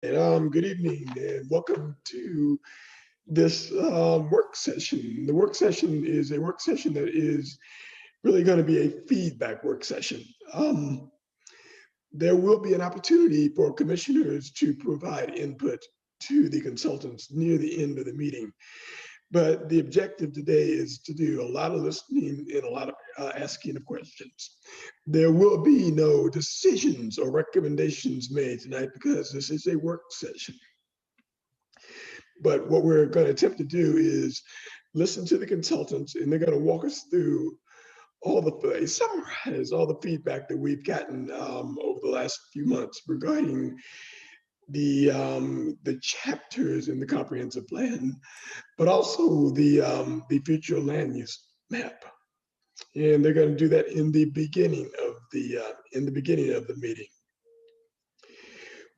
Good evening and welcome to this work session. The work session is a work session that is really going to be a feedback work session. There will be an opportunity for commissioners to provide input to the consultants near the end of the meeting. But the objective today is to do a lot of listening and a lot of asking of questions. There will be no decisions or recommendations made tonight because this is a work session. But what we're going to attempt to do is listen to the consultants, and they're going to walk us through summarize all the feedback that we've gotten over the last few months regarding the chapters in the comprehensive plan, but also the future land use map. And they're going to do that in the beginning of the meeting.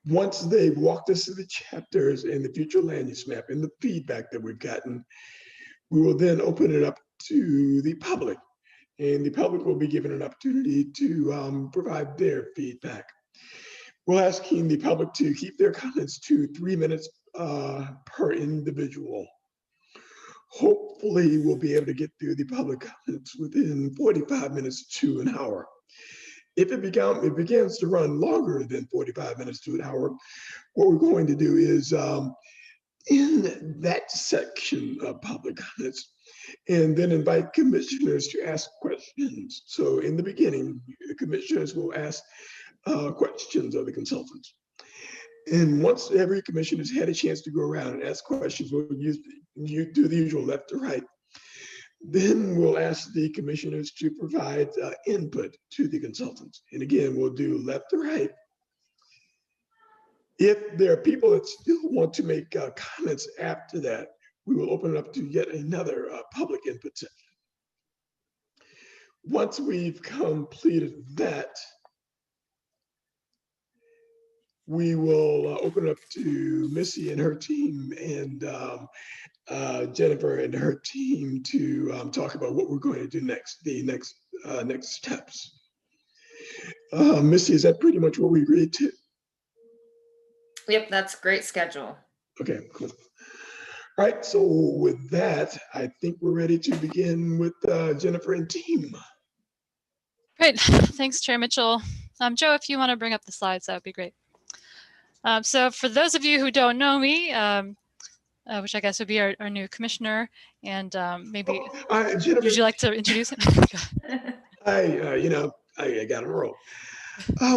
Once they've walked us through the chapters and the future land use map and the feedback that we've gotten, we will then open it up to the public, and the public will be given an opportunity to provide their feedback. We're asking the public to keep their comments to 3 minutes per individual. Hopefully, we'll be able to get through the public comments within 45 minutes to an hour. If it begins to run longer than 45 minutes to an hour, what we're going to do is in that section of public comments, and then invite commissioners to ask questions. So in the beginning, the commissioners will ask questions of the consultants. And once every commissioner has had a chance to go around and ask questions, we'll do the usual left to right. Then we'll ask the commissioners to provide input to the consultants. And again, we'll do left to right. If there are people that still want to make comments after that, we will open it up to yet another public input session. Once we've completed that, we will open it up to Missy and her team and Jennifer and her team to talk about what we're going to do next, the next steps. Missy, is that pretty much what we agreed to? Yep, that's a great schedule. Okay, cool. All right, so with that, I think we're ready to begin with Jennifer and team. Great, thanks, Chair Mitchell. Joe, if you want to bring up the slides, that would be great. So for those of you who don't know me, which I guess would be our new commissioner, and maybe Jennifer, would you like to introduce him? I got a roll.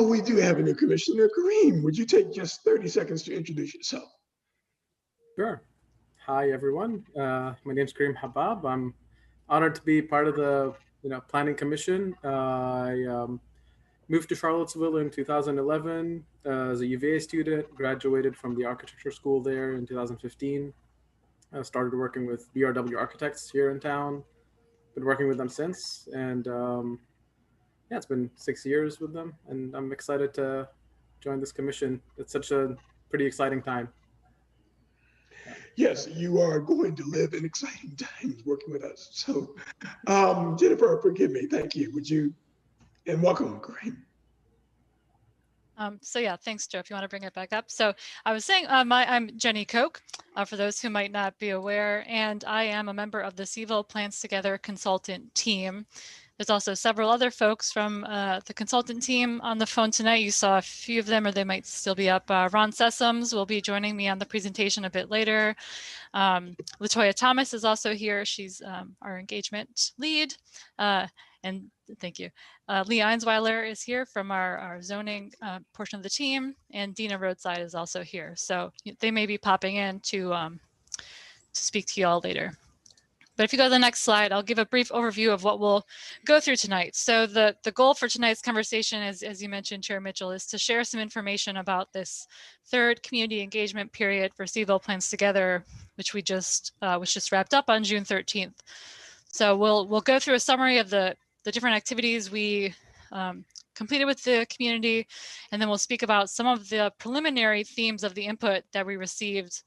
We do have a new commissioner. Kareem, would you take just 30 seconds to introduce yourself? Sure. Hi, everyone. My name is Kareem Habab. I'm honored to be part of the Planning Commission. I moved to Charlottesville in 2011 as a UVA student, graduated from the architecture school there in 2015. I started working with BRW Architects here in town. Been working with them since, and yeah, it's been 6 years with them, and I'm excited to join this commission. It's such a pretty exciting time. Yes, you are going to live in exciting times working with us. So, Jennifer, forgive me. Thank you. Would you, and welcome, Kareem. So yeah, thanks, Joe, if you want to bring it back up. So I was saying, I'm Jenny Koch, for those who might not be aware, and I am a member of the CVille Plans Together consultant team. There's also several other folks from the consultant team on the phone tonight. You saw a few of them, or they might still be up. Ron Sessoms will be joining me on the presentation a bit later. Latoya Thomas is also here. She's our engagement lead. And thank you. Lee Einsweiler is here from our zoning portion of the team, and Dina Roadside is also here. So they may be popping in to speak to you all later. But if you go to the next slide, I'll give a brief overview of what we'll go through tonight. So the goal for tonight's conversation, as you mentioned, Chair Mitchell, is to share some information about this third community engagement period for CVille Plans Together, which was just wrapped up on June 13th. So we'll go through a summary of the different activities we completed with the community, and then we'll speak about some of the preliminary themes of the input that we received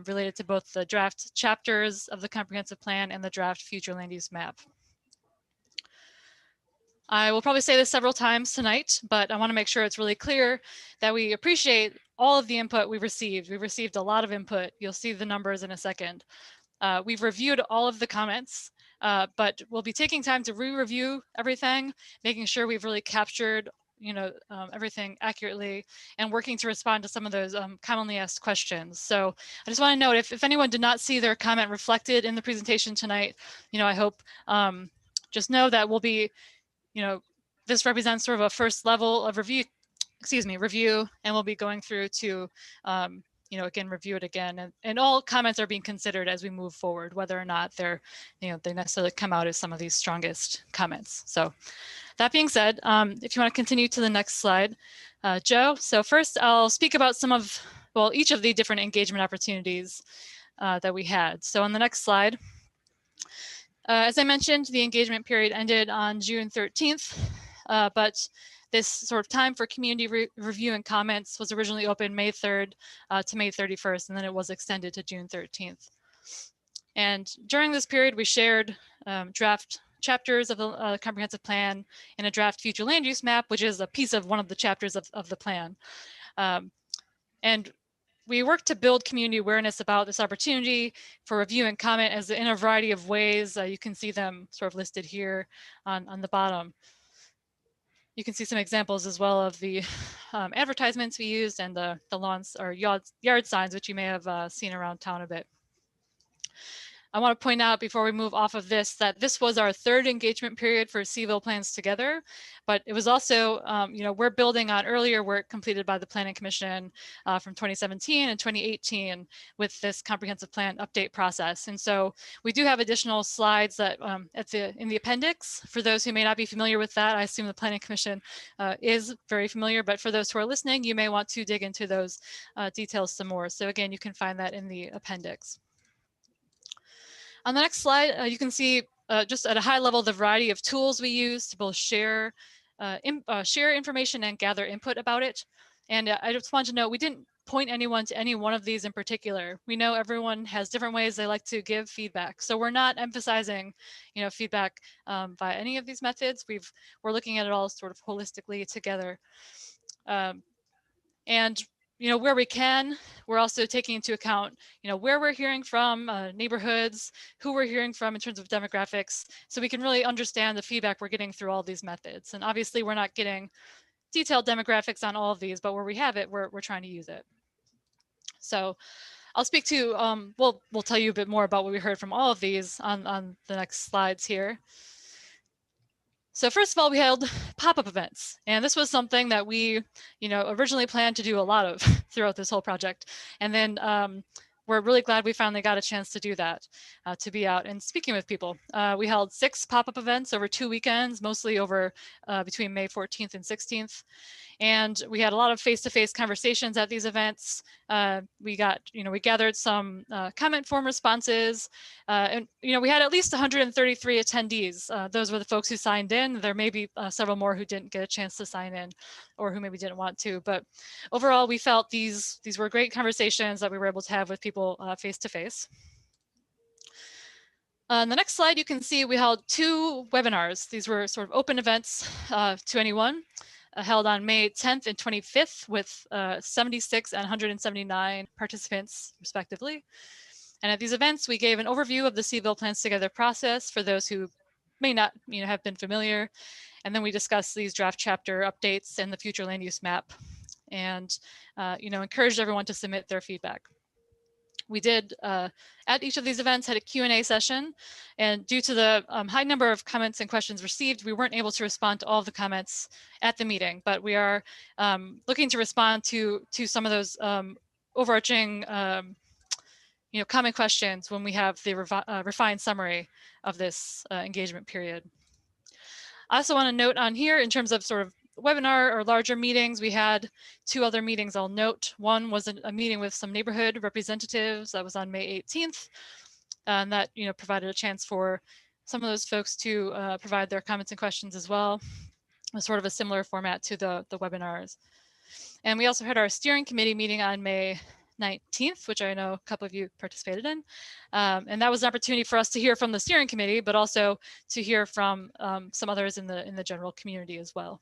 related to both the draft chapters of the comprehensive plan and the draft future land use map. I will probably say this several times tonight, but I want to make sure it's really clear that we appreciate all of the input we received. We received a lot of input. You'll see the numbers in a second. We've reviewed all of the comments, but we'll be taking time to re-review everything, making sure we've really captured everything accurately and working to respond to some of those commonly asked questions. So I just want to note, if anyone did not see their comment reflected in the presentation tonight, I hope just know that we'll be, this represents sort of a first level of review, and we'll be going through to, again, review it again. And all comments are being considered as we move forward, whether or not they necessarily come out as some of these strongest comments. So that being said, if you want to continue to the next slide, Joe. So first I'll speak about each of the different engagement opportunities that we had. So on the next slide, as I mentioned, the engagement period ended on June 13th, but this sort of time for community review and comments was originally open May 3rd to May 31st, and then it was extended to June 13th. And during this period, we shared draft chapters of the comprehensive plan and a draft future land use map, which is a piece of one of the chapters of the plan. And we worked to build community awareness about this opportunity for review and comment in a variety of ways. You can see them sort of listed here on the bottom. You can see some examples as well of the advertisements we used and the lawns or yard signs, which you may have seen around town a bit. I want to point out before we move off of this that this was our third engagement period for CVille Plans Together, but it was also, we're building on earlier work completed by the Planning Commission from 2017 and 2018 with this comprehensive plan update process. And so we do have additional slides that in the appendix. For those who may not be familiar with that, I assume the Planning Commission is very familiar, but for those who are listening, you may want to dig into those details some more. So again, you can find that in the appendix. On the next slide, you can see just at a high level the variety of tools we use to both share information and gather input about it. And I just want to note, we didn't point anyone to any one of these in particular. We know everyone has different ways they like to give feedback. So we're not emphasizing feedback by any of these methods. We're looking at it all sort of holistically together. And where we can, we're also taking into account, where we're hearing from, neighborhoods, who we're hearing from in terms of demographics, so we can really understand the feedback we're getting through all these methods. And obviously we're not getting detailed demographics on all of these, but where we have it, we're trying to use it. So I'll speak to, we'll tell you a bit more about what we heard from all of these on the next slides here. So first of all, we held pop-up events, and this was something that we, originally planned to do a lot of throughout this whole project. And then we're really glad we finally got a chance to do that, to be out and speaking with people. We held 6 pop-up events over 2 weekends, mostly over between May 14th and 16th. And we had a lot of face-to-face conversations at these events. We gathered some comment form responses, and we had at least 133 attendees. Those were the folks who signed in. There may be several more who didn't get a chance to sign in, or who maybe didn't want to. But overall, we felt these were great conversations that we were able to have with people face-to-face. On the next slide, you can see we held 2 webinars. These were sort of open events to anyone. Held on May 10th and 25th with 76 and 179 participants respectively. And at these events, we gave an overview of the CVille Plans Together process for those who may not have been familiar. And then we discussed these draft chapter updates and the future land use map, and encouraged everyone to submit their feedback. We did, at each of these events, had a Q&A session, and due to the high number of comments and questions received, we weren't able to respond to all of the comments at the meeting, but we are looking to respond to some of those overarching common questions when we have the refined summary of this engagement period. I also want to note on here, in terms of sort of webinar or larger meetings, we had 2 other meetings I'll note. One was a meeting with some neighborhood representatives that was on May 18th, and that provided a chance for some of those folks to provide their comments and questions as well. It was sort of a similar format to the webinars. And we also had our steering committee meeting on May 19th, which I know a couple of you participated in. And that was an opportunity for us to hear from the steering committee, but also to hear from some others in the general community as well.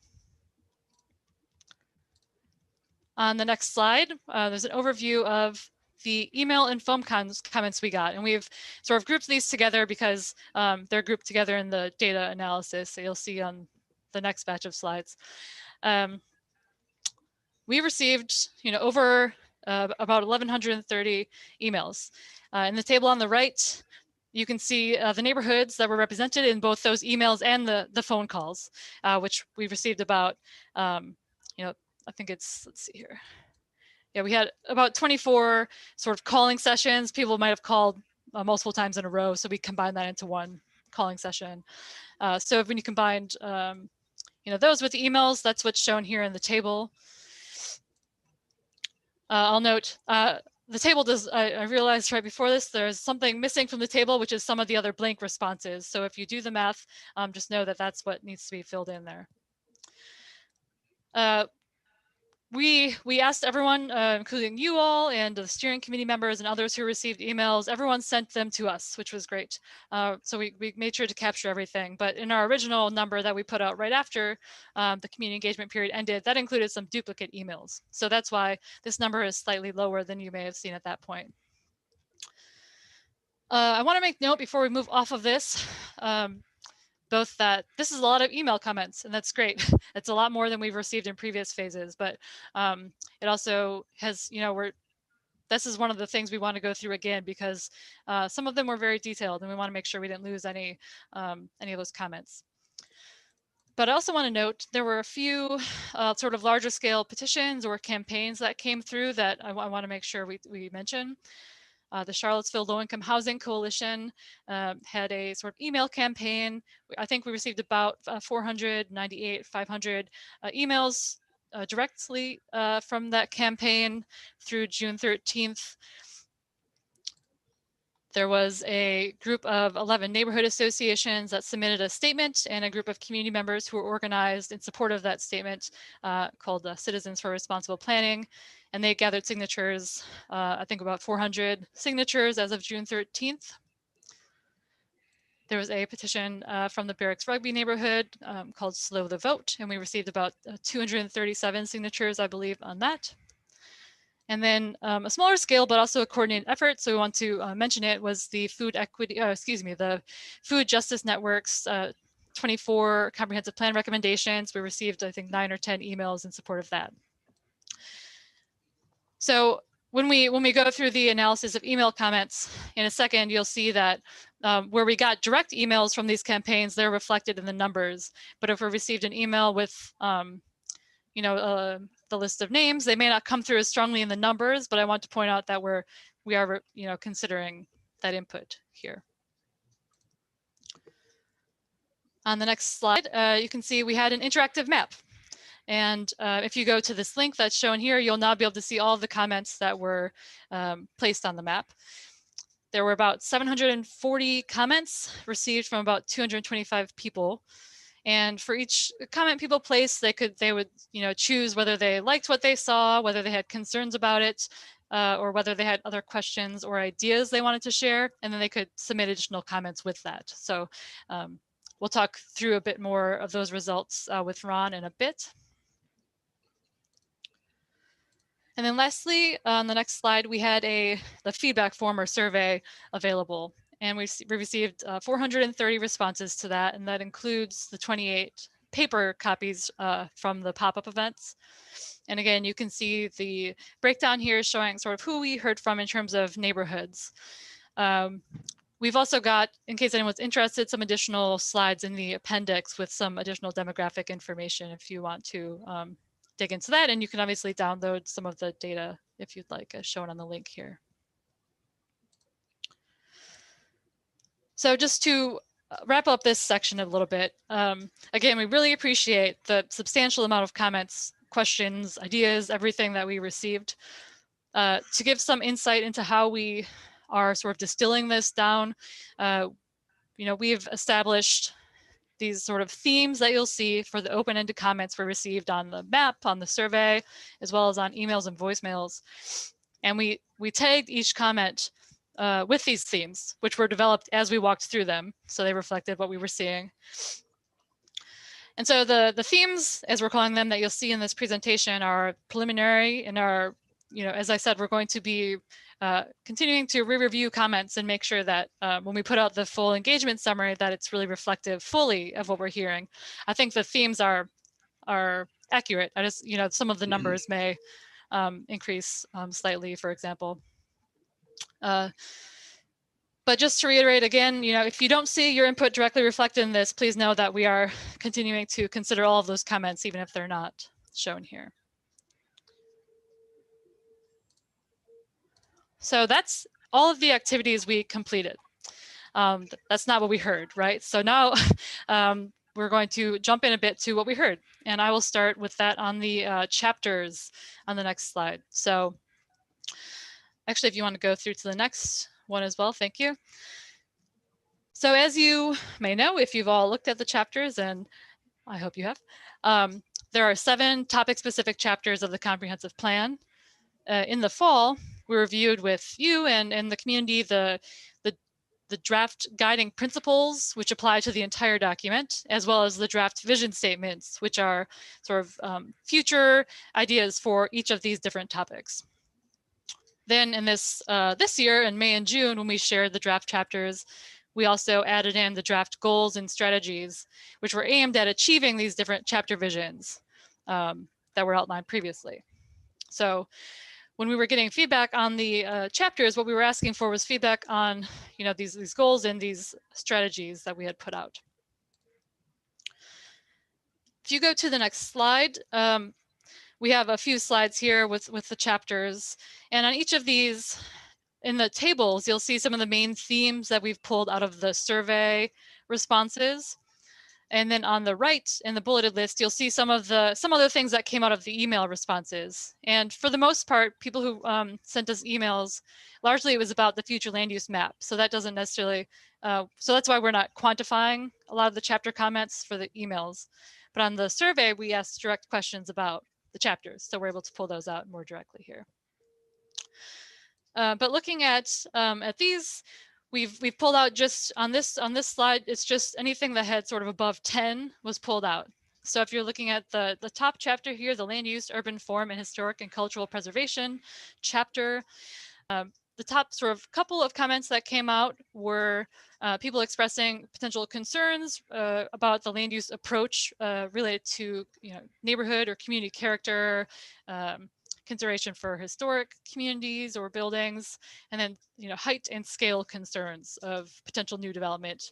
On the next slide, there's an overview of the email and phone comments we got. And we've sort of grouped these together because they're grouped together in the data analysis. So you'll see on the next batch of slides. We received, over about 1,130 emails. In the table on the right, you can see the neighborhoods that were represented in both those emails and the phone calls, which we received about, I think it's, let's see here. Yeah, we had about 24 sort of calling sessions. People might have called multiple times in a row, so we combined that into one calling session. So when you combined, those with the emails, that's what's shown here in the table. I'll note the table does, I realized right before this, there's something missing from the table, which is some of the other blank responses. So if you do the math, just know that that's what needs to be filled in there. We asked everyone, including you all and the steering committee members and others who received emails, everyone sent them to us, which was great. So we made sure to capture everything. But in our original number that we put out right after the community engagement period ended, that included some duplicate emails. So that's why this number is slightly lower than you may have seen at that point. I want to make note before we move off of this, both that this is a lot of email comments, and that's great. It's a lot more than we've received in previous phases, but it also has, this is one of the things we want to go through again, because some of them were very detailed, and we want to make sure we didn't lose any of those comments. But I also want to note there were a few sort of larger scale petitions or campaigns that came through that I want to make sure we mention. The Charlottesville Low-Income Housing Coalition had a sort of email campaign. I think we received about 498, 500 emails directly from that campaign through June 13th. There was a group of 11 neighborhood associations that submitted a statement, and a group of community members who were organized in support of that statement called Citizens for Responsible Planning. And they gathered signatures, I think about 400 signatures as of June 13th. There was a petition from the Barracks Rugby neighborhood called Slow the Vote, and we received about 237 signatures, I believe, on that. And then a smaller scale, but also a coordinated effort, so we want to mention it, was the the Food Justice Network's 24 comprehensive plan recommendations. We received, I think, 9 or 10 emails in support of that. So when we go through the analysis of email comments in a second, you'll see that where we got direct emails from these campaigns, they're reflected in the numbers. But if we received an email with the list of names, they may not come through as strongly in the numbers, but I want to point out that we are considering that input here. On the next slide, you can see we had an interactive map. And if you go to this link that's shown here, you'll now be able to see all of the comments that were placed on the map. There were about 740 comments received from about 225 people. And for each comment people placed, they would choose whether they liked what they saw, whether they had concerns about it, or whether they had other questions or ideas they wanted to share, and then they could submit additional comments with that. So we'll talk through a bit more of those results with Ron in a bit. And then lastly, on the next slide, we had the feedback form or survey available. And we received 430 responses to that, and that includes the 28 paper copies from the pop-up events. And again, you can see the breakdown here showing sort of who we heard from in terms of neighborhoods. We've also got, in case anyone's interested, some additional slides in the appendix with some additional demographic information if you want to dig into that. And you can obviously download some of the data if you'd like, as shown on the link here. So just to wrap up this section a little bit, again, we really appreciate the substantial amount of comments, questions, ideas, everything that we received. To give some insight into how we are sort of distilling this down, we've established these sort of themes that you'll see for the open-ended comments we received on the map, on the survey, as well as on emails and voicemails. And we tagged each comment with these themes, which were developed as we walked through them. So they reflected what we were seeing. And so the themes, as we're calling them, that you'll see in this presentation are preliminary and are, as I said, we're going to be continuing to re-review comments and make sure that when we put out the full engagement summary, that it's really reflective fully of what we're hearing. I think the themes are accurate. I just, some of the numbers may increase slightly, for example. But just to reiterate again, if you don't see your input directly reflected in this, please know that we are continuing to consider all of those comments, even if they're not shown here. So that's all of the activities we completed. That's not what we heard, right? So now we're going to jump in a bit to what we heard. And I will start with that on the chapters on the next slide. So actually, if you want to go through to the next one as well, thank you. So as you may know, if you've all looked at the chapters, and I hope you have, there are 7 topic-specific chapters of the comprehensive plan. In the fall, we reviewed with you and the community the draft guiding principles, which apply to the entire document, as well as the draft vision statements, which are sort of future ideas for each of these different topics. Then in this year, in May and June, when we shared the draft chapters, we also added in the draft goals and strategies, which were aimed at achieving these different chapter visions that were outlined previously. So when we were getting feedback on the chapters, what we were asking for was feedback on these goals and these strategies that we had put out. If you go to the next slide, we have a few slides here with the chapters. And on each of these, in the tables, you'll see some of the main themes that we've pulled out of the survey responses. And then on the right in the bulleted list, you'll see some other things that came out of the email responses. And for the most part, people who sent us emails, largely it was about the future land use map. So that doesn't necessarily, so that's why we're not quantifying a lot of the chapter comments for the emails. But on the survey, we asked direct questions about the chapters. So we're able to pull those out more directly here. But looking at these, we've pulled out just on this slide, it's just anything that had sort of above 10 was pulled out. So if you're looking at the top chapter here, the land use, urban form, and historic and cultural preservation chapter, the top sort of couple of comments that came out were people expressing potential concerns about the land use approach related to neighborhood or community character, consideration for historic communities or buildings, and then height and scale concerns of potential new development.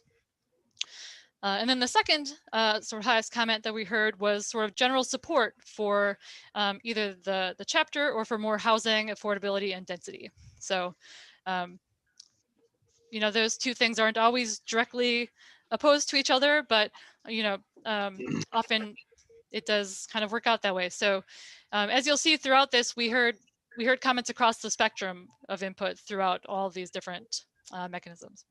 And then the second sort of highest comment that we heard was sort of general support for either the chapter or for more housing, affordability, and density. So, those two things aren't always directly opposed to each other, but often it does kind of work out that way. So as you'll see throughout this, we heard comments across the spectrum of input throughout all of these different mechanisms.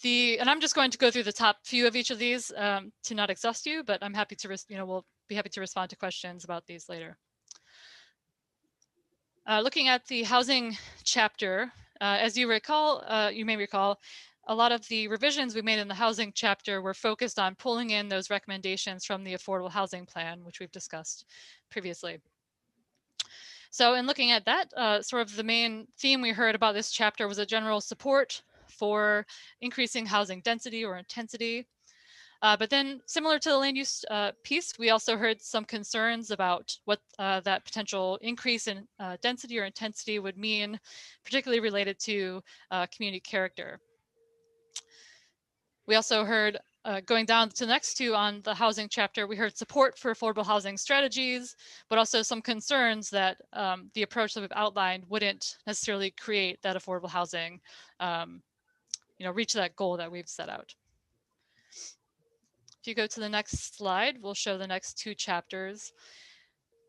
And I'm just going to go through the top few of each of these to not exhaust you, but I'm happy to, we'll be happy to respond to questions about these later. Looking at the housing chapter, as you recall, you may recall, a lot of the revisions we made in the housing chapter were focused on pulling in those recommendations from the Affordable Housing Plan, which we've discussed previously. So in looking at that, sort of the main theme we heard about this chapter was a general support for increasing housing density or intensity. But then similar to the land use piece, we also heard some concerns about what that potential increase in density or intensity would mean, particularly related to community character. We also heard, going down to the next two on the housing chapter, we heard support for affordable housing strategies, but also some concerns that the approach that we've outlined wouldn't necessarily create that affordable housing, reach that goal that we've set out. If you go to the next slide, we'll show the next two chapters.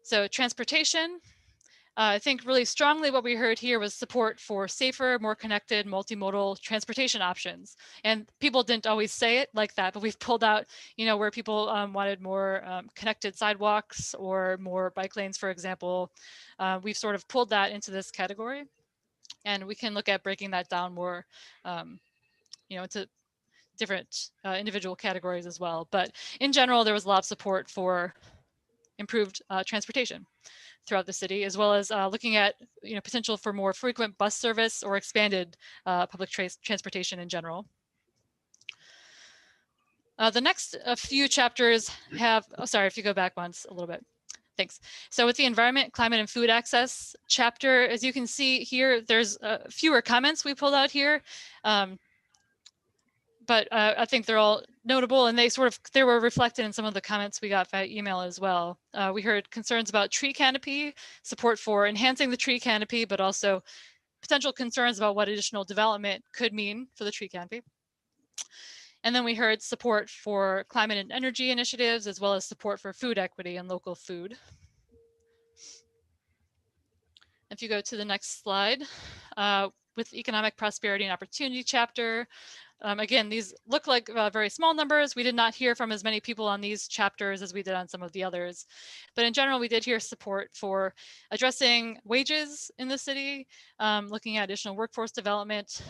So transportation, I think really strongly what we heard here was support for safer, more connected, multimodal transportation options. And people didn't always say it like that, but we've pulled out, where people wanted more connected sidewalks or more bike lanes, for example. We've sort of pulled that into this category. And we can look at breaking that down more, into different individual categories as well. But in general, there was a lot of support for improved transportation throughout the city, as well as looking at potential for more frequent bus service or expanded public transportation in general. The next few chapters have, oh, sorry, if you go back once a little bit. Thanks. So with the environment, climate, and food access chapter, as you can see here, there's fewer comments we pulled out here. But I think they're all notable, and they were reflected in some of the comments we got via email as well. We heard concerns about tree canopy, support for enhancing the tree canopy, but also potential concerns about what additional development could mean for the tree canopy. And then we heard support for climate and energy initiatives, as well as support for food equity and local food. If you go to the next slide, with economic prosperity and opportunity chapter, again, these look like very small numbers. We did not hear from as many people on these chapters as we did on some of the others. But in general, we did hear support for addressing wages in the city, looking at additional workforce development.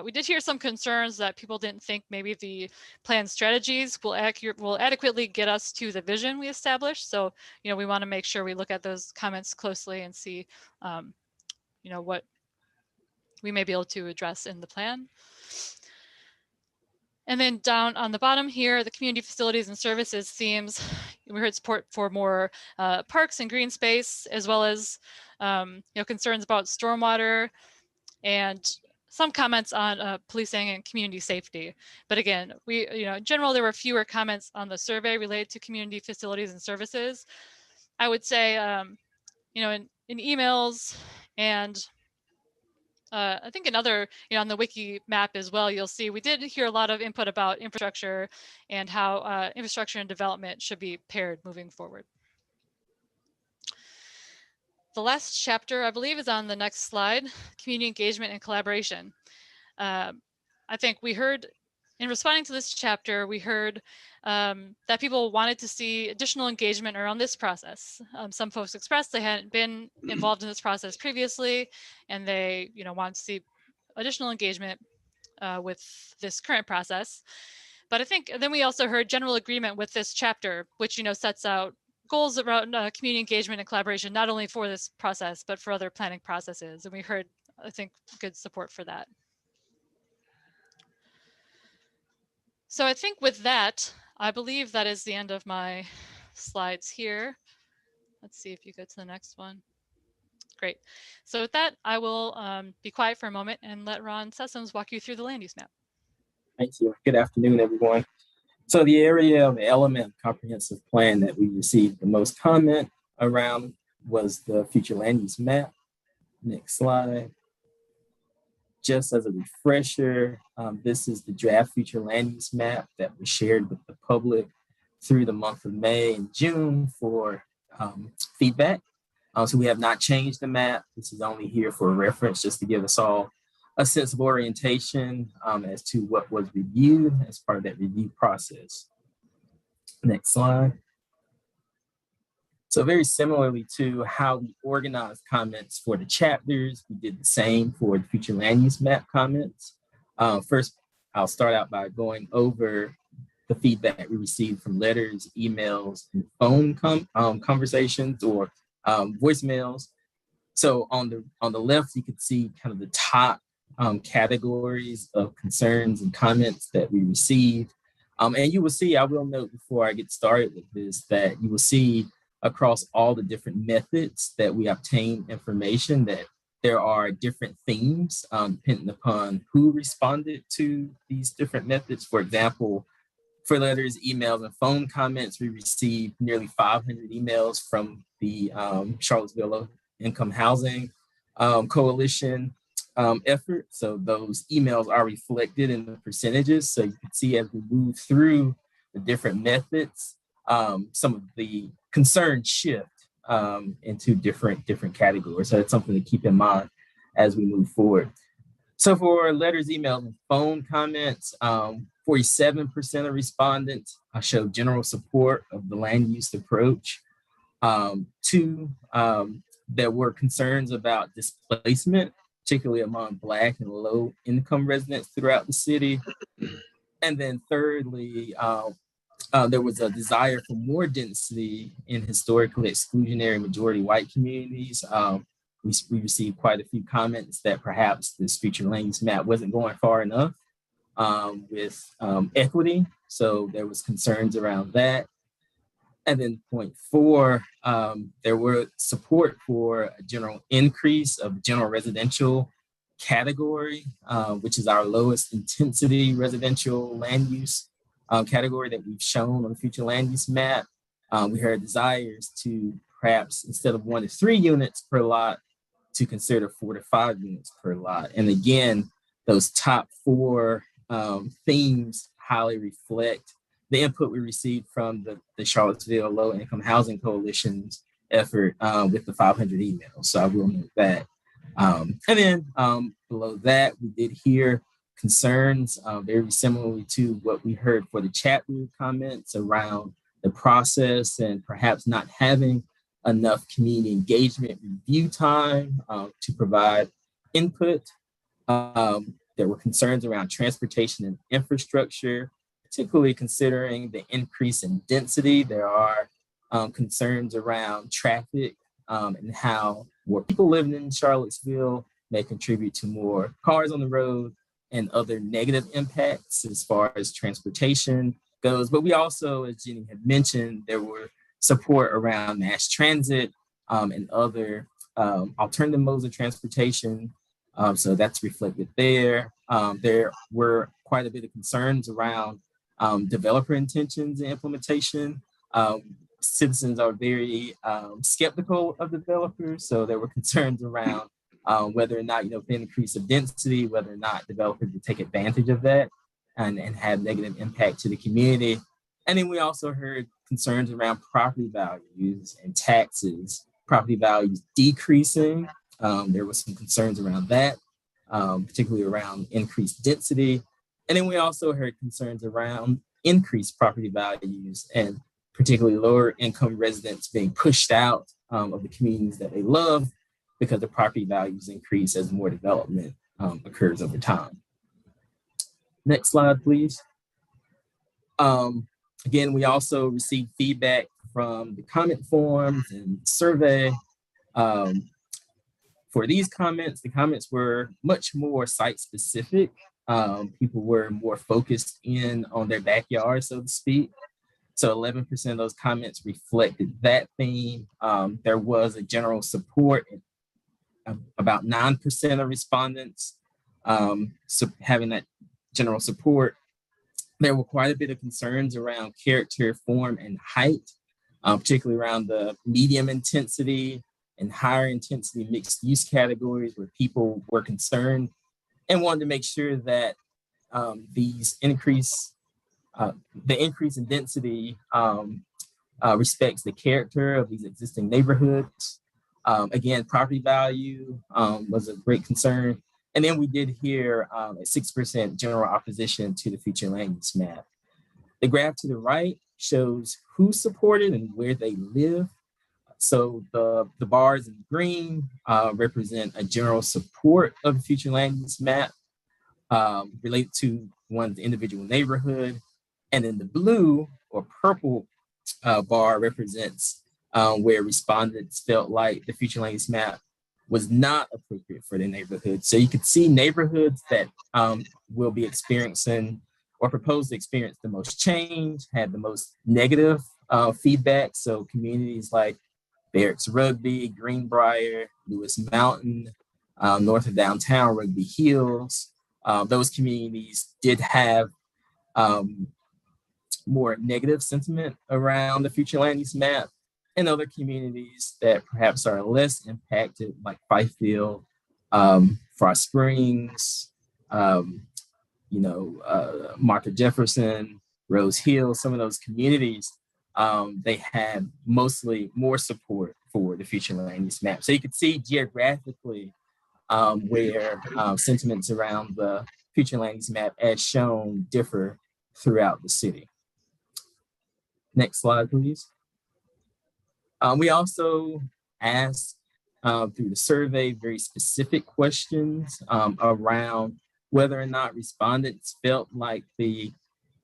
We did hear some concerns that people didn't think maybe the plan strategies will adequately get us to the vision we established. So, we want to make sure we look at those comments closely and see, what we may be able to address in the plan. And then down on the bottom here, the community facilities and services themes, we heard support for more parks and green space, as well as concerns about stormwater and some comments on policing and community safety. But again, in general, there were fewer comments on the survey related to community facilities and services. I would say, in emails and I think another, on the wiki map as well, you'll see we did hear a lot of input about infrastructure and how infrastructure and development should be paired moving forward. The last chapter, I believe, is on the next slide, community engagement and collaboration. I think we heard, in responding to this chapter, we heard that people wanted to see additional engagement around this process. Some folks expressed they hadn't been involved in this process previously, and they wanted to see additional engagement with this current process. But I think then we also heard general agreement with this chapter, which sets out goals around community engagement and collaboration, not only for this process, but for other planning processes. And we heard, I think, good support for that. So I think with that, I believe that is the end of my slides here. Let's see if you go to the next one. Great. So with that, I will be quiet for a moment and let Ron Sessoms walk you through the land use map. Thank you. Good afternoon, everyone. So the area of the element comprehensive plan that we received the most comment around was the future land use map. Next slide. Just as a refresher, this is the draft future land use map that was shared with the public through the month of May and June for feedback. So we have not changed the map. This is only here for reference, just to give us all a sense of orientation as to what was reviewed as part of that review process. Next slide. So very similarly to how we organized comments for the chapters, we did the same for the future land use map comments. First, I'll start out by going over the feedback we received from letters, emails, and phone conversations or voicemails. So on the left, you can see kind of the top categories of concerns and comments that we received. And you will see, I will note before I get started with this, that you will see across all the different methods that we obtain information that there are different themes depending upon who responded to these different methods. For example, for letters, emails, and phone comments, we received nearly 500 emails from the Charlottesville Low Income Housing Coalition effort. So those emails are reflected in the percentages. So you can see as we move through the different methods, some of the concerns shift into different categories. So that's something to keep in mind as we move forward. So for letters, emails, and phone comments, 47% of respondents showed general support of the land use approach. There were concerns about displacement, particularly among Black and low income residents throughout the city. And then thirdly, there was a desire for more density in historically exclusionary majority white communities. We received quite a few comments that perhaps this future land use map wasn't going far enough with equity. So there was concerns around that. And then point four, there were support for a general increase of general residential category, which is our lowest intensity residential land use category that we've shown on the future land use map. We heard desires to perhaps instead of 1 to 3 units per lot, to consider 4 to 5 units per lot. And again, those top 4 themes highly reflect the input we received from the Charlottesville Low Income Housing Coalition's effort with the 500 emails. So I will note that. And then below that, we did hear concerns very similarly to what we heard for the chat room comments around the process and perhaps not having enough community engagement review time to provide input. There were concerns around transportation and infrastructure, particularly considering the increase in density. There are concerns around traffic and how more people living in Charlottesville may contribute to more cars on the road and other negative impacts as far as transportation goes. But we also, as Jenny had mentioned, there were support around mass transit and other alternative modes of transportation. So that's reflected there. There were quite a bit of concerns around developer intentions and implementation. Citizens are very skeptical of developers. So there were concerns around whether or not, with the increase of density, whether or not developers would take advantage of that and have negative impact to the community. And then we also heard concerns around property values and taxes, property values decreasing. There were some concerns around that, particularly around increased density. And then we also heard concerns around increased property values and particularly lower income residents being pushed out of the communities that they love because the property values increase as more development occurs over time. Next slide, please. Again, we also received feedback from the comment forms and survey. For these comments, the comments were much more site-specific. People were more focused in on their backyard, so to speak. So 11% of those comments reflected that theme. There was a general support, about 9% of respondents having that general support. There were quite a bit of concerns around character, form, and height, particularly around the medium intensity and higher intensity mixed use categories where people were concerned and wanted to make sure that the increase in density respects the character of these existing neighborhoods. Again, property value was a great concern. And then we did hear a 6% general opposition to the future land use map. The graph to the right shows who supported and where they live. So the bars in green represent a general support of the future land use map related to one's individual neighborhood. And then the blue or purple bar represents where respondents felt like the future land use map was not appropriate for their neighborhood. So you could see neighborhoods that will be experiencing or proposed to experience the most change, had the most negative feedback. So communities like Barracks Rugby, Greenbrier, Lewis Mountain, north of downtown Rugby Hills, those communities did have more negative sentiment around the future land use map. And other communities that perhaps are less impacted, like Fifield, Frost Springs, Martha Jefferson, Rose Hill, some of those communities, they had mostly more support for the future land use map. So you could see geographically where sentiments around the future land use map as shown differ throughout the city. Next slide, please. We also asked through the survey very specific questions around whether or not respondents felt like the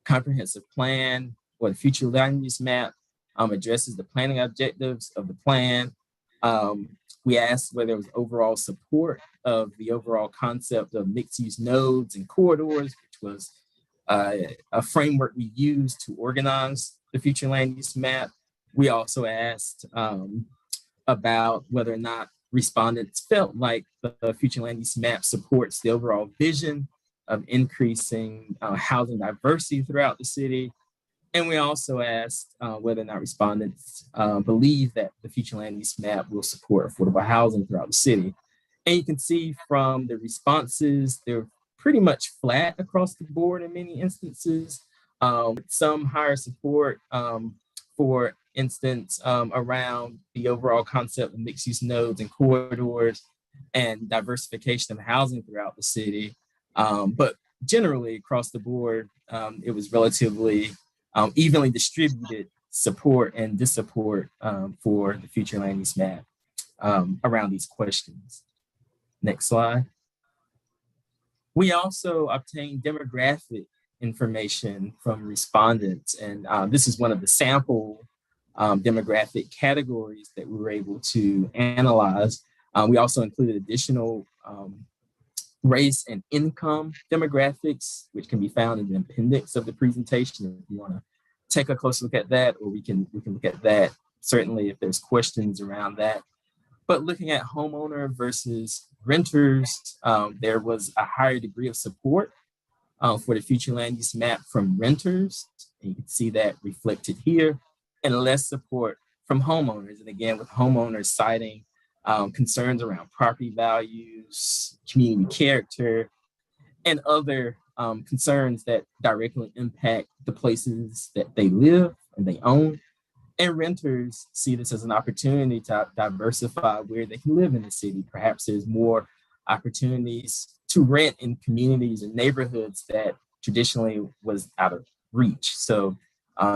comprehensive plan or the future land use map addresses the planning objectives of the plan. We asked whether there was overall support of the overall concept of mixed use nodes and corridors, which was a framework we used to organize the future land use map. We also asked about whether or not respondents felt like the future land use map supports the overall vision of increasing housing diversity throughout the city. And we also asked whether or not respondents believe that the future land use map will support affordable housing throughout the city. And you can see from the responses, they're pretty much flat across the board in many instances. Some higher support, for instance, around the overall concept of mixed use nodes and corridors and diversification of housing throughout the city. But generally across the board, it was relatively evenly distributed support and dissupport for the future land use map around these questions. Next slide. We also obtained demographic information from respondents, and this is one of the sample demographic categories that we were able to analyze. We also included additional race and income demographics, which can be found in the appendix of the presentation if you want to take a closer look at that, or we can look at that certainly if there's questions around that. But looking at homeowner versus renters, there was a higher degree of support for the future land use map from renters. And you can see that reflected here, and less support from homeowners. And again, with homeowners citing concerns around property values, community character, and other concerns that directly impact the places that they live and they own. And renters see this as an opportunity to diversify where they can live in the city. Perhaps there's more opportunities to rent in communities and neighborhoods that traditionally was out of reach. So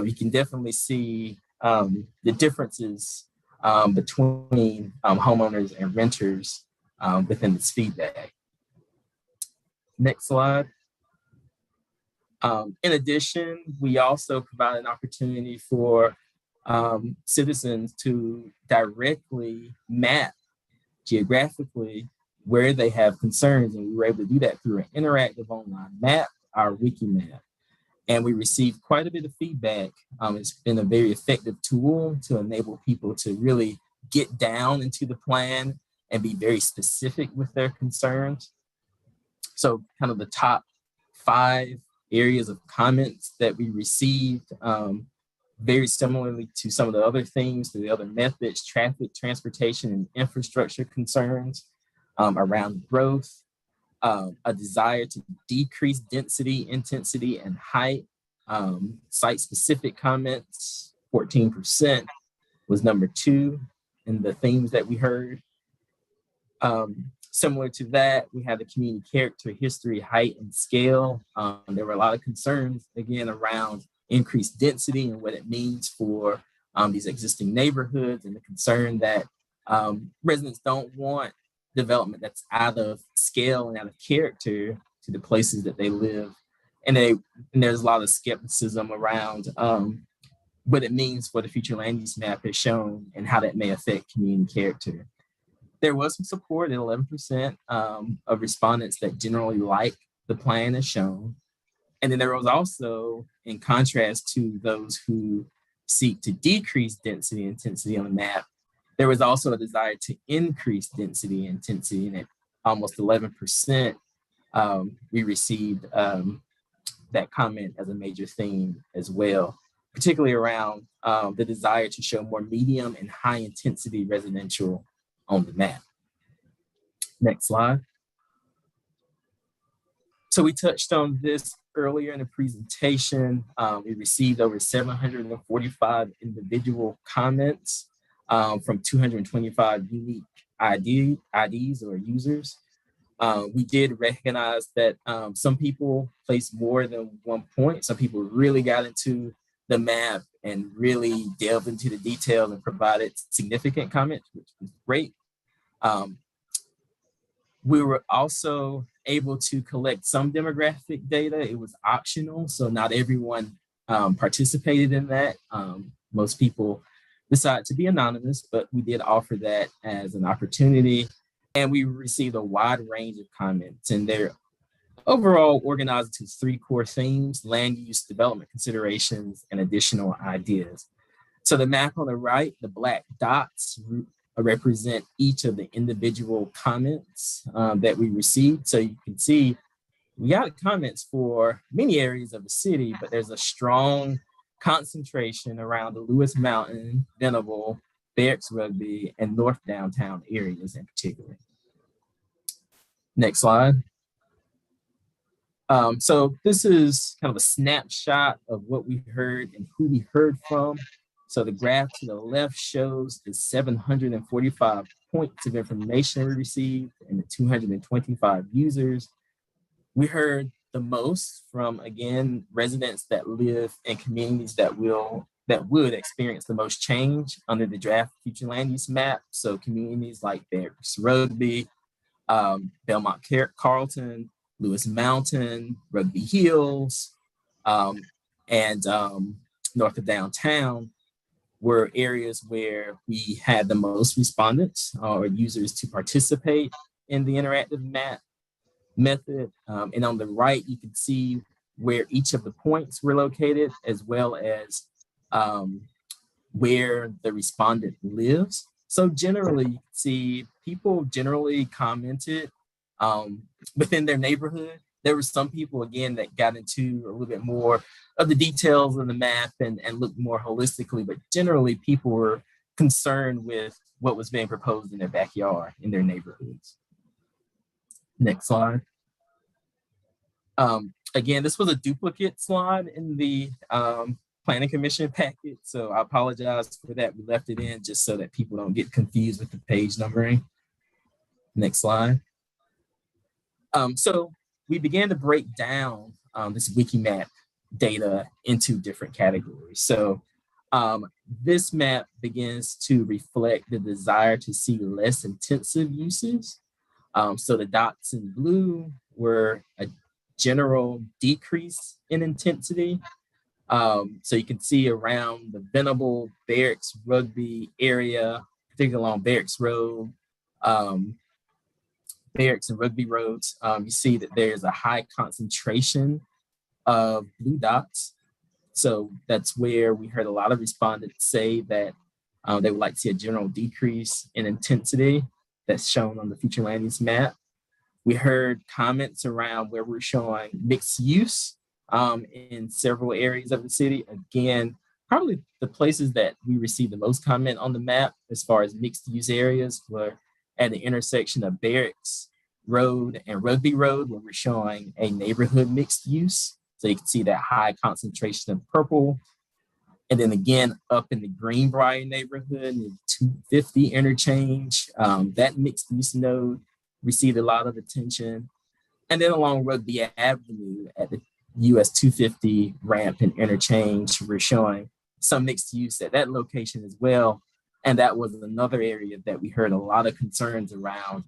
you can definitely see the differences between homeowners and renters within this feedback. Next slide. In addition, we also provide an opportunity for citizens to directly map geographically where they have concerns, and we were able to do that through an interactive online map, our Wikimap. And we received quite a bit of feedback. It's been a very effective tool to enable people to really get down into the plan and be very specific with their concerns. So kind of the top 5 areas of comments that we received, very similarly to some of the other themes, to the other methods, traffic, transportation, and infrastructure concerns around growth, a desire to decrease density, intensity, and height. Site-specific comments, 14% was number 2 in the themes that we heard. Similar to that, we had the community character, history, height, and scale. There were a lot of concerns, again, around increased density and what it means for these existing neighborhoods, and the concern that residents don't want development that's out of scale and out of character to the places that they live. And there's a lot of skepticism around what it means for the future land use map as shown and how that may affect community character. There was some support at 11% of respondents that generally like the plan as shown. And then there was also, in contrast to those who seek to decrease density and intensity on the map, there was also a desire to increase density and intensity, and at almost 11%, we received that comment as a major theme as well, particularly around the desire to show more medium and high intensity residential on the map. Next slide. So we touched on this earlier in the presentation. We received over 745 individual comments from 225 unique IDs or users. We did recognize that some people placed more than 1 point. Some people really got into the map and really delved into the details and provided significant comments, which was great. We were also able to collect some demographic data. It was optional, so not everyone participated in that. Most people decided to be anonymous, but we did offer that as an opportunity. And we received a wide range of comments, and they're overall organized into 3 core themes: land use, development considerations, and additional ideas. So the map on the right, the black dots represent each of the individual comments that we received. So you can see we got comments for many areas of the city, but there's a strong concentration around the Lewis Mountain, Venable, Barracks Rugby, and North Downtown areas in particular. Next slide. So this is kind of a snapshot of what we heard and who we heard from. So the graph to the left shows the 745 points of information we received and the 225 users. We heard the most from, again, residents that live in communities that would experience the most change under the draft future land use map. So communities like Barracks Rugby, Belmont Carlton, Lewis Mountain, Rugby Hills, and north of downtown were areas where we had the most respondents or users to participate in the interactive map method. And on the right, you can see where each of the points were located, as well as where the respondent lives. So generally, you can see people generally commented within their neighborhood. There were some people, again, that got into a little bit more of the details of the map and looked more holistically, but generally people were concerned with what was being proposed in their backyard, in their neighborhoods. Next slide. Again, this was a duplicate slide in the Planning Commission packet, so I apologize for that. We left it in just so that people don't get confused with the page numbering. Next slide. So we began to break down this Wikimap data into different categories. So this map begins to reflect the desire to see less intensive uses. So the dots in blue were a general decrease in intensity. So you can see around the Venable, Barracks, Rugby area, particularly along Barracks Road, Barracks and Rugby roads, you see that there's a high concentration of blue dots. So that's where we heard a lot of respondents say that they would like to see a general decrease in intensity that's shown on the future land use map. We heard comments around where we're showing mixed use in several areas of the city. Again, probably the places that we received the most comment on the map as far as mixed use areas were at the intersection of Barracks Road and Rugby Road, where we're showing a neighborhood mixed use. So you can see that high concentration of purple. And then again, up in the Greenbrier neighborhood, the 250 interchange, that mixed use node received a lot of attention. And then along Rugby Avenue at the US 250 ramp and interchange, we're showing some mixed use at that location as well. And that was another area that we heard a lot of concerns around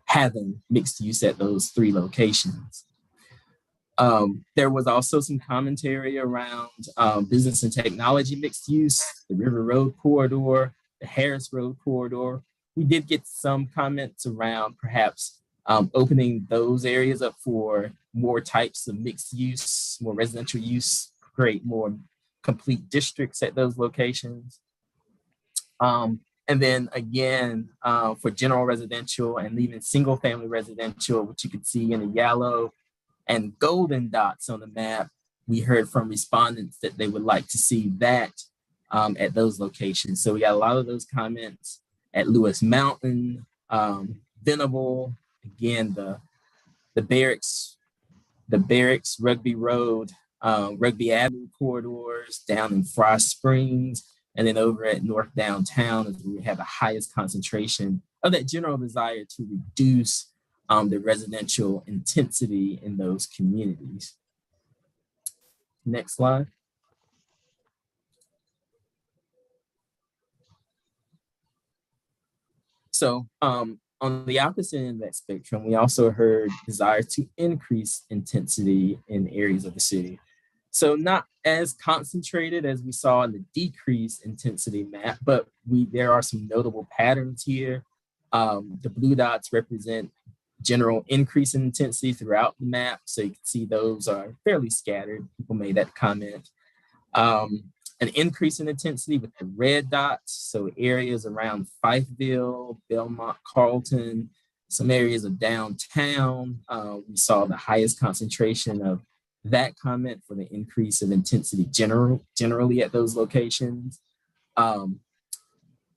having mixed use at those 3 locations. There was also some commentary around business and technology mixed use, the River Road corridor, the Harris Road corridor. We did get some comments around perhaps opening those areas up for more types of mixed use, more residential use, create more complete districts at those locations. And then again, for general residential and even single family residential, which you can see in the yellow and golden dots on the map, we heard from respondents that they would like to see that at those locations. So we got a lot of those comments at Lewis Mountain, Venable, again, the Barracks, Rugby Road, Rugby Avenue corridors, down in Frost Springs, and then over at North Downtown is where we have the highest concentration of that general desire to reduce the residential intensity in those communities. Next slide. So on On the opposite end of that spectrum, we also heard desire to increase intensity in areas of the city. So not as concentrated as we saw in the decrease intensity map, but there are some notable patterns here. The blue dots represent general increase in intensity throughout the map. So you can see those are fairly scattered. People made that comment. An increase in intensity with the red dots. So areas around Fifeville, Belmont, Carlton, some areas of downtown. We saw the highest concentration of that comment for the increase of intensity generally at those locations.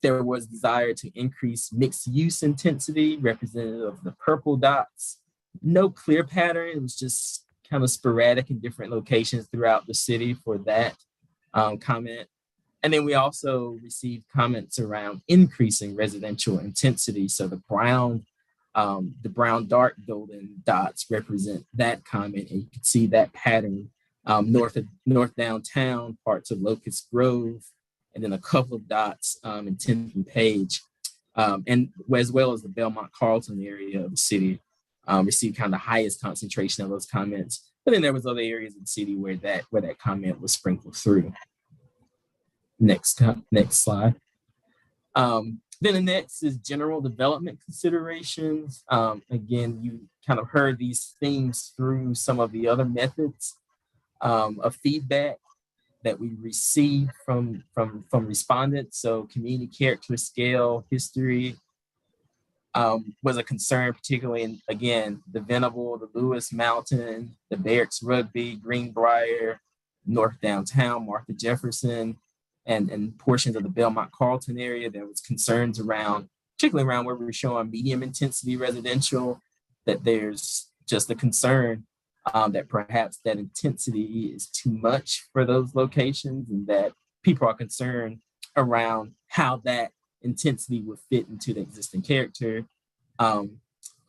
There was desire to increase mixed use intensity, representative of the purple dots. No clear pattern, it was just kind of sporadic in different locations throughout the city for that comment. And then we also received comments around increasing residential intensity. So the brown dark golden dots represent that comment, and you can see that pattern north downtown, parts of Locust Grove, and then a couple of dots in 10th and Page, and as well as the Belmont Carlton area of the city received kind of the highest concentration of those comments. But then there was other areas of the city where that comment was sprinkled through. Next slide. Then the next is general development considerations. Again, you kind of heard these themes through some of the other methods of feedback that we received from respondents. So community character scale, history was a concern, particularly in, again, the Venable, the Lewis Mountain, the Barracks Rugby, Greenbrier, North Downtown, Martha Jefferson, and portions of the Belmont Carlton area. There was concerns around, particularly around where we were showing medium intensity residential, that there's just a concern that perhaps that intensity is too much for those locations, and that people are concerned around how that intensity would fit into the existing character. Kind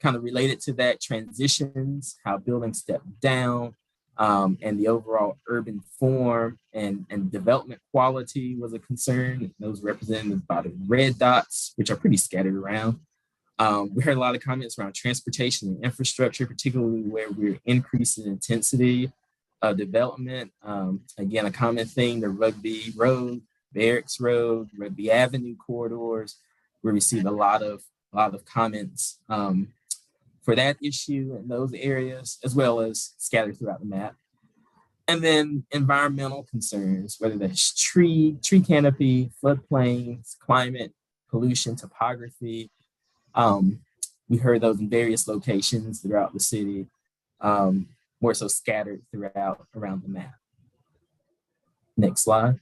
of related to that, transitions, how buildings step down, and the overall urban form and development quality was a concern. Those represented by the red dots, which are pretty scattered around. We heard a lot of comments around transportation and infrastructure, particularly where we're increasing intensity of development. Again, a common thing, the Rugby Road, Barracks Road, Rugby Avenue corridors. We received a lot of comments for that issue in those areas, as well as scattered throughout the map. And then environmental concerns, whether that's tree canopy, floodplains, climate, pollution, topography. We heard those in various locations throughout the city, more so scattered throughout around the map. Next slide.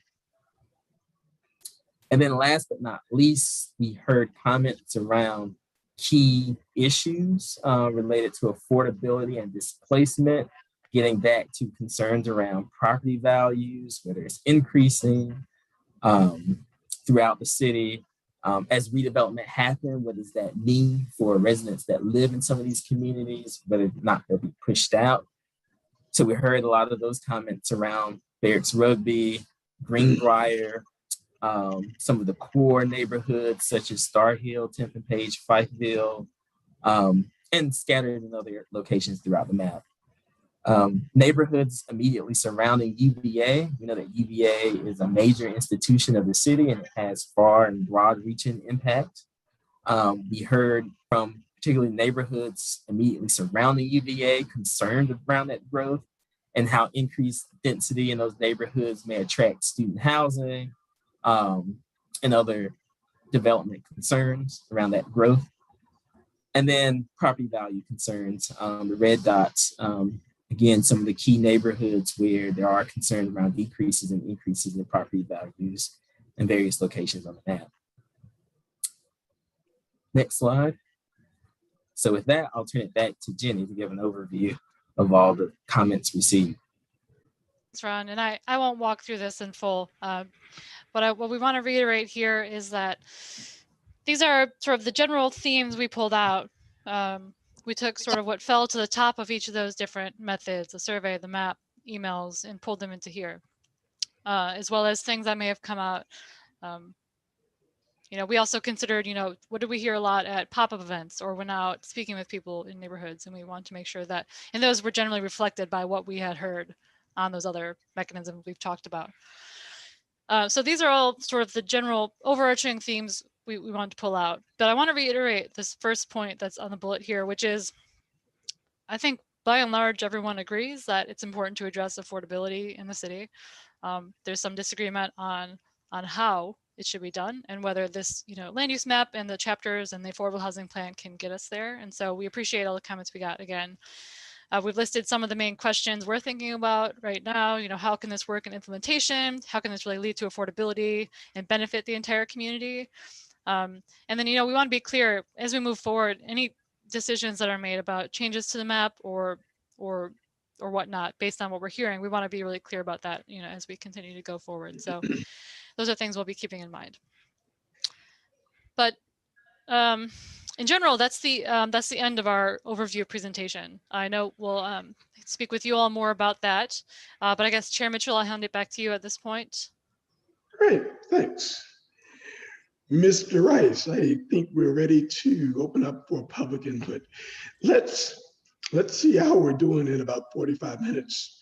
And then last but not least, we heard comments around key issues related to affordability and displacement, getting back to concerns around property values, whether it's increasing throughout the city. As redevelopment happens, what does that mean for residents that live in some of these communities, whether or not they'll be pushed out? So we heard a lot of those comments around Barracks Rugby, Greenbrier, some of the core neighborhoods such as Star Hill, 10th and Page, Fifeville, and scattered in other locations throughout the map. Neighborhoods immediately surrounding UVA. We know that UVA is a major institution of the city and it has far and broad-reaching impact. We heard from particularly neighborhoods immediately surrounding UVA concerned around that growth and how increased density in those neighborhoods may attract student housing and other development concerns around that growth. And then property value concerns, the red dots. Again, some of the key neighborhoods where there are concerns around decreases and increases in property values in various locations on the map. Next slide. So with that, I'll turn it back to Jenny to give an overview of all the comments received. Thanks, Ron. And I won't walk through this in full. What we want to reiterate here is that these are sort of the general themes we pulled out. We took sort of what fell to the top of each of those different methods, the survey, the map, emails, and pulled them into here, as well as things that may have come out we also considered, what did we hear a lot at pop-up events or when out speaking with people in neighborhoods, and we want to make sure that, and those were generally reflected by what we had heard on those other mechanisms we've talked about. So these are all sort of the general overarching themes we want to pull out. But I want to reiterate this first point that's on the bullet here, which is, I think by and large, everyone agrees that it's important to address affordability in the city. There's some disagreement on how it should be done and whether this, land use map and the chapters and the affordable housing plan can get us there. And so we appreciate all the comments we got again. We've listed some of the main questions we're thinking about right now. How can this work in implementation? How can this really lead to affordability and benefit the entire community? And then, we want to be clear as we move forward, any decisions that are made about changes to the map or whatnot, based on what we're hearing, we want to be really clear about that, as we continue to go forward. So those are things we'll be keeping in mind. But in general, that's the end of our overview presentation. I know we'll speak with you all more about that, but I guess Chair Mitchell, I'll hand it back to you at this point. Great, thanks. Mr. Rice, I think we're ready to open up for public input. Let's see how we're doing in about 45 minutes.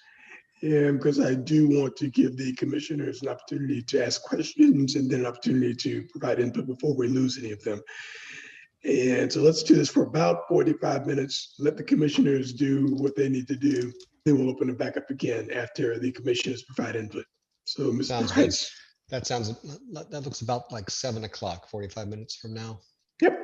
And because I do want to give the commissioners an opportunity to ask questions and then an opportunity to provide input before we lose any of them. And so let's do this for about 45 minutes. Let the commissioners do what they need to do. Then we'll open it back up again after the commissioners provide input. So, Mr. Rice. That looks about like 7 o'clock, 45 minutes from now. Yep.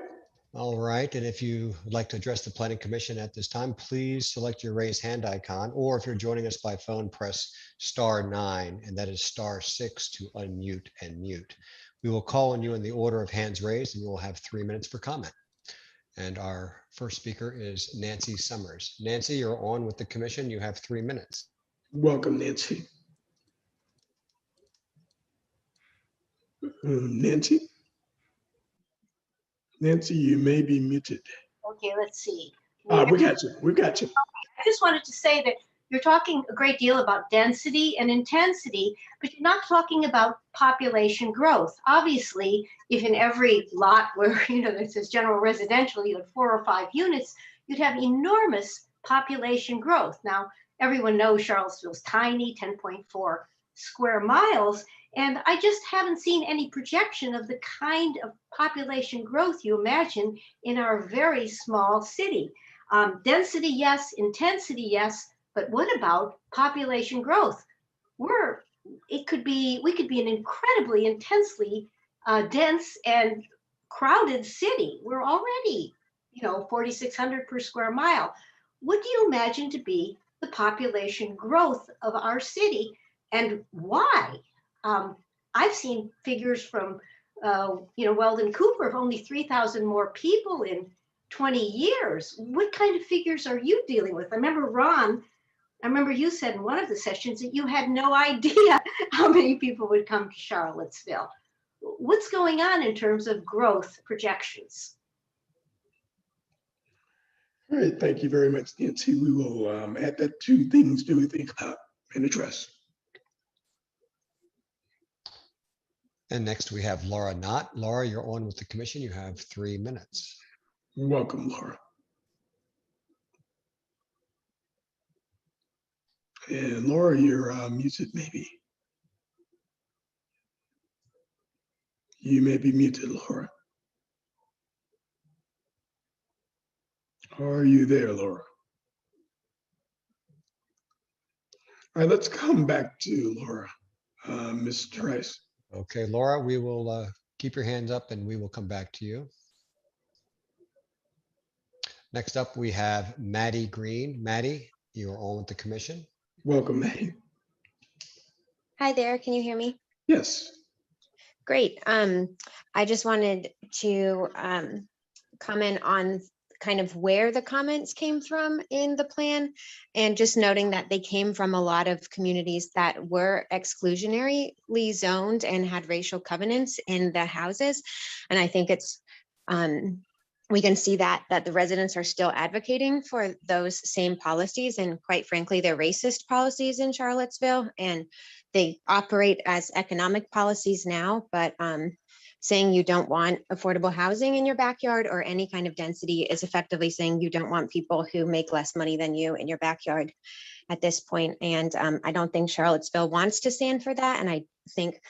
All right. And if you would like to address the Planning Commission at this time, please select your raise hand icon, or if you're joining us by phone, press *9, and that is *6 to unmute and mute. We will call on you in the order of hands raised, and you will have 3 minutes for comment. And our first speaker is Nancy Summers. Nancy, you're on with the commission. You have 3 minutes. Welcome, Nancy. Nancy? Nancy, you may be muted. Okay, let's see. We got you. We got you. I just wanted to say that you're talking a great deal about density and intensity, but you're not talking about population growth. Obviously, if in every lot where it says general residential, you had 4 or 5 units, you'd have enormous population growth. Now, everyone knows Charlottesville's tiny, 10.4 square miles. And I just haven't seen any projection of the kind of population growth you imagine in our very small city. Density, yes. Intensity, yes. But what about population growth? We could be an incredibly intensely dense and crowded city. We're already, 4,600 per square mile. What do you imagine to be the population growth of our city, and why? I've seen figures from, Weldon Cooper of only 3,000 more people in 20 years. What kind of figures are you dealing with? I remember you said in one of the sessions that you had no idea how many people would come to Charlottesville. What's going on in terms of growth projections? All right, thank you very much, Nancy. We will add that to things to think about and address. And next we have Laura Knott. Laura, you're on with the commission. You have 3 minutes. Welcome, Laura. And Laura, you're muted maybe. You may be muted, Laura. Are you there, Laura? All right, let's come back to Laura. Mr. Rice. Okay, Laura, we will keep your hands up and we will come back to you. Next up, we have Maddie Green. Maddie, you are on with the commission. Welcome, Maddie. Hi there, can you hear me? Yes. Great. I just wanted to comment on kind of where the comments came from in the plan, and just noting that they came from a lot of communities that were exclusionarily zoned and had racial covenants in the houses. And I think it's, we can see that the residents are still advocating for those same policies, and quite frankly, they're racist policies in Charlottesville, and they operate as economic policies now, but saying you don't want affordable housing in your backyard or any kind of density is effectively saying you don't want people who make less money than you in your backyard at this point. And I don't think Charlottesville wants to stand for that. And I think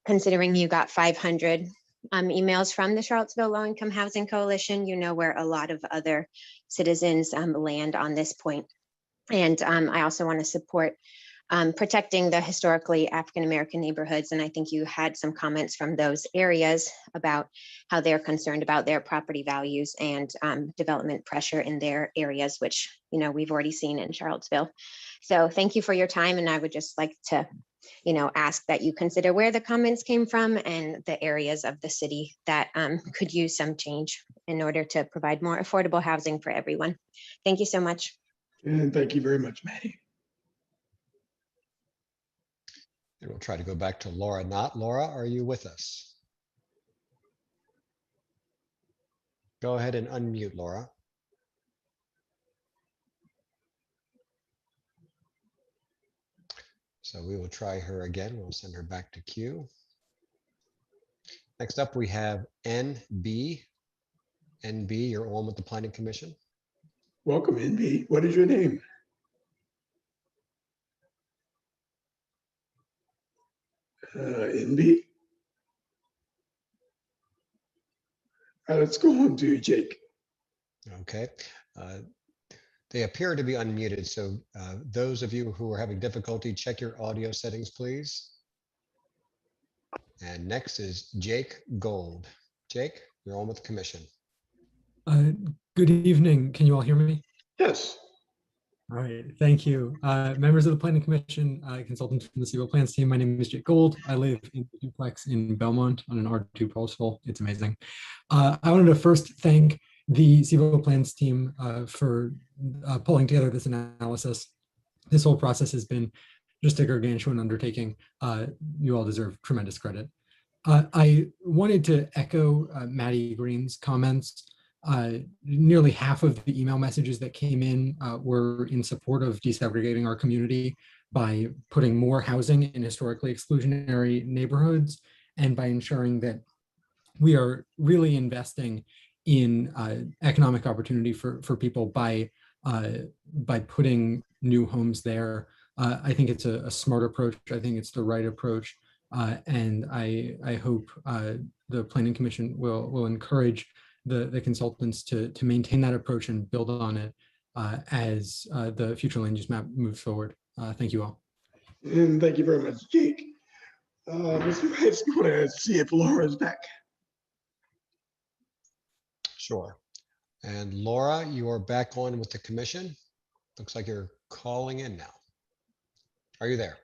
considering you got 500 emails from the Charlottesville Low Income Housing Coalition, you know where a lot of other citizens land on this point. And I also want to support protecting the historically African-American neighborhoods. And I think you had some comments from those areas about how they're concerned about their property values and development pressure in their areas, which, you know, we've already seen in Charlottesville. So thank you for your time. And I would just like to, you know, ask that you consider where the comments came from and the areas of the city that could use some change in order to provide more affordable housing for everyone. Thank you so much. And thank you very much, Maddie. And we'll try to go back to Laura Knott. Laura, are you with us? Go ahead and unmute, Laura. So we will try her again. We'll send her back to queue. Next up, we have NB. NB, you're on with the Planning Commission. Welcome, NB. What is your name? NB. All right, let's go on to Jake. Okay. They appear to be unmuted. So those of you who are having difficulty, check your audio settings, please. And next is Jake Gold. Jake, you're on with the commission. Good evening. Can you all hear me? Yes. All right, thank you. Members of the Planning Commission, consultant from the Civil Plans team, my name is Jake Gold. I live in the duplex in Belmont on an R2 parcel. It's amazing. I wanted to first thank the Civil Plans team for pulling together this analysis. This whole process has been just a gargantuan undertaking. You all deserve tremendous credit. I wanted to echo Maddie Green's comments. Nearly half of the email messages that came in were in support of desegregating our community by putting more housing in historically exclusionary neighborhoods and by ensuring that we are really investing in economic opportunity for people by putting new homes there. I think it's a smart approach. I think it's the right approach. And I hope the Planning Commission will encourage the consultants to maintain that approach and build on it as the future land use map moves forward. Thank you all. And thank you very much, Jake. Mr. Wright's going to see if Laura's back. Sure. And Laura, you are back on with the commission. Looks like you're calling in now. Are you there?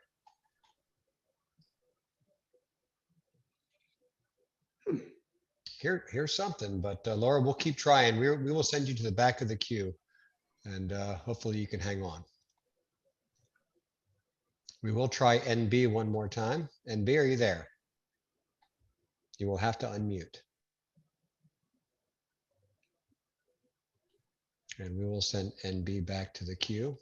Here's something, but Laura, we'll keep trying. We will send you to the back of the queue and hopefully you can hang on. We will try NB one more time. NB, are you there? You will have to unmute. And we will send NB back to the queue.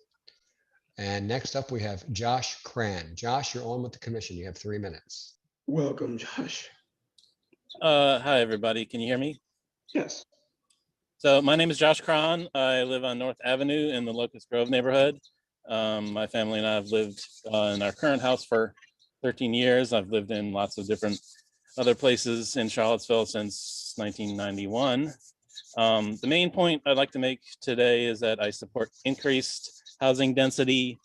And next up, we have Josh Cran. Josh, you're on with the commission. You have 3 minutes. Welcome, Josh. Hi, everybody. Can you hear me? Yes. So my name is Josh Cron. I live on North Avenue in the Locust Grove neighborhood. My family and I have lived in our current house for 13 years. I've lived in lots of different other places in Charlottesville since 1991. The main point I'd like to make today is that I support increased housing density,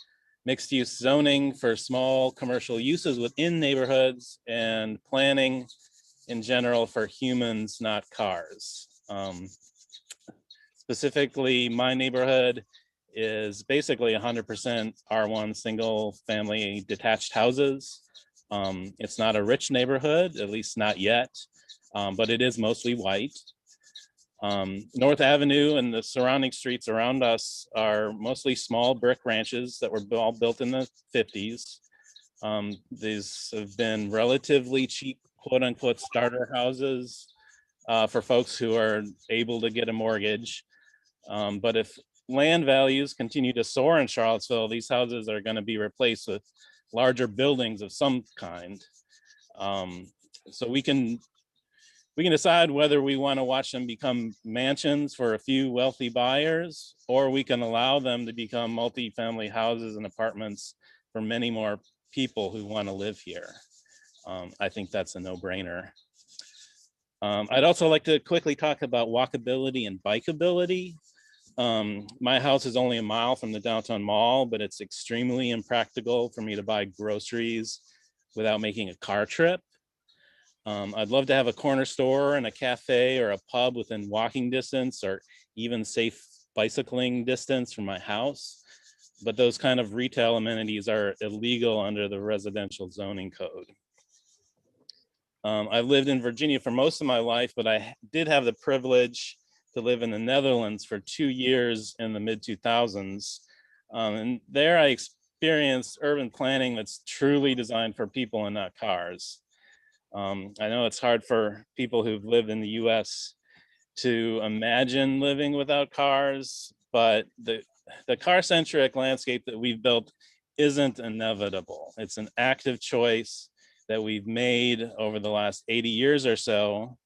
mixed use zoning for small commercial uses within neighborhoods, and planning in general for humans, not cars. Specifically, my neighborhood is basically 100% R1 single family detached houses. It's not a rich neighborhood, at least not yet, but it is mostly white. North Avenue and the surrounding streets around us are mostly small brick ranches that were all built in the 50s. These have been relatively cheap, quote unquote, starter houses for folks who are able to get a mortgage. But if land values continue to soar in Charlottesville, these houses are going to be replaced with larger buildings of some kind. So we can We can decide whether we want to watch them become mansions for a few wealthy buyers, or we can allow them to become multi-family houses and apartments for many more people who want to live here. I think that's a no-brainer. I'd also like to quickly talk about walkability and bikeability. My house is only a mile from the downtown mall, but it's extremely impractical for me to buy groceries without making a car trip. I'd love to have a corner store and a cafe or a pub within walking distance or even safe bicycling distance from my house. But those kind of retail amenities are illegal under the residential zoning code. I've lived in Virginia for most of my life, but I did have the privilege to live in the Netherlands for 2 years in the mid-2000s. And there I experienced urban planning that's truly designed for people and not cars. I know it's hard for people who've lived in the US to imagine living without cars, but the car-centric landscape that we've built isn't inevitable. It's an active choice that we've made over the last 80 years or so.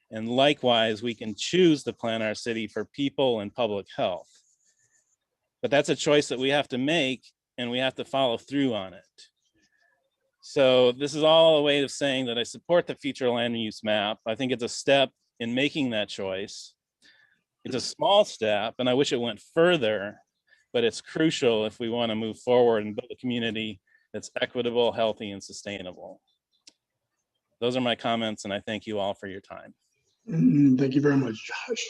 And likewise, we can choose to plan our city for people and public health. But that's a choice that we have to make, and we have to follow through on it. So this is all a way of saying that I support the future land use map. I think it's a step in making that choice. It's a small step, and I wish it went further, but it's crucial if we want to move forward and build a community that's equitable, healthy, and sustainable. Those are my comments, and I thank you all for your time. Thank you very much, Josh.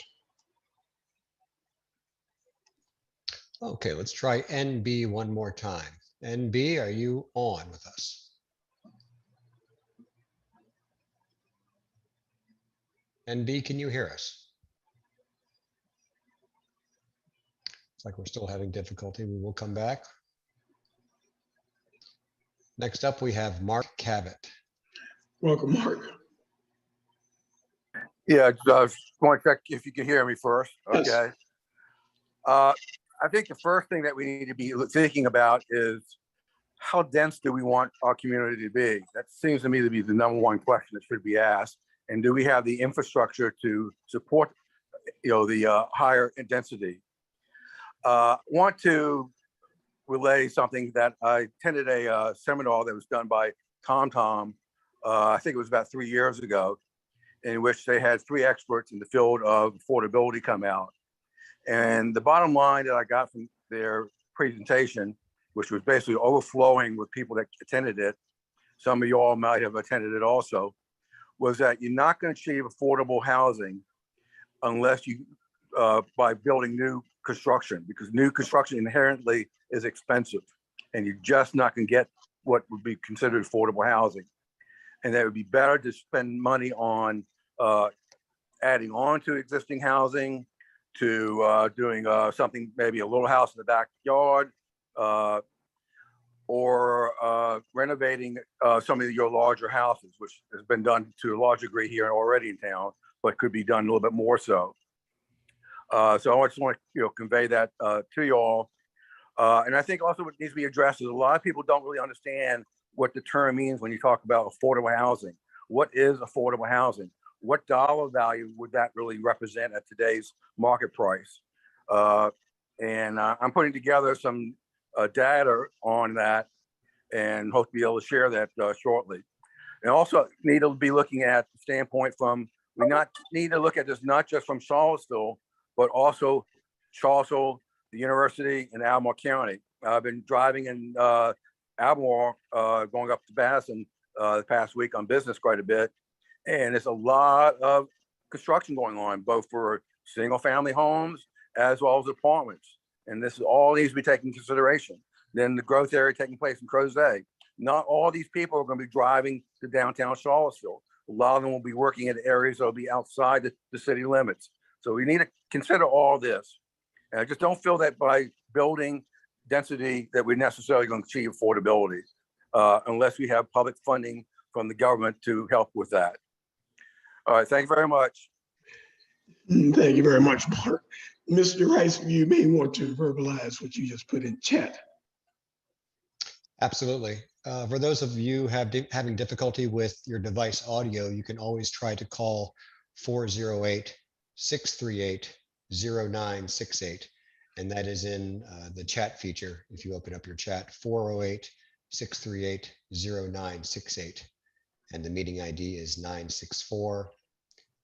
Okay, let's try NB one more time. NB, are you on with us? NB, can you hear us? It's like we're still having difficulty. We will come back. Next up, we have Mark Cabot. Welcome, Mark. Yeah, I want to check if you can hear me first. Yes. Okay. I think the first thing that we need to be thinking about is how dense do we want our community to be? That seems to me to be the number one question that should be asked. And do we have the infrastructure to support, the higher density? Want to relay something that I attended a seminar that was done by TomTom. I think it was about 3 years ago, in which they had 3 experts in the field of affordability come out. And the bottom line that I got from their presentation, which was basically overflowing with people that attended it, some of you all might have attended it also, was that you're not going to achieve affordable housing unless you, by building new construction, because new construction inherently is expensive, and you're just not going to get what would be considered affordable housing. And that it would be better to spend money on adding on to existing housing, to doing something, maybe a little house in the backyard, or renovating some of your larger houses, which has been done to a large degree here already in town, but could be done a little bit more so. So I just want to convey that to you all. And I think also what needs to be addressed is a lot of people don't really understand what the term means when you talk about affordable housing. What is affordable housing? What dollar value would that really represent at today's market price? And I'm putting together some data on that and hope to be able to share that shortly. And also need to be looking at the standpoint from, we need to look at this not just from Charlottesville, but also Charlottesville, the university, and Albemarle County. I've been driving in Albemarle, going up to Madison the past week on business quite a bit. And there's a lot of construction going on, both for single family homes as well as apartments. And this all needs to be taken into consideration. Then the growth area taking place in Crozet. Not all these people are going to be driving to downtown Charlottesville. A lot of them will be working in areas that will be outside the city limits. So we need to consider all this. And I just don't feel that by building density that we're necessarily going to achieve affordability unless we have public funding from the government to help with that. All right, thank you very much. Thank you very much, Mark. Mr. Rice, you may want to verbalize what you just put in chat. Absolutely. For those of you having difficulty with your device audio, you can always try to call 408-638-0968. And that is in the chat feature. If you open up your chat, 408-638-0968. And the meeting ID is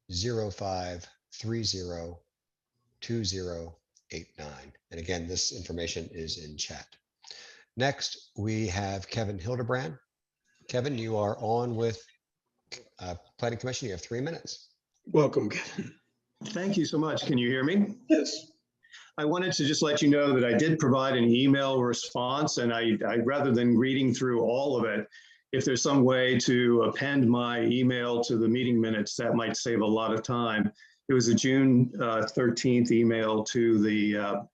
964-0530-2089. And again, this information is in chat. Next, we have Kevin Hildebrand. Kevin, you are on with Planning Commission. You have 3 minutes. Welcome, Kevin. Thank you so much. Can you hear me? Yes. I wanted to just let you know that I did provide an email response, and I rather than reading through all of it, if there's some way to append my email to the meeting minutes, that might save a lot of time. It was a June 13th email to the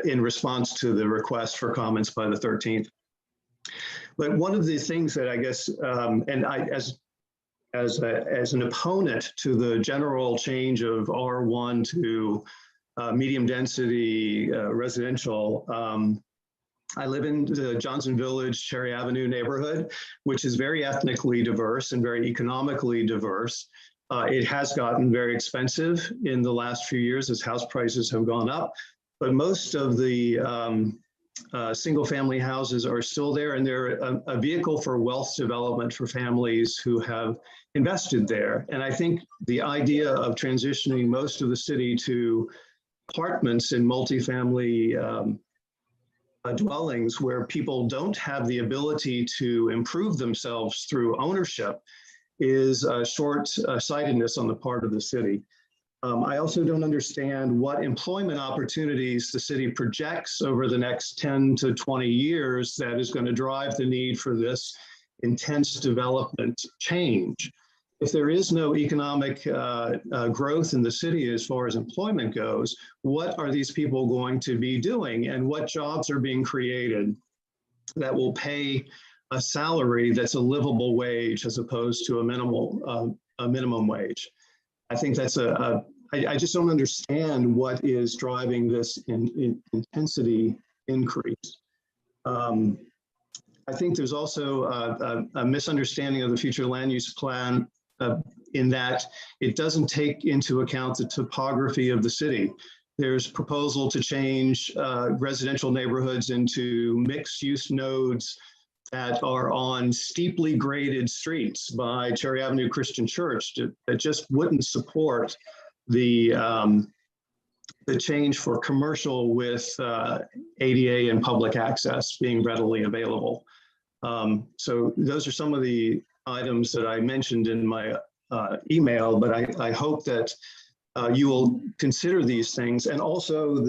in response to the request for comments by the 13th. But one of the things that I guess, and I, as an opponent to the general change of R1 to medium density residential, I live in the Johnson Village, Cherry Avenue neighborhood, which is very ethnically diverse and very economically diverse. It has gotten very expensive in the last few years as house prices have gone up. But most of the single family houses are still there, and they're a vehicle for wealth development for families who have invested there. And I think the idea of transitioning most of the city to apartments and multifamily dwellings where people don't have the ability to improve themselves through ownership is a short-sightedness on the part of the city. I also don't understand what employment opportunities the city projects over the next 10 to 20 years that is going to drive the need for this intense development change. If there is no economic growth in the city as far as employment goes, what are these people going to be doing, and what jobs are being created that will pay a salary that's a livable wage as opposed to a minimum wage? I think that's I just don't understand what is driving this intensity increase. I think there's also a misunderstanding of the future land use plan in that it doesn't take into account the topography of the city. There's proposal to change residential neighborhoods into mixed use nodes that are on steeply graded streets by Cherry Avenue Christian Church that just wouldn't support the change for commercial with ADA and public access being readily available. So those are some of the items that I mentioned in my email, but I hope that you will consider these things. And also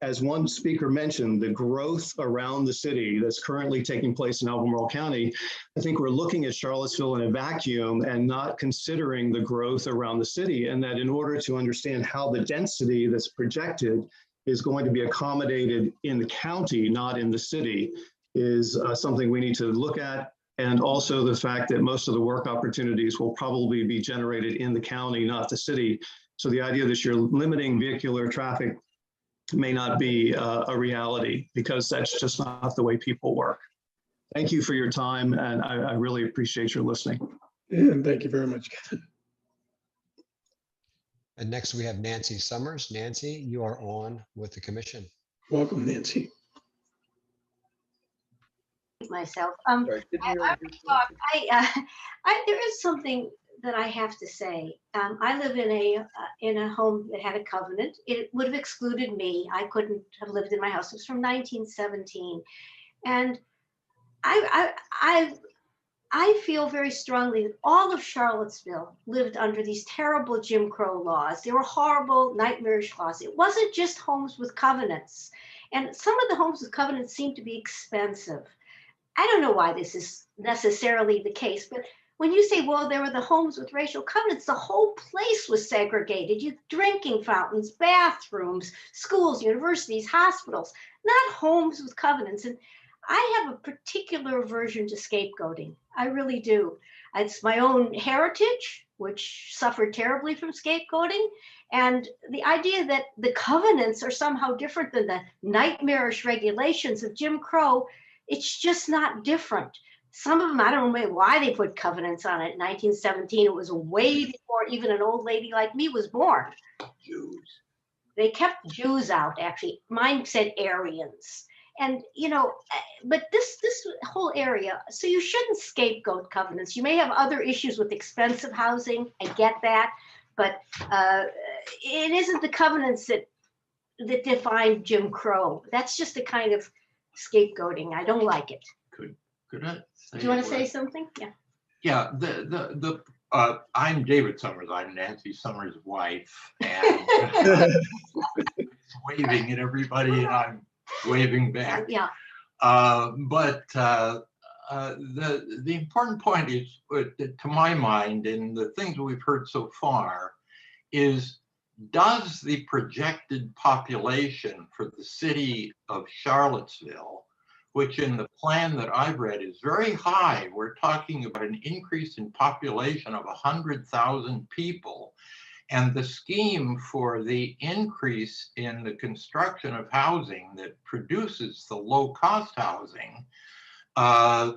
as one speaker mentioned, the growth around the city that's currently taking place in Albemarle County. I think we're looking at Charlottesville in a vacuum and not considering the growth around the city, and that in order to understand how the density that's projected is going to be accommodated in the county, not in the city, is something we need to look at. And also the fact that most of the work opportunities will probably be generated in the county, not the city. So the idea that you're limiting vehicular traffic may not be a reality, because that's just not the way people work. Thank you for your time, and I really appreciate your listening. And thank you very much, Kevin. And next we have Nancy Summers. Nancy, you are on with the commission. Welcome, Nancy. Myself. Sorry, There is something that I have to say. I live in a home that had a covenant. It would have excluded me. I couldn't have lived in my house. It was from 1917, and I feel very strongly that all of Charlottesville lived under these terrible Jim Crow laws. They were horrible, nightmarish laws. It wasn't just homes with covenants, and some of the homes with covenants seem to be expensive. I don't know why this is necessarily the case, but when you say, well, there were the homes with racial covenants, the whole place was segregated. You drinking fountains, bathrooms, schools, universities, hospitals, not homes with covenants. And I have a particular aversion to scapegoating. I really do. It's my own heritage, which suffered terribly from scapegoating. And the idea that the covenants are somehow different than the nightmarish regulations of Jim Crow It's just not different. Some of them, I don't know why they put covenants on it. In 1917, it was way before even an old lady like me was born. Jews. They kept Jews out, actually. Mine said Aryans. And, you know, but this whole area, so you shouldn't scapegoat covenants. You may have other issues with expensive housing. I get that. But it isn't the covenants that define Jim Crow. That's just a kind of scapegoating. I don't like it. Could I say Do you want a to say word? something? Yeah. Yeah, I'm David Summers. I'm Nancy Summers' wife, and waving at everybody, and I'm waving back. Yeah. But the important point is, to my mind, in the things we've heard so far, is does the projected population for the city of Charlottesville, which in the plan that I've read is very high, we're talking about an increase in population of 100,000 people, and the scheme for the increase in the construction of housing that produces the low-cost housing, does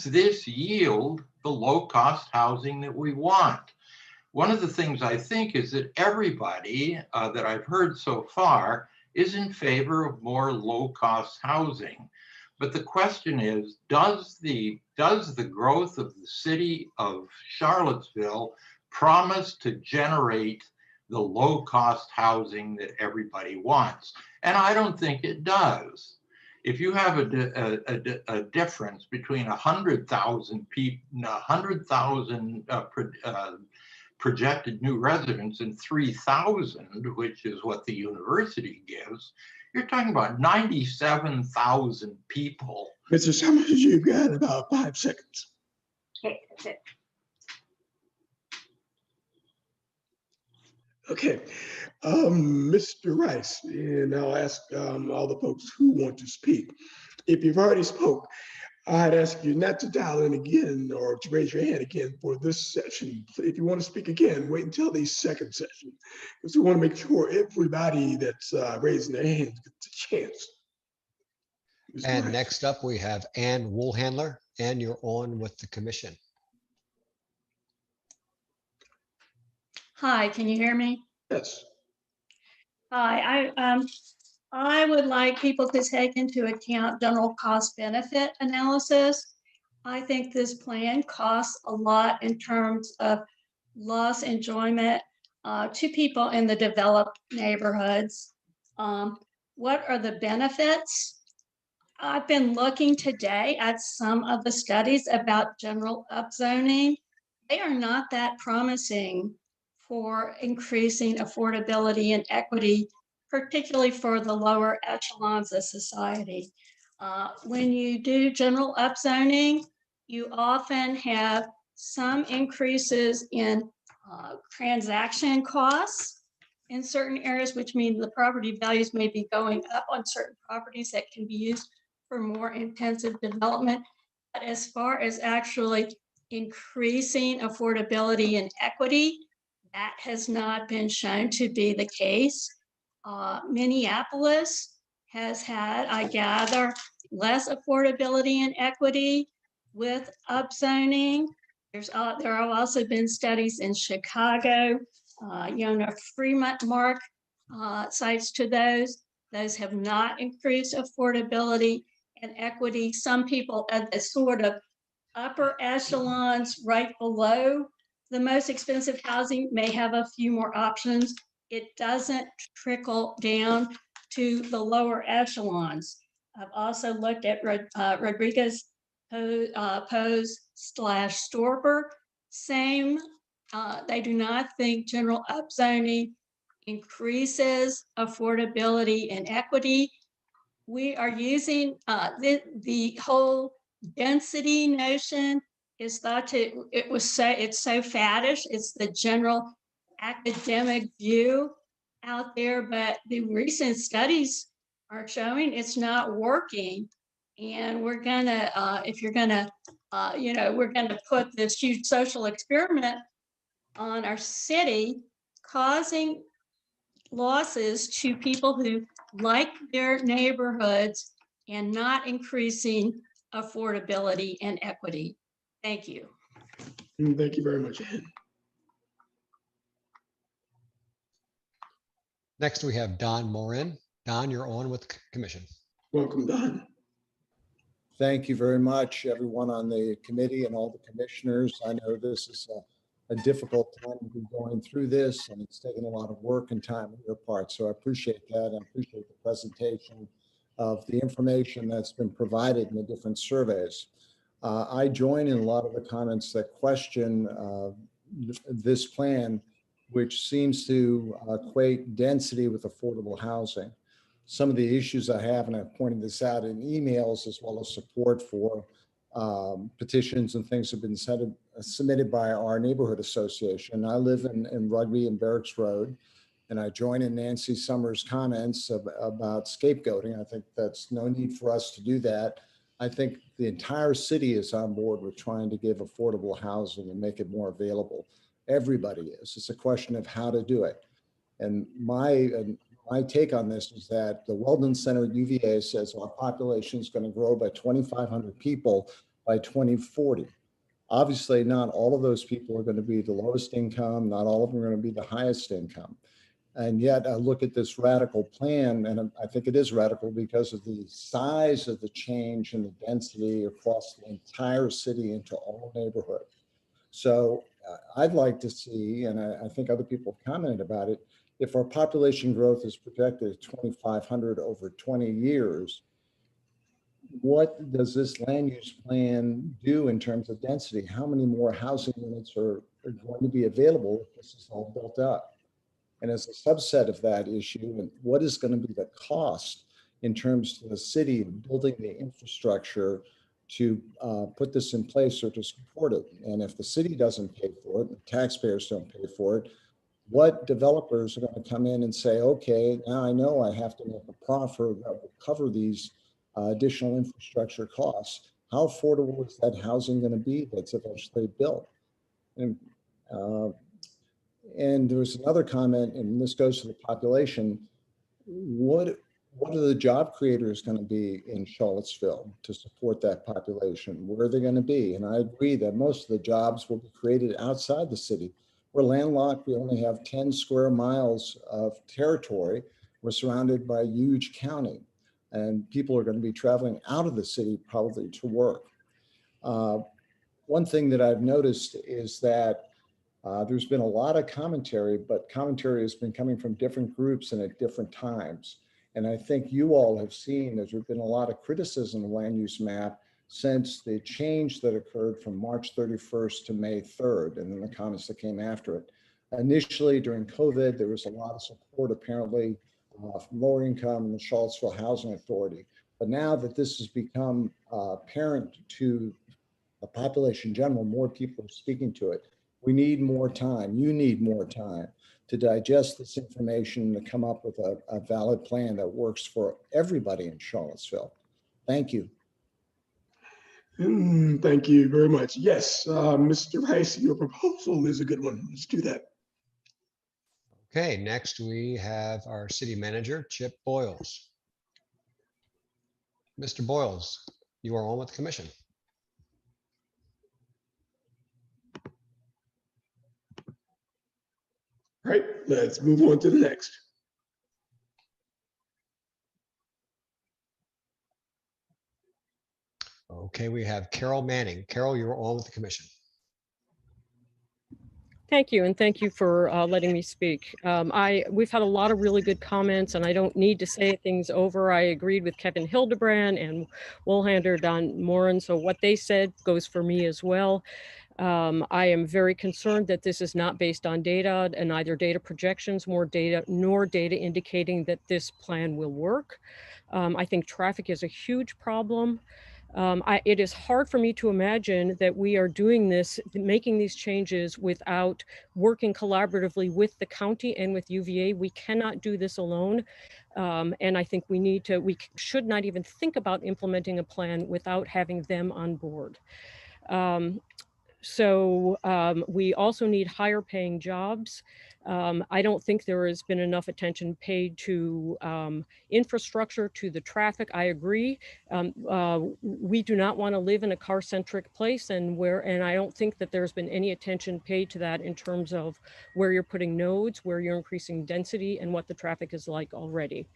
this yield the low-cost housing that we want? One of the things I think is that everybody that I've heard so far is in favor of more low-cost housing. But the question is, does the growth of the city of Charlottesville promise to generate the low-cost housing that everybody wants? And I don't think it does. If you have a difference between 100,000 people, 100,000 projected new residents and 3,000, which is what the university gives, you're talking about 97,000 people. Mr. Summers, you've got about 5 seconds. Okay, that's it. Okay, Mr. Rice, and I'll ask all the folks who want to speak. If you've already spoke, I'd ask you not to dial in again or to raise your hand again for this session. If you want to speak again, wait until the second session, because we want to make sure everybody that's raising their hands gets a chance. Mr. And Rice. next up, we have Ann Woolhandler. Ann, you're on with the commission. Hi, can you hear me? Yes. Hi, I would like people to take into account general cost benefit analysis. I think this plan costs a lot in terms of loss enjoyment to people in the developed neighborhoods. What are the benefits? I've been looking today at some of the studies about general upzoning. They are not that promising for increasing affordability and equity, particularly for the lower echelons of society. When you do general upzoning, you often have some increases in transaction costs in certain areas, which means the property values may be going up on certain properties that can be used for more intensive development. But as far as actually increasing affordability and equity, that has not been shown to be the case. Minneapolis has had, I gather, less affordability and equity with upzoning. There have also been studies in Chicago. Yonah Fremont cites to those. Those have not increased affordability and equity. Some people at the sort of upper echelons right below the most expensive housing may have a few more options. It doesn't trickle down to the lower echelons. I've also looked at Rodriguez Pose / Storper. Same, they do not think general upzoning increases affordability and equity. We are using the whole density notion is thought to, it's so faddish. It's the general academic view out there, but the recent studies are showing it's not working. And we're gonna, if you're gonna, we're gonna put this huge social experiment on our city, causing losses to people who like their neighborhoods and not increasing affordability and equity. Thank you. Thank you very much, Ann. Next, we have Don Morin. Don, you're on with the commission. Welcome, Don. Thank you very much, everyone on the committee and all the commissioners. I know this is a difficult time to be going through this, and it's taken a lot of work and time on your part. So I appreciate that. I appreciate the presentation of the information that's been provided in the different surveys. I join in a lot of the comments that question this plan, which seems to equate density with affordable housing. Some of the issues I have, and I've pointed this out in emails, as well as support for petitions and things have been submitted by our neighborhood association. I live in Rugby and Barracks Road, and I join in Nancy Summers' comments about scapegoating. I think that's no need for us to do that. I think the entire city is on board with trying to give affordable housing and make it more available. Everybody is. It's a question of how to do it. And my take on this is that the Weldon Center at UVA says our population is going to grow by 2,500 people by 2040. Obviously, not all of those people are going to be the lowest income. Not all of them are going to be the highest income. And yet I look at this radical plan, and I think it is radical because of the size of the change in the density across the entire city into all neighborhoods. So I'd like to see, and I think other people have commented about it, if our population growth is projected at 2,500 over 20 years, what does this land use plan do in terms of density? How many more housing units are going to be available if this is all built up? And as a subset of that issue, and what is going to be the cost in terms of the city building the infrastructure to put this in place or to support it? And if the city doesn't pay for it, the taxpayers don't pay for it, what developers are going to come in and say, okay, now I know I have to make a proffer that will cover these additional infrastructure costs. How affordable is that housing going to be that's eventually built? And there was another comment, and this goes to the population. What are the job creators going to be in Charlottesville to support that population? Where are they going to be? And I agree that most of the jobs will be created outside the city. We're landlocked. We only have 10 square miles of territory. We're surrounded by a huge county, and people are going to be traveling out of the city probably to work. One thing that I've noticed is that there's been a lot of commentary, but commentary has been coming from different groups and at different times. And I think you all have seen there's been a lot of criticism of land use map since the change that occurred from March 31st to May 3rd, and then the comments that came after it. Initially, during COVID, there was a lot of support apparently from lower income and the Charlottesville Housing Authority. But now that this has become apparent to the population in general, more people are speaking to it. We need more time. You need more time to digest this information and to come up with a valid plan that works for everybody in Charlottesville. Thank you. Thank you very much. Yes, Mr. Rice, your proposal is a good one. Let's do that. Okay, next we have our city manager, Chip Boyles. Mr. Boyles, you are on with the commission. All right, let's move on to the next. Okay, we have Carol Manning. Carol, you're on with the commission. Thank you, and thank you for letting me speak. We've had a lot of really good comments, and I don't need to say things over. I agreed with Kevin Hildebrand and Woolhander, Don Morin, so what they said goes for me as well. I am very concerned that this is not based on data and either data projections, nor data indicating that this plan will work. I think traffic is a huge problem. It is hard for me to imagine that we are doing this, making these changes without working collaboratively with the county and with UVA. We cannot do this alone. And I think we should not even think about implementing a plan without having them on board. We also need higher paying jobs. I don't think there has been enough attention paid to infrastructure, to the traffic. I agree. We do not want to live in a car-centric place, and I don't think that there's been any attention paid to that in terms of where you're putting nodes, where you're increasing density, and what the traffic is like already.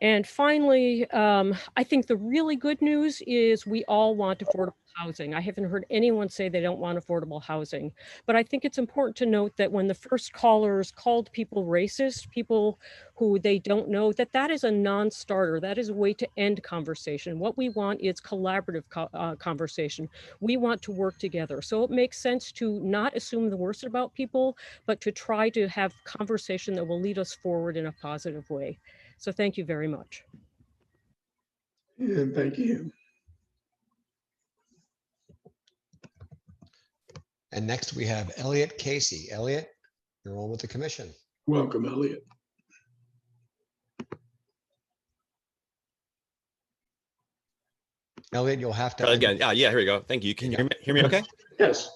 And finally, I think the really good news is we all want affordable housing. I haven't heard anyone say they don't want affordable housing, but I think it's important to note that when the first callers called people racist, people who they don't know, that is a non-starter. That is a way to end conversation. What we want is collaborative conversation. We want to work together. So it makes sense to not assume the worst about people, but to try to have conversation that will lead us forward in a positive way. So thank you very much. And thank you. And next we have Elliot Casey. Elliot, you're on with the commission. Welcome, Elliot. Elliot, you'll have to. Again, yeah, here we go. Thank you. Can you hear me okay? Yes.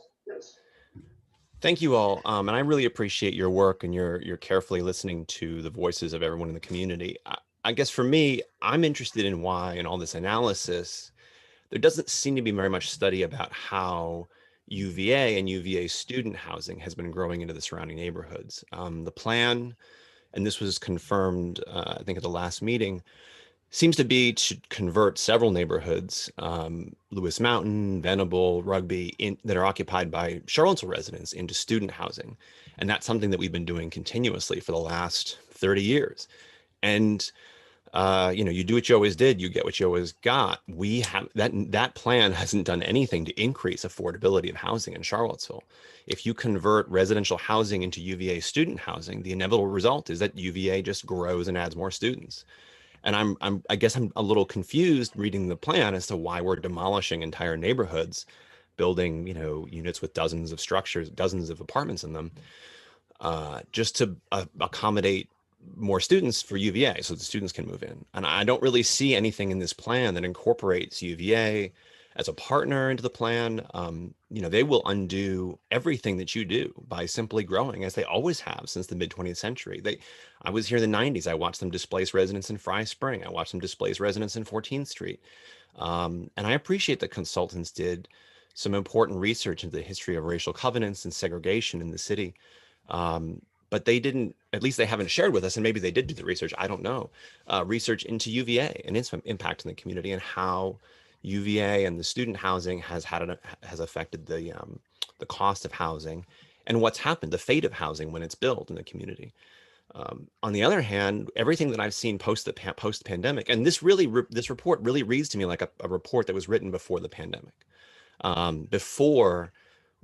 Thank you all. And I really appreciate your work and your carefully listening to the voices of everyone in the community. I guess for me, I'm interested in why in all this analysis, there doesn't seem to be very much study about how UVA and UVA student housing has been growing into the surrounding neighborhoods. The plan, and this was confirmed, I think at the last meeting, seems to be to convert several neighborhoods, Lewis Mountain, Venable, Rugby, that are occupied by Charlottesville residents into student housing. And that's something that we've been doing continuously for the last 30 years. And you do what you always did, you get what you always got. We have that plan hasn't done anything to increase affordability of housing in Charlottesville. If you convert residential housing into UVA student housing, the inevitable result is that UVA just grows and adds more students. And I guess I'm a little confused reading the plan as to why we're demolishing entire neighborhoods, building, units with dozens of structures, dozens of apartments in them, just to accommodate more students for UVA so the students can move in. And I don't really see anything in this plan that incorporates UVA as a partner into the plan. They will undo everything that you do by simply growing, as they always have since the mid-20th century. I was here in the 90s. I watched them displace residents in Fry Spring. I watched them displace residents in 14th Street. And I appreciate that consultants did some important research into the history of racial covenants and segregation in the city. But they didn't, at least they haven't shared with us, and maybe they did do the research, I don't know, research into UVA and its impact in the community and how UVA and the student housing has affected the cost of housing and what's happened, the fate of housing when it's built in the community. On the other hand, everything that I've seen post-pandemic, and this report really reads to me like a report that was written before the pandemic, before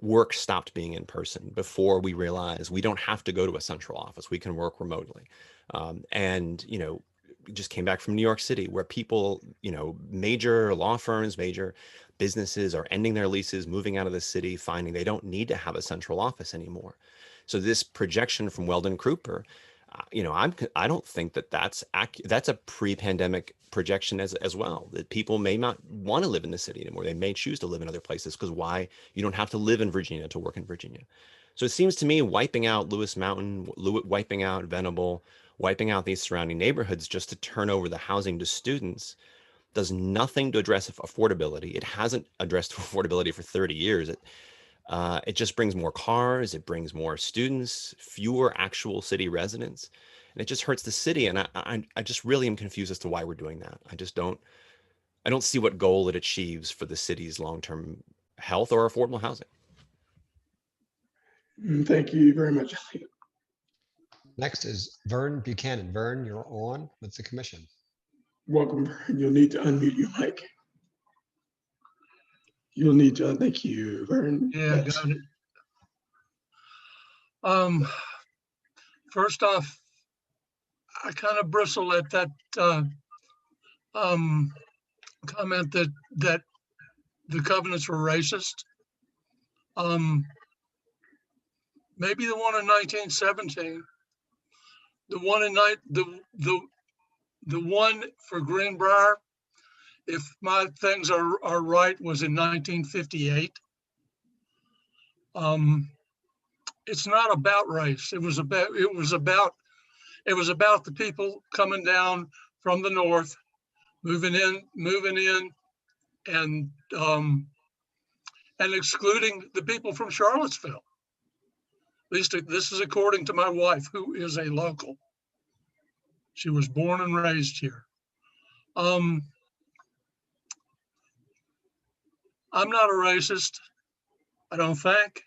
work stopped being in person, before we realized we don't have to go to a central office, we can work remotely. Just came back from New York City where people, major law firms, major businesses are ending their leases, moving out of the city, finding they don't need to have a central office anymore. So this projection from Weldon Crouper, I don't think that's a pre-pandemic projection as well, that people may not want to live in the city anymore. They may choose to live in other places because why? You don't have to live in Virginia to work in Virginia. So it seems to me wiping out Lewis Mountain, wiping out Venable, wiping out these surrounding neighborhoods just to turn over the housing to students does nothing to address affordability. It hasn't addressed affordability for 30 years. It just brings more cars, it brings more students, fewer actual city residents, and it just hurts the city. And I just really am confused as to why we're doing that. I don't see what goal it achieves for the city's long-term health or affordable housing. Thank you very much, Elliot. Next is Vern Buchanan. Vern, you're on with the commission. Welcome, Vern. You'll need to unmute your mic. You'll need to, thank you, Vern. Yeah, got it. First off, I kind of bristle at that comment that the covenants were racist. Maybe the one in 1917, the one for Greenbrier if my things are right, was in 1958. It's not about race. It was about the people coming down from the north, moving in, and excluding the people from Charlottesville. At least this is according to my wife, who is a local. She was born and raised here. I'm not a racist, I don't think.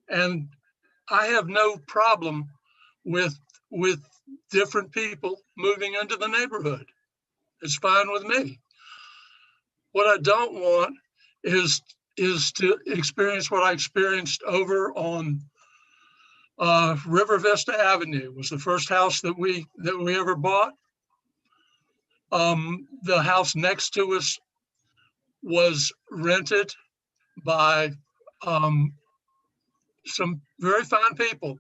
And I have no problem with different people moving into the neighborhood. It's fine with me. What I don't want is to experience what I experienced over on River Vista Avenue. Was the first house that we ever bought. The house next to us was rented by some very fine people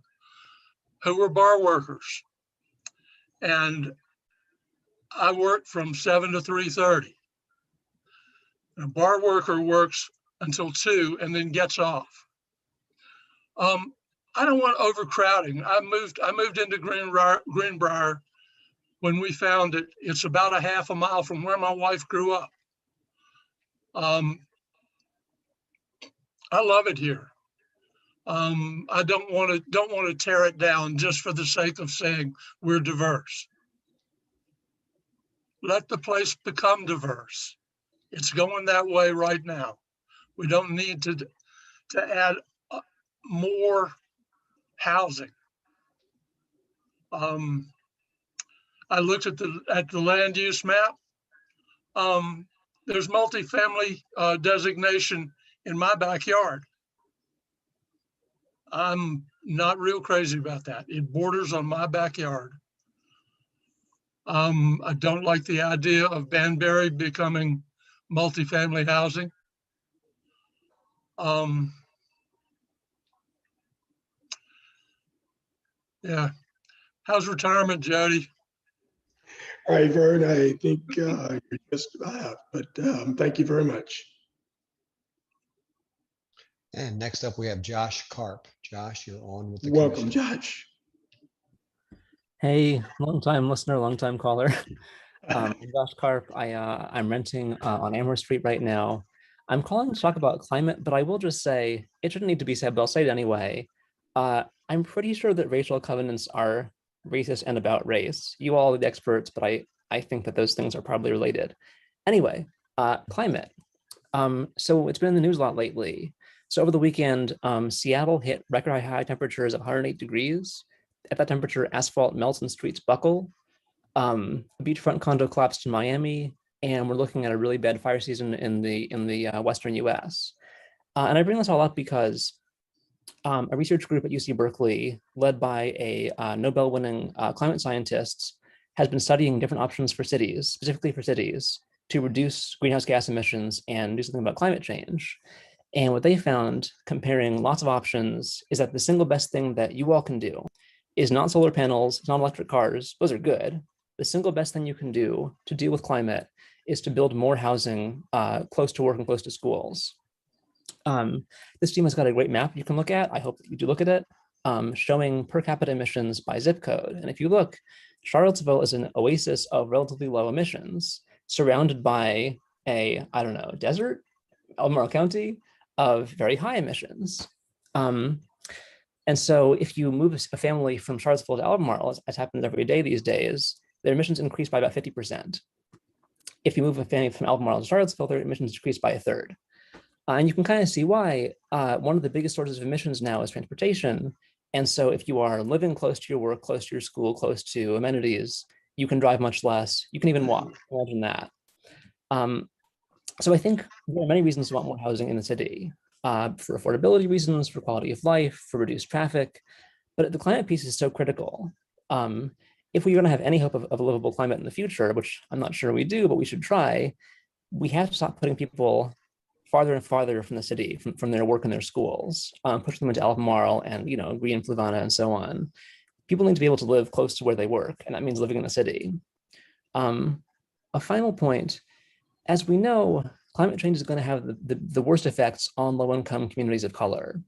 who were bar workers. And I worked from 7 to 3:30. A bar worker works until 2 and then gets off. I don't want overcrowding. I moved into Greenbrier when we found it. It's about a half a mile from where my wife grew up. I love it here. I don't want to tear it down just for the sake of saying we're diverse. Let the place become diverse. It's going that way right now. We don't need to add more housing. I looked at the land use map. There's multifamily designation in my backyard. I'm not real crazy about that. It borders on my backyard. I don't like the idea of Banbury becoming multifamily housing. Yeah. How's retirement, Jody? All right, Vern, I think you're just about, but thank you very much. And next up, we have Josh Karp. Josh, you're on with the Welcome, commission. Josh. Hey, long time listener, long time caller. I'm Josh Karp. I'm renting on Amherst Street right now. I'm calling to talk about climate, but I will just say it shouldn't need to be said, but I'll say it anyway. I'm pretty sure that racial covenants are racist and about race. You all are the experts, but I think that those things are probably related. Anyway, climate. So it's been in the news a lot lately. So over the weekend, Seattle hit record high temperatures of 108 degrees. At that temperature, asphalt melts and streets buckle. A beachfront condo collapsed in Miami, and we're looking at a really bad fire season in the Western US. And I bring this all up because a research group at UC Berkeley, led by a Nobel-winning climate scientist, has been studying different options for cities, specifically for cities, to reduce greenhouse gas emissions and do something about climate change. And what they found, comparing lots of options, is that the single best thing that you all can do is not solar panels, not electric cars. Those are good. The single best thing you can do to deal with climate is to build more housing close to work and close to schools. This team has got a great map you can look at. I hope that you do look at it, showing per capita emissions by zip code. And if you look, Charlottesville is an oasis of relatively low emissions, surrounded by a, I don't know, desert, Albemarle County, of very high emissions. And so if you move a family from Charlottesville to Albemarle, as happens every day these days, their emissions increase by about 50%. If you move a family from Albemarle to Charlottesville, their emissions decrease by 1/3. And you can kind of see why one of the biggest sources of emissions now is transportation. And so if you are living close to your work, close to your school, close to amenities, you can drive much less. You can even walk, imagine that. So I think there are many reasons to want more housing in the city, for affordability reasons, for quality of life, for reduced traffic, but the climate piece is so critical. If we're gonna have any hope of a livable climate in the future, which I'm not sure we do, but we should try, we have to stop putting people farther and farther from the city, from their work and their schools, push them into Albemarle and, Green Fluvanna and so on. people need to be able to live close to where they work, and that means living in a city. A final point, as we know, climate change is going to have the worst effects on low-income communities of color.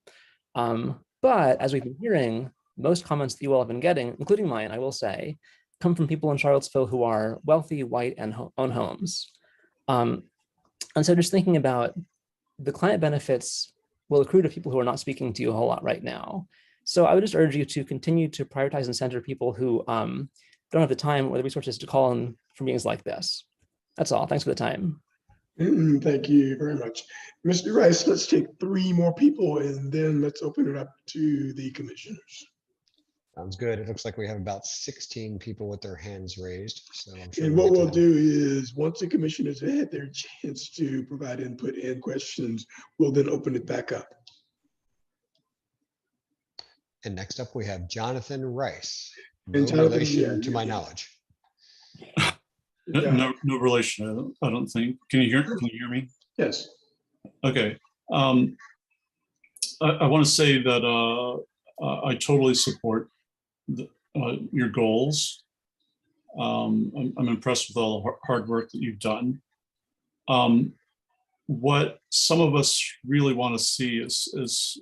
But as we've been hearing, most comments that you all have been getting, including mine, I will say, come from people in Charlottesville who are wealthy, white, and own homes. And so just thinking about the climate benefits will accrue to people who are not speaking to you a whole lot right now. So I would just urge you to continue to prioritize and center people who don't have the time or the resources to call in for meetings like this. That's all. Thanks for the time. Thank you very much. Mr. Rice, let's take 3 more people and then let's open it up to the commissioners. Sounds good. It looks like we have about 16 people with their hands raised. So I'm sure And we'll what get to we'll them. do is, once the commissioners have had their chance to provide input and questions, we'll then open it back up. And next up, we have Jonathan Rice. No And Jonathan, relation yeah, to my knowledge. No relation, I don't think. Can you hear me? Yes. Okay. I want to say that I totally support your goals. I'm impressed with all the hard work that you've done. What some of us really want to see is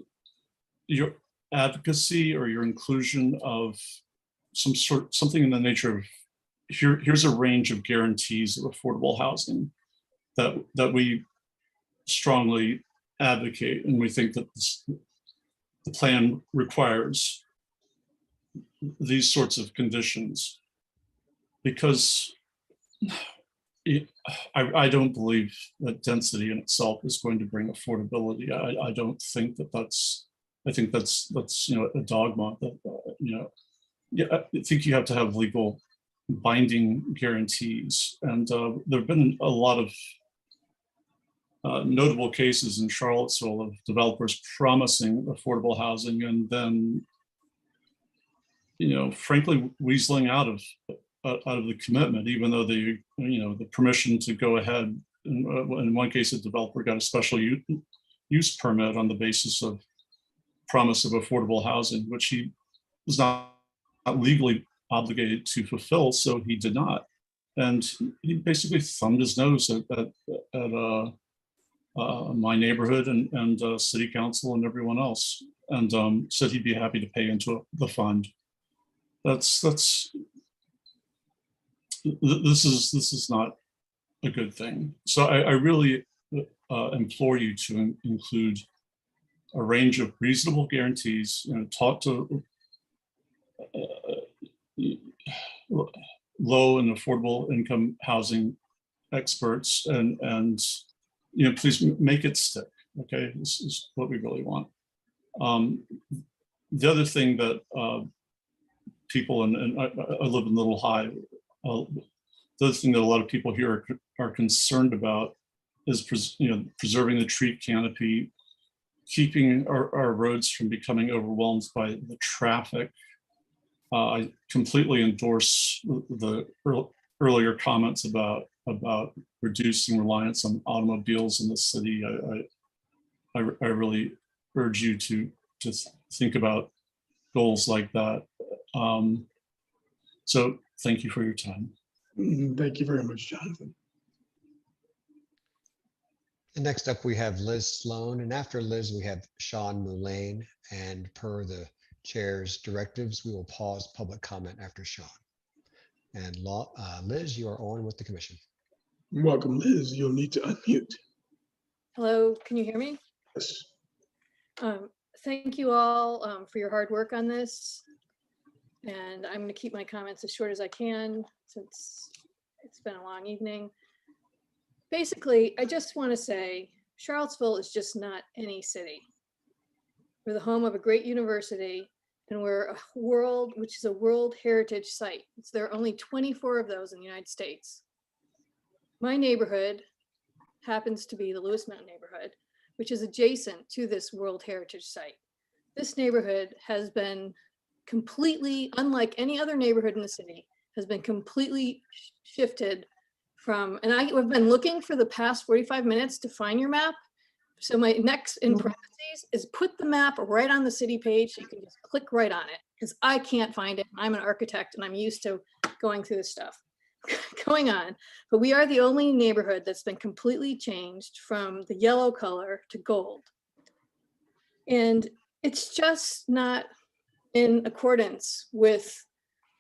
your advocacy or your inclusion of something in the nature of here's a range of guarantees of affordable housing that we strongly advocate, and we think that the plan requires these sorts of conditions, because I don't believe that density in itself is going to bring affordability. I don't think that's. I think that's a dogma that yeah, I think you have to have legal binding guarantees, and there have been a lot of notable cases in Charlottesville of developers promising affordable housing and then, frankly, weaseling out of the commitment, even though the permission to go ahead. In one case, a developer got a special use permit on the basis of promise of affordable housing, which he was not legally obligated to fulfill, so he did not. And he basically thumbed his nose at my neighborhood and city council and everyone else, and said he'd be happy to pay into the fund. This is not a good thing. So I really implore you to include a range of reasonable guarantees. Talk to low and affordable income housing experts, and please make it stick. Okay, this is what we really want. The other thing that people, and I live in Little High, the other thing that a lot of people here are concerned about is preserving the tree canopy, keeping our roads from becoming overwhelmed by the traffic. I completely endorse the earlier comments about reducing reliance on automobiles in the city. I really urge you to think about goals like that. So thank you for your time. Thank you very much, Jonathan. And next up, we have Liz Sloan, and after Liz, we have Sean Mullane. And per the chair's directives, we will pause public comment after Sean. And Liz, you are on with the commission. Welcome, Liz. You'll need to unmute. Hello, can you hear me? Yes. Thank you all for your hard work on this. And I'm going to keep my comments as short as I can since it's been a long evening. Basically, I just want to say Charlottesville is just not any city. We're the home of a great university, and we're which is a World Heritage Site. There are only 24 of those in the United States. My neighborhood happens to be the Lewis Mountain neighborhood, which is adjacent to this World Heritage Site. This neighborhood has been completely, unlike any other neighborhood in the city, has been completely shifted from, and I've been looking for the past 45 minutes to find your map. So my next in parentheses is put the map right on the city page. So you can just click right on it. because I can't find it. I'm an architect and I'm used to going through this stuff going on. But we are the only neighborhood that's been completely changed from the yellow color to gold. And it's just not in accordance with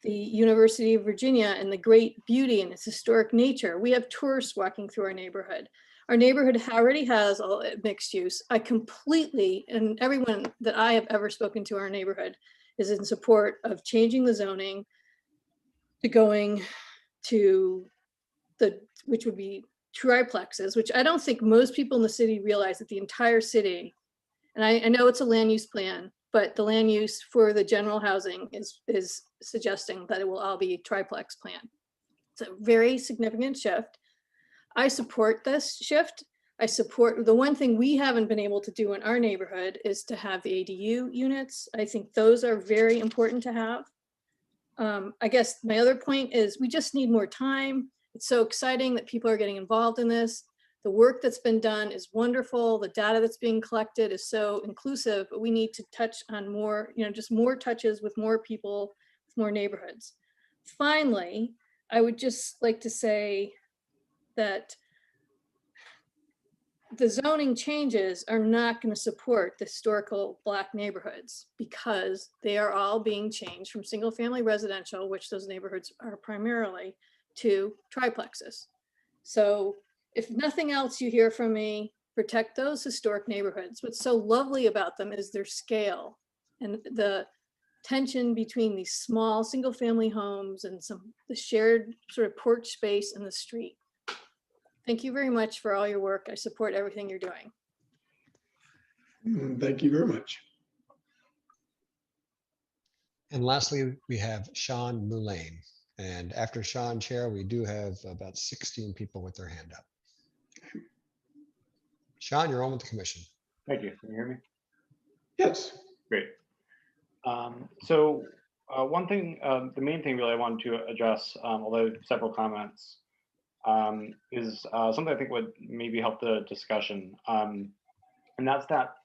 the University of Virginia and the great beauty and its historic nature. We have tourists walking through our neighborhood. Our neighborhood already has all mixed use. I completely, and everyone that I have ever spoken to in our neighborhood is in support of changing the zoning to going to which would be triplexes, which I don't think most people in the city realize that the entire city, and I know it's a land use plan, but the land use for the general housing is suggesting that it will all be triplex plan. It's a very significant shift. I support this shift. I support, the one thing we haven't been able to do in our neighborhood is to have the ADU units. I think those are very important to have. I guess my other point is we just need more time. It's so exciting that people are getting involved in this. The work that's been done is wonderful. The data that's being collected is so inclusive, but we need to touch on more, just more touches with more people, with more neighborhoods. Finally, I would just like to say that the zoning changes are not going to support the historical Black neighborhoods because they are all being changed from single family residential, which those neighborhoods are primarily, to triplexes. So if nothing else you hear from me, protect those historic neighborhoods. What's so lovely about them is their scale and the tension between these small single family homes and the shared sort of porch space in the street. Thank you very much for all your work. I support everything you're doing. Thank you very much. And lastly, we have Sean Mullane. And after Sean, Chair, we do have about 16 people with their hand up. Sean, you're on with the commission. Thank you. Can you hear me? Yes. Great. One thing, the main thing really I wanted to address, although several comments, is something I think would maybe help the discussion. And that's that,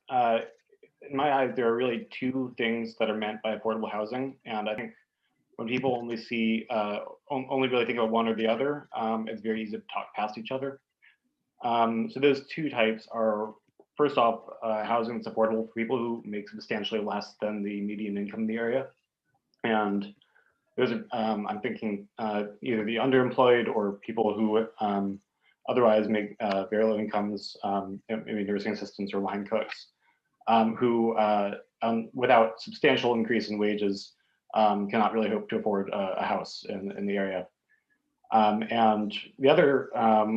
in my eyes, there are really two things that are meant by affordable housing. And I think when people only see, only really think about one or the other, it's very easy to talk past each other. So those two types are, first off, housing that's affordable for people who make substantially less than the median income in the area. And those are, I'm thinking either the underemployed or people who otherwise make very low incomes, maybe nursing assistants or line cooks, who without substantial increase in wages cannot really hope to afford a house in the area. And the other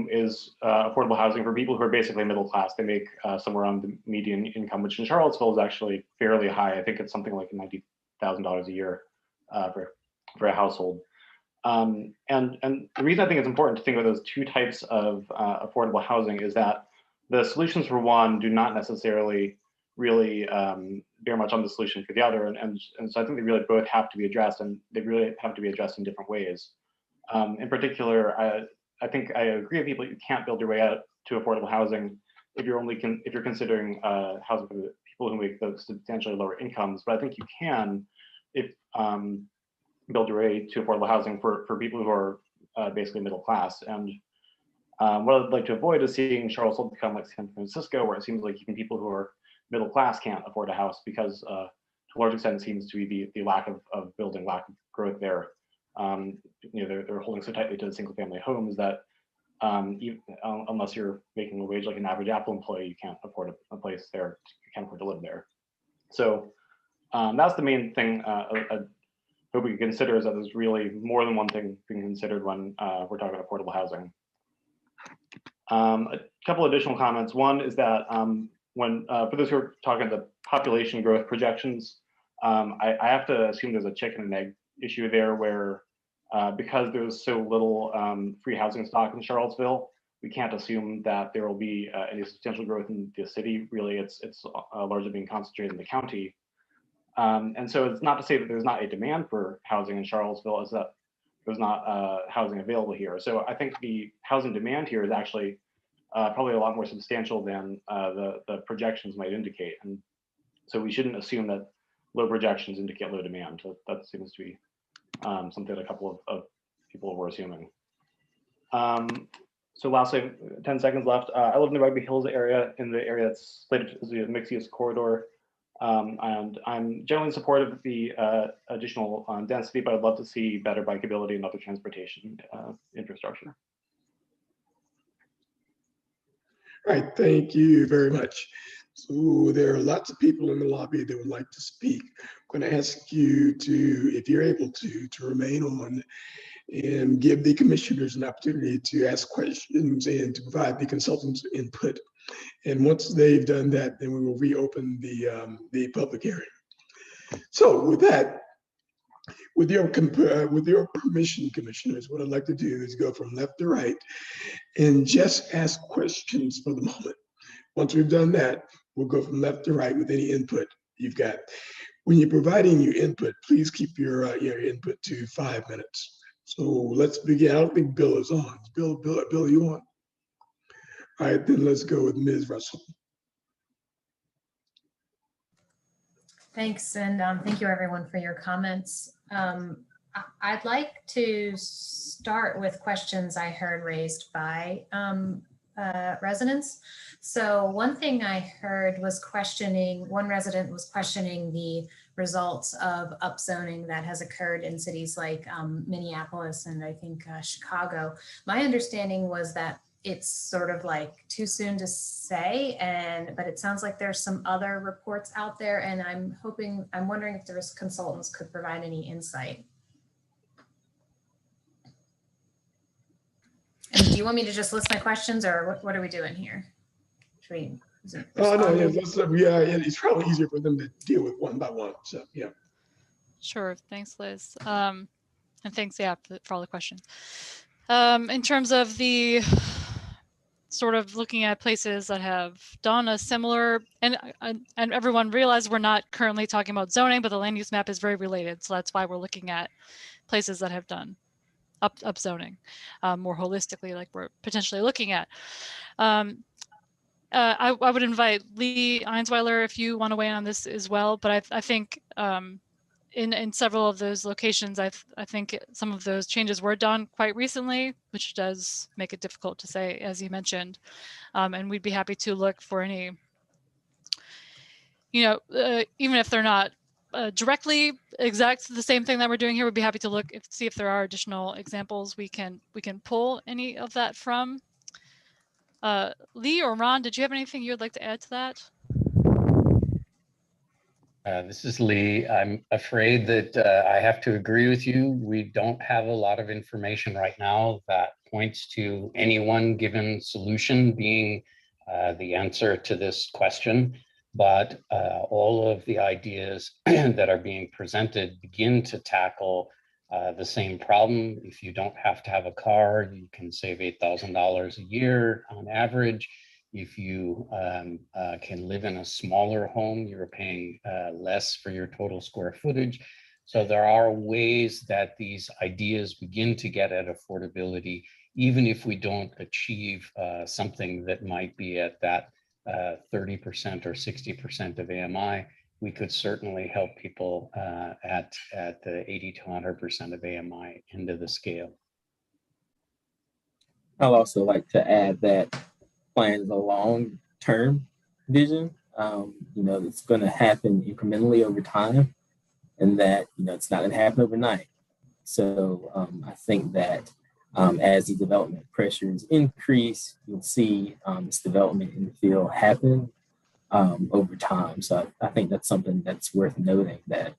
is affordable housing for people who are basically middle class. They make somewhere around the median income, which in Charlottesville is actually fairly high. I think it's something like $90,000 a year for a household. And the reason I think it's important to think about those two types of affordable housing is that the solutions for one do not necessarily really bear much on the solution for the other. And so I think they really both have to be addressed, and they really have to be addressed in different ways. In particular, I think I agree with people, you can't build your way out to affordable housing if you're considering housing for the people who make those substantially lower incomes. But I think you can if build your way to affordable housing for people who are basically middle class. And what I'd like to avoid is seeing Charlottesville become like San Francisco, where it seems like even people who are middle class can't afford a house because to a large extent it seems to be the lack of building, lack of growth there. They're holding so tightly to the single family homes that unless you're making a wage like an average Apple employee, you can't afford a place there, you can't afford to live there. So that's the main thing I hope we can consider, is that there's really more than one thing being considered when we're talking about affordable housing. A couple additional comments. One is that when for those who are talking about the population growth projections, I have to assume there's a chicken and egg issue there where because there's so little free housing stock in Charlottesville, we can't assume that there will be any substantial growth in the city. Really, it's largely being concentrated in the county. And so it's not to say that there's not a demand for housing in Charlottesville, it's that there's not housing available here. So I think the housing demand here is actually probably a lot more substantial than the projections might indicate. And so we shouldn't assume that low projections indicate low demand. So that seems to be something that a couple of people were assuming. So lastly, 10 seconds left. I live in the Rugby Hills area, in the area that's slated as a mixed-use corridor. And I'm generally supportive of the additional density, but I'd love to see better bikeability and other transportation infrastructure. All right, thank you very much. So there are lots of people in the lobby that would like to speak. I'm going to ask you to, if you're able to remain on and give the commissioners an opportunity to ask questions and to provide the consultants input. And once they've done that, then we will reopen the public hearing. So with that, with your permission, commissioners, what I'd like to do is go from left to right and just ask questions for the moment. Once we've done that, we'll go from left to right with any input you've got. When you're providing your input, please keep your input to 5 minutes. So let's begin. I don't think Bill is on. Bill, you on? All right, then let's go with Ms. Russell. Thanks, and thank you everyone for your comments. I'd like to start with questions I heard raised by residents. So one thing I heard was one resident was questioning the results of upzoning that has occurred in cities like Minneapolis and I think Chicago. My understanding was that it's sort of like too soon to say, but it sounds like there's some other reports out there, and I'm wondering if there's consultants could provide any insight. And do you want me to just list my questions, or what are we doing here? Should we? Oh no, yeah, it's probably easier for them to deal with one by one. So yeah. Sure. Thanks, Liz. And thanks, yeah, for all the questions. In terms of the sort of looking at places that have done a similar, and everyone realize we're not currently talking about zoning, but the land use map is very related. So that's why we're looking at places that have done up zoning more holistically, like we're potentially looking at. I would invite Lee Einsweiler if you want to weigh in on this as well, but I think in several of those locations, I think some of those changes were done quite recently, which does make it difficult to say, as you mentioned. And we'd be happy to look for any, even if they're not directly exact the same thing that we're doing here, we'd be happy to look see if there are additional examples we can pull any of that from. Lee or Ron, did you have anything you would like to add to that? This is Lee. I'm afraid that I have to agree with you. We don't have a lot of information right now that points to any one given solution being the answer to this question. But all of the ideas that are being presented begin to tackle the same problem. If you don't have to have a car, you can save $8,000 a year on average. If you can live in a smaller home, you're paying less for your total square footage. So there are ways that these ideas begin to get at affordability, even if we don't achieve something that might be at that 30% or 60% of AMI. We could certainly help people at the 80 to 100% of AMI end of the scale. I'd also like to add that plan is a long-term vision. It's going to happen incrementally over time, and that it's not going to happen overnight. So I think that as the development pressures increase, you'll see this development in the field happen over time. So I think that's something that's worth noting, that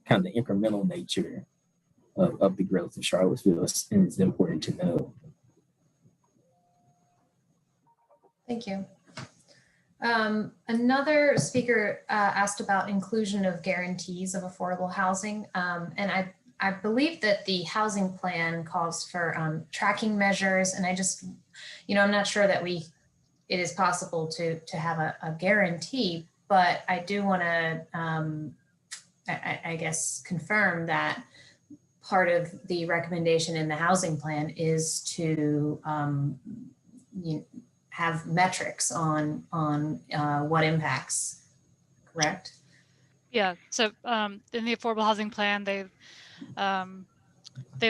kind of the incremental nature of the growth of Charlottesville is important to know. Thank you. Another speaker asked about inclusion of guarantees of affordable housing. And I believe that the housing plan calls for tracking measures. And I'm not sure that it is possible to have a guarantee, but I do want to, I guess, confirm that part of the recommendation in the housing plan is to have metrics on what impacts, correct? Yeah, so in the affordable housing plan, they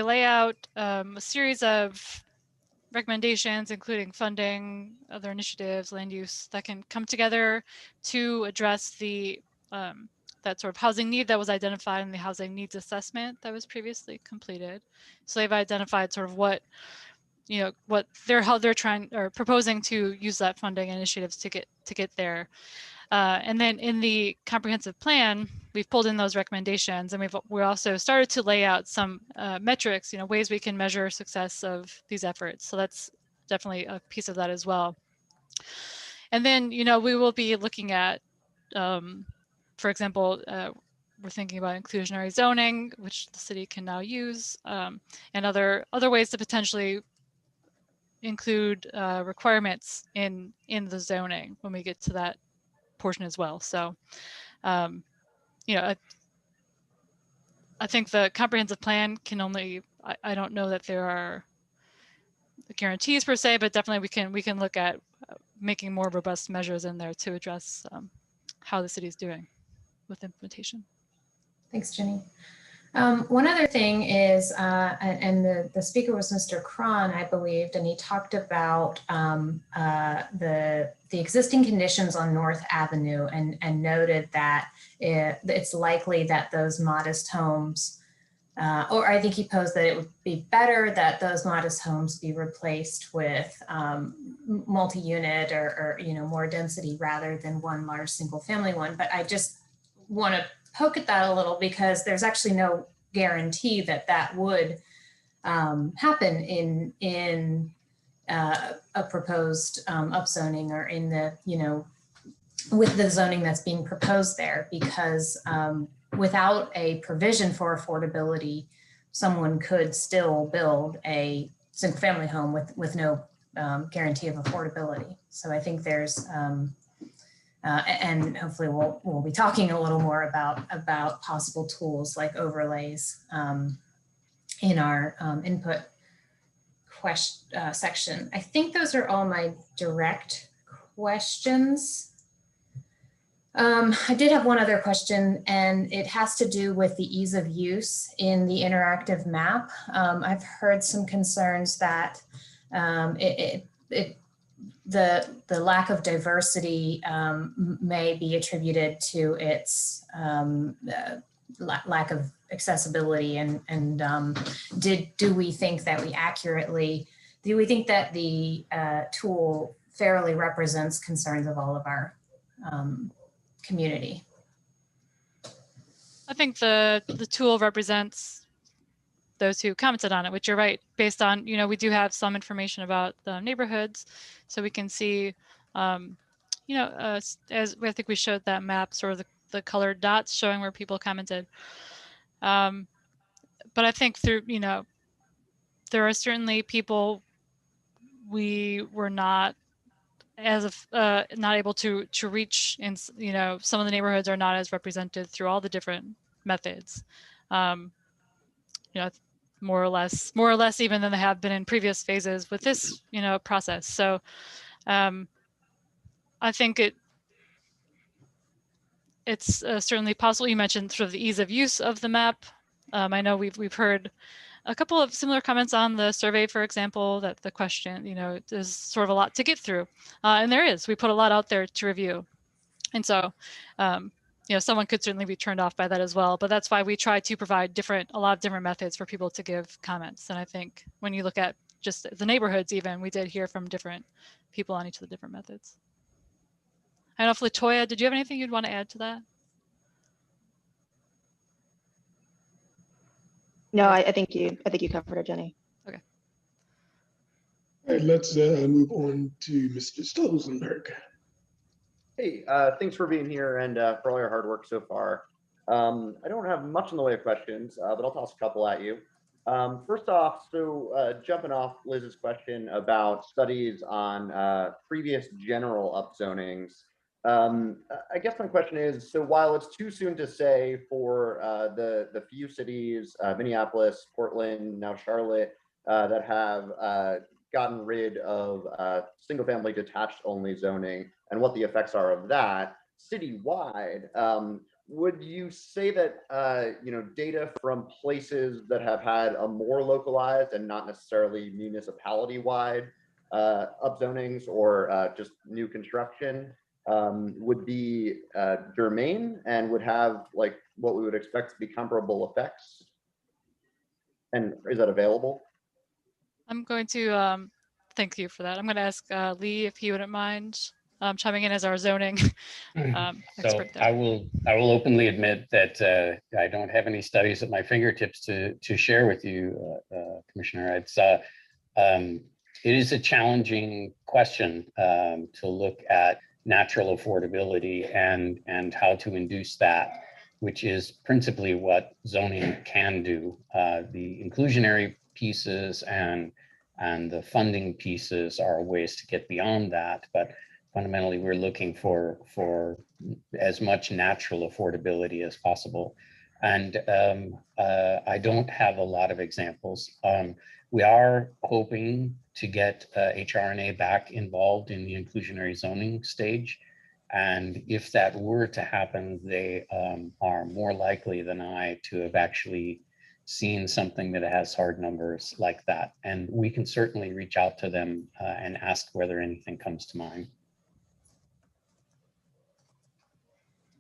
lay out a series of recommendations, including funding, other initiatives, land use that can come together to address the that sort of housing need that was identified in the housing needs assessment that was previously completed. So they've identified sort of what, you know, what how they're trying or proposing to use that funding initiatives to get there. And then in the comprehensive plan, we've pulled in those recommendations, and we also started to lay out some metrics, you know, ways we can measure success of these efforts. So that's definitely a piece of that as well. And then, you know, we will be looking at, for example, we're thinking about inclusionary zoning, which the city can now use, and other ways to potentially include requirements in the zoning when we get to that portion as well. So, you know, I think the comprehensive plan can only, I don't know that there are guarantees per se, but definitely we can look at making more robust measures in there to address how the city is doing with implementation. Thanks, Jenny. One other thing is, and the speaker was Mr. Cron, I believed, and he talked about the existing conditions on North Avenue and noted that it's likely that those modest homes, or I think he posed that it would be better that those modest homes be replaced with multi-unit or you know, more density rather than one large single family one. But I just want to poke at that a little, because there's actually no guarantee that that would happen in a proposed upzoning or in the, you know, with the zoning that's being proposed there, because without a provision for affordability, someone could still build a single family home with no guarantee of affordability. So I think there's and hopefully we'll be talking a little more about possible tools like overlays in our input section. I think those are all my direct questions. I did have one other question, and it has to do with the ease of use in the interactive map. I've heard some concerns that the lack of diversity may be attributed to its lack of accessibility, and do we think that the tool fairly represents concerns of all of our community? I think the tool represents those who commented on it, which you're right, based on, you know, we do have some information about the neighborhoods, so we can see, you know, as I think we showed that map, sort of the colored dots showing where people commented. But I think through, you know, there are certainly people we were not not able to reach, and you know, some of the neighborhoods are not as represented through all the different methods. You know, more or less even than they have been in previous phases with this, you know, process. So I think it's certainly possible. You mentioned sort of the ease of use of the map. I know we've heard a couple of similar comments on the survey, for example, that the question, you know, there's sort of a lot to get through, and there is. We put a lot out there to review, and so you know, someone could certainly be turned off by that as well. But that's why we try to provide a lot of different methods for people to give comments. And I think when you look at just the neighborhoods, even, we did hear from different people on each of the different methods. I don't know if Latoya, did you have anything you'd want to add to that? No, I think you covered it, Jenny. Okay. All right, let's move on to Mr. Stolzenberg. Hey, thanks for being here and for all your hard work so far. I don't have much in the way of questions, but I'll toss a couple at you. First off, so jumping off Liz's question about studies on previous general upzonings, I guess my question is, so while it's too soon to say for the few cities, Minneapolis, Portland, now Charlotte, that have gotten rid of single family detached only zoning and what the effects are of that citywide, would you say that, data from places that have had a more localized and not necessarily municipality-wide upzonings or just new construction would be germane and would have like what we would expect to be comparable effects? And is that available? I'm going to thank you for that. I'm going to ask Lee if he wouldn't mind chiming in as our zoning So expert there. I will openly admit that I don't have any studies at my fingertips to share with you, Commissioner. It is a challenging question to look at natural affordability and how to induce that, which is principally what zoning can do. The inclusionary pieces and the funding pieces are ways to get beyond that, but fundamentally we're looking for as much natural affordability as possible. And I don't have a lot of examples. We are hoping to get HRNA back involved in the inclusionary zoning stage. And if that were to happen, they are more likely than I to have actually seen something that has hard numbers like that. And we can certainly reach out to them and ask whether anything comes to mind.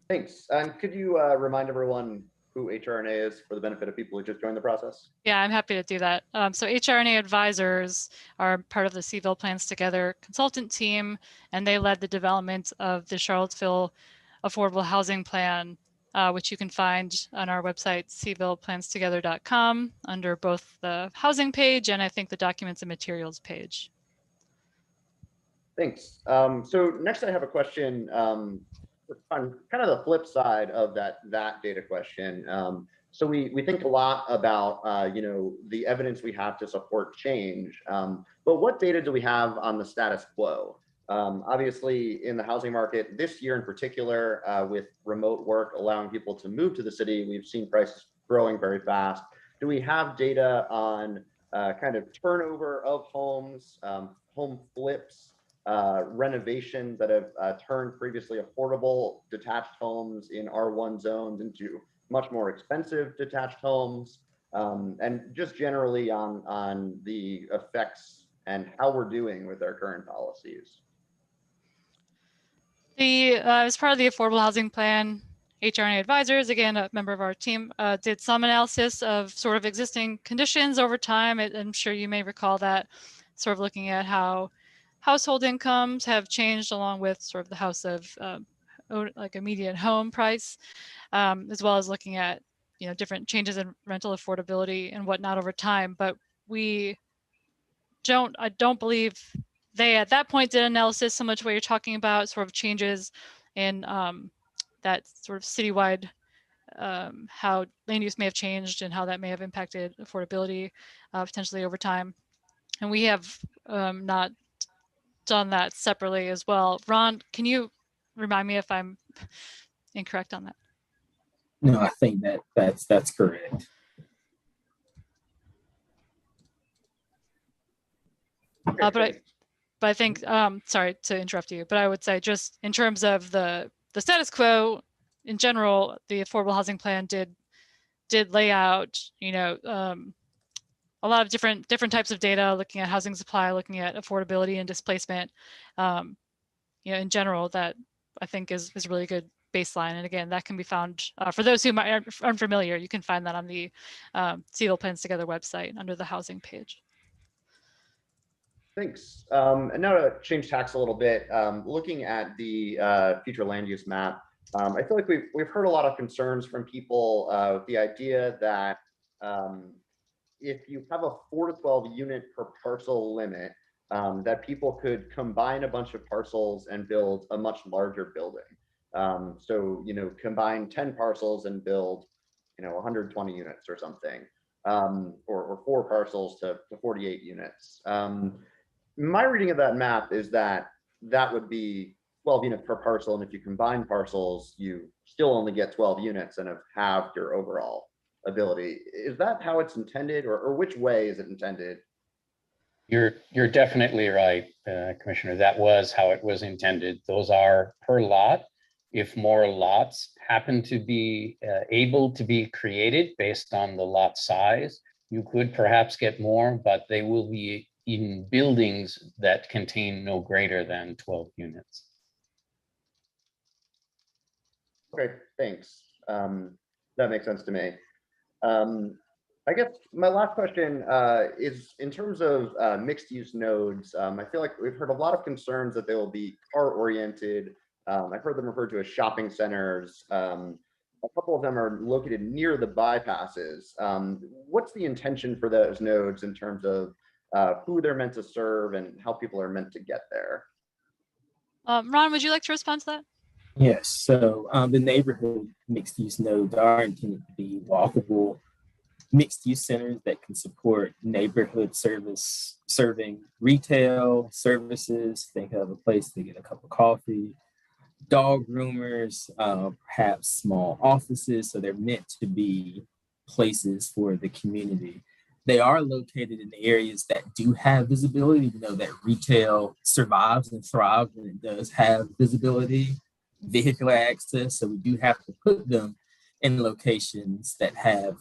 Thanks. And could you remind everyone who HRNA is for the benefit of people who just joined the process? Yeah, I'm happy to do that. So HRNA advisors are part of the Seville Plans Together consultant team, and they led the development of the Charlottesville Affordable Housing Plan, which you can find on our website, SevillePlansTogether.com, under both the housing page and I think the documents and materials page. Thanks. So next I have a question on kind of the flip side of that data question. So we think a lot about the evidence we have to support change, but what data do we have on the status quo? Obviously, in the housing market this year in particular, with remote work allowing people to move to the city, we've seen prices growing very fast. Do we have data on kind of turnover of homes, home flips, renovations that have turned previously affordable detached homes in R1 zones into much more expensive detached homes, and just generally on the effects and how we're doing with our current policies? As part of the Affordable Housing Plan, HRNA advisors, again, a member of our team, did some analysis of sort of existing conditions over time. I'm sure you may recall that, sort of looking at how household incomes have changed along with sort of the house of like a median home price, as well as looking at different changes in rental affordability and whatnot over time. But I don't believe they at that point did analysis so much what you're talking about, sort of changes in that sort of citywide, how land use may have changed and how that may have impacted affordability potentially over time. And we have not done that separately as well. Ron, can you remind me if I'm incorrect on that? No, I think that's correct. But I think, sorry to interrupt you, but I would say just in terms of the status quo in general, the Affordable Housing Plan did lay out, a lot of different types of data, looking at housing supply, looking at affordability and displacement, in general, that I think is a really good baseline. And again, that can be found for those who might are unfamiliar. You can find that on the Seville Plans Together website under the housing page. Thanks. And now to change tacks a little bit, looking at the future land use map, I feel like we've heard a lot of concerns from people with the idea that if you have a 4 to 12 unit per parcel limit, that people could combine a bunch of parcels and build a much larger building. So, combine 10 parcels and build, 120 units or something, or 4 parcels to 48 units. My reading of that map is that would be 12 units per parcel. And if you combine parcels, you still only get 12 units and have halved your overall ability. Is that how it's intended, or which way is it intended? You're definitely right, Commissioner. That was how it was intended. Those are per lot. if more lots happen to be able to be created based on the lot size, you could perhaps get more, but they will be in buildings that contain no greater than 12 units. Okay, thanks. That makes sense to me. I guess my last question is in terms of mixed use nodes. I feel like we've heard a lot of concerns that they will be car oriented. I've heard them referred to as shopping centers. A couple of them are located near the bypasses. What's the intention for those nodes in terms of who they're meant to serve and how people are meant to get there? Ron, would you like to respond to that? Yes, so the neighborhood mixed-use nodes are intended to be walkable mixed-use centers that can support neighborhood serving retail services. Think of a place to get a cup of coffee, dog groomers, perhaps small offices. So they're meant to be places for the community. They are located in areas that do have visibility. We know that retail survives and thrives when it does have visibility, vehicular access. So we do have to put them in locations that have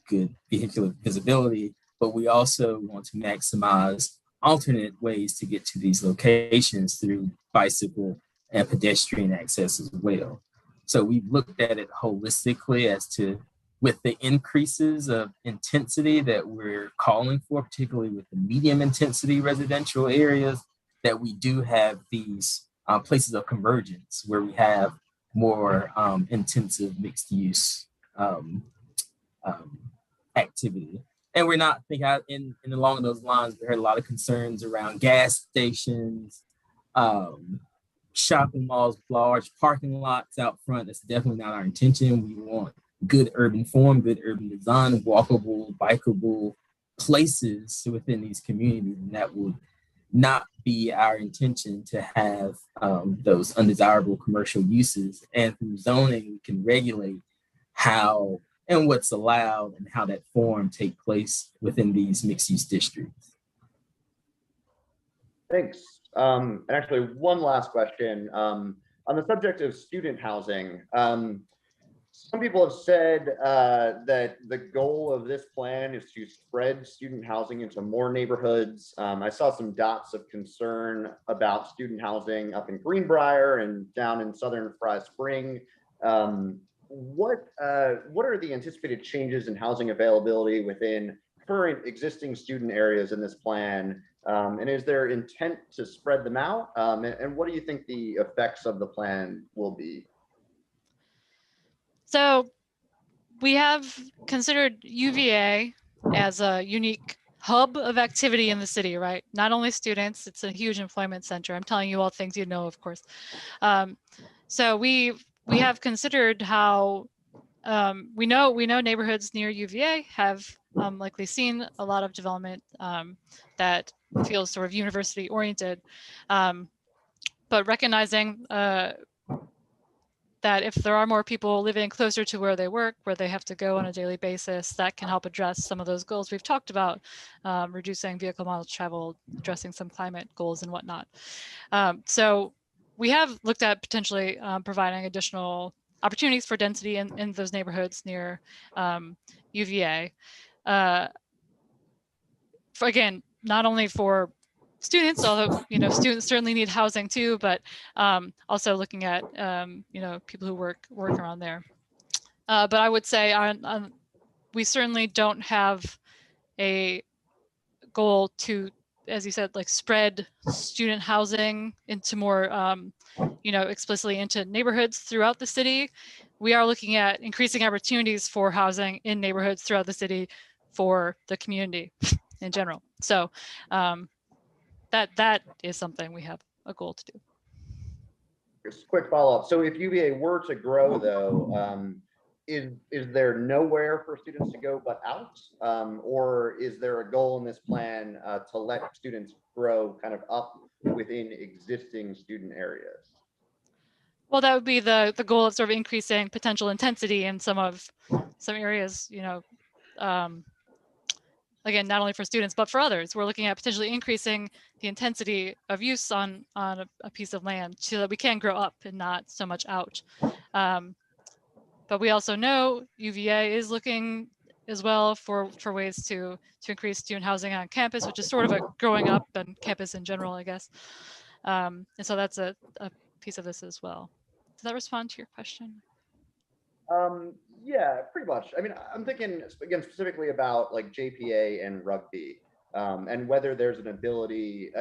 good vehicular visibility, but we also want to maximize alternate ways to get to these locations through bicycle and pedestrian access as well. So we've looked at it holistically as to, with the increases of intensity that we're calling for, particularly with the medium intensity residential areas, that we do have these places of convergence where we have more intensive mixed use activity. And we're not thinking in along those lines, we heard a lot of concerns around gas stations, shopping malls, large parking lots out front. That's definitely not our intention. We want good urban form, good urban design, walkable, bikeable places within these communities. And that would not be our intention to have those undesirable commercial uses. And through zoning, we can regulate how and what's allowed and how that form take place within these mixed-use districts. Thanks. And actually, one last question. On the subject of student housing, some people have said that the goal of this plan is to spread student housing into more neighborhoods. I saw some dots of concern about student housing up in Greenbrier and down in southern Fry Spring. What are the anticipated changes in housing availability within current existing student areas in this plan? And is there intent to spread them out? And what do you think the effects of the plan will be? So we have considered UVA as a unique hub of activity in the city, right? Not only students, it's a huge employment center. I'm telling you all things you know, of course. So we have considered how we know neighborhoods near UVA have likely seen a lot of development that feels sort of university oriented, but recognizing that if there are more people living closer to where they work, where they have to go on a daily basis, that can help address some of those goals we've talked about, reducing vehicle miles traveled, addressing some climate goals and whatnot. So we have looked at potentially providing additional opportunities for density in those neighborhoods near UVA. Again, not only for students, although students certainly need housing too, but also looking at people who work around there. But I would say we certainly don't have a goal to, as you said, like spread student housing into more, explicitly into neighborhoods throughout the city. We are looking at increasing opportunities for housing in neighborhoods throughout the city for the community in general. So that is something we have a goal to do. Just a quick follow-up. So if UVA were to grow, though, is there nowhere for students to go but out? Or is there a goal in this plan to let students grow kind of up within existing student areas? Well, that would be the goal of sort of increasing potential intensity in some areas, again, not only for students, but for others. We're looking at potentially increasing the intensity of use on a piece of land so that we can grow up and not so much out. But we also know UVA is looking as well for ways to increase student housing on campus, which is sort of a growing up and campus in general, I guess. And so that's a piece of this as well. Does that respond to your question? Yeah, pretty much. I mean, I'm thinking again specifically about like JPA and rugby, and whether there's an ability,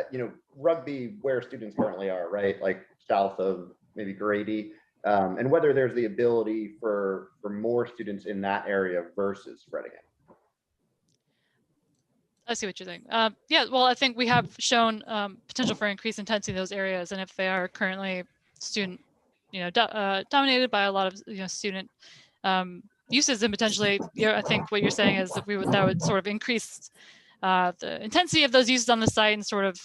rugby where students currently are, right, like south of maybe Grady, and whether there's the ability for more students in that area versus spreading it. I see what you're saying. Yeah, well, I think we have shown potential for increased intensity in those areas, and if they are currently student, dominated by a lot of student uses, and potentially, I think what you're saying is that that would sort of increase the intensity of those uses on the site and sort of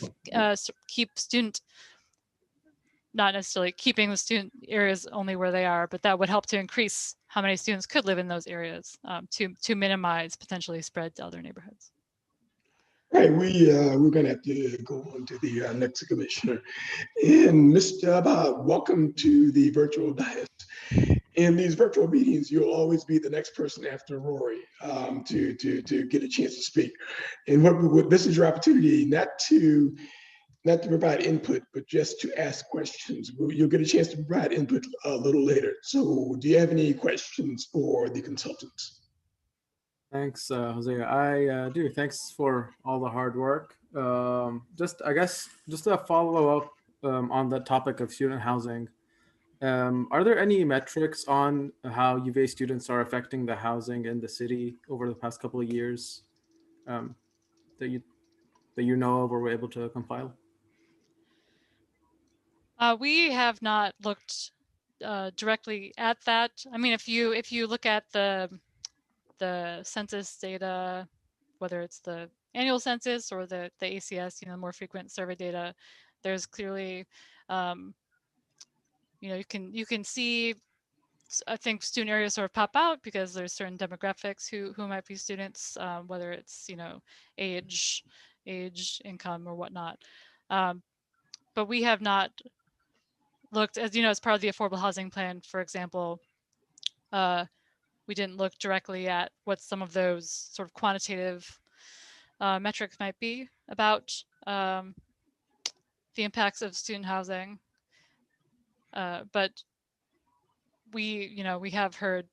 keep student, not necessarily keeping the student areas only where they are, but that would help to increase how many students could live in those areas to minimize potentially spread to other neighborhoods. All right, we're going to have to go on to the next commissioner. And Mr. Bob, welcome to the virtual dais. In these virtual meetings, you'll always be the next person after Rory to get a chance to speak. And what this is your opportunity not to provide input, but just to ask questions. You'll get a chance to provide input a little later. So do you have any questions for the consultants? Thanks, Jose. I do. Thanks for all the hard work. I guess just a follow-up on the topic of student housing. Are there any metrics on how UVA students are affecting the housing in the city over the past couple of years that you know of or were able to compile? We have not looked directly at that. I mean, if you look at the census data, whether it's the annual census or the ACS, more frequent survey data, there's clearly, you can see, I think student areas sort of pop out because there's certain demographics who might be students, whether it's, age, income, or whatnot. But we have not looked, as part of the affordable housing plan, for example, we didn't look directly at what some of those sort of quantitative metrics might be about the impacts of student housing. But we have heard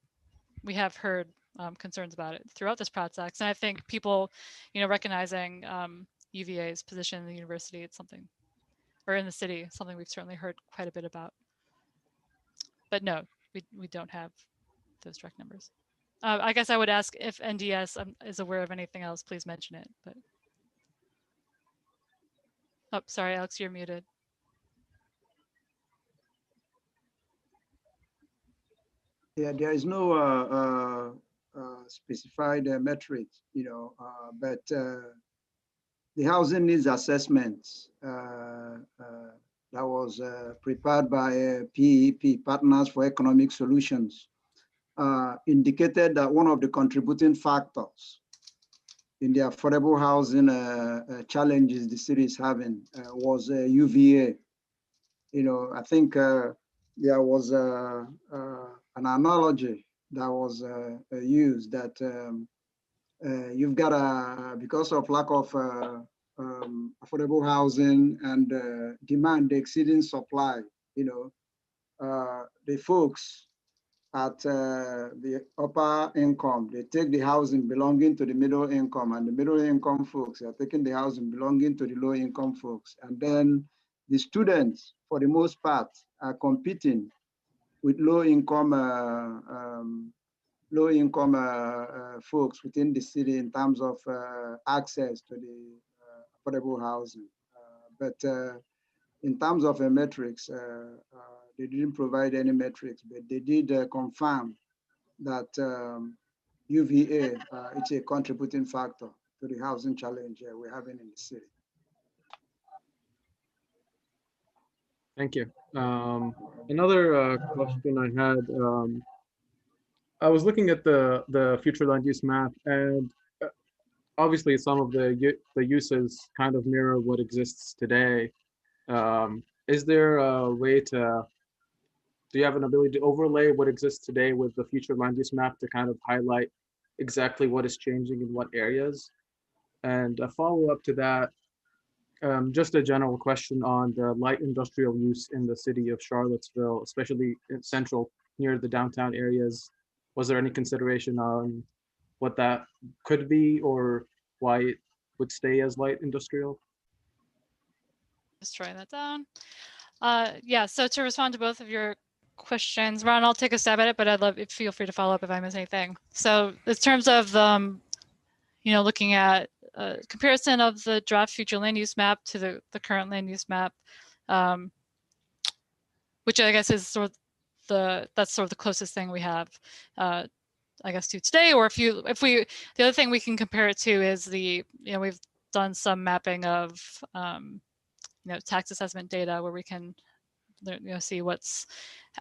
concerns about it throughout this process, and I think people, recognizing UVA's position in the university, it's something, or in the city, something we've certainly heard quite a bit about. But no, we don't have those direct numbers. I guess I would ask if NDS is aware of anything else, please mention it. But oh, sorry, Alex, you're muted. Yeah, there is no specified metrics, but the housing needs assessments that was prepared by PEP, Partners for Economic Solutions, indicated that one of the contributing factors in the affordable housing challenges the city is having was UVA. I think there was an analogy that was used that you've got because of lack of affordable housing and demand exceeding supply, the folks at the upper income, they take the housing belonging to the middle income, and the middle income folks are taking the housing belonging to the low income folks. And then the students, for the most part, are competing with low income folks within the city in terms of access to the affordable housing. But in terms of metrics, they didn't provide any metrics, but they did confirm that UVA it's a contributing factor to the housing challenge we're having in the city. Thank you. Another question I had, I was looking at the future land use map, and obviously some of the uses kind of mirror what exists today. Is there a way to, do you have an ability to overlay what exists today with the future land use map to kind of highlight exactly what is changing in what areas? And a follow-up to that, just a general question on the light industrial use in the city of Charlottesville, especially in central near the downtown areas. Was there any consideration on what that could be or why it would stay as light industrial? Just writing that down. Yeah, so to respond to both of your questions, Ron, I'll take a stab at it, but I'd love, feel free to follow up if I miss anything. So in terms of, looking at comparison of the draft future land use map to the current land use map, which I guess is sort of that's sort of the closest thing we have, I guess, to today. Or the other thing we can compare it to is we've done some mapping of, tax assessment data where we can, see what's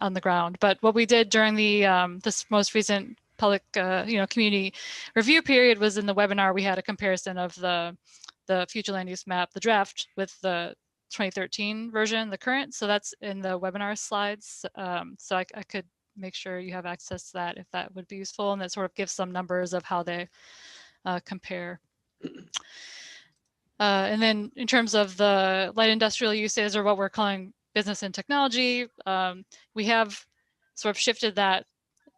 on the ground. But what we did during the this most recent public, community review period was in the webinar, we had a comparison of the future land use map, the draft, with the 2013 version, the current. So that's in the webinar slides. So I could make sure you have access to that if that would be useful, and that sort of gives some numbers of how they compare. And then in terms of the light industrial uses, or what we're calling business and technology, we have sort of shifted that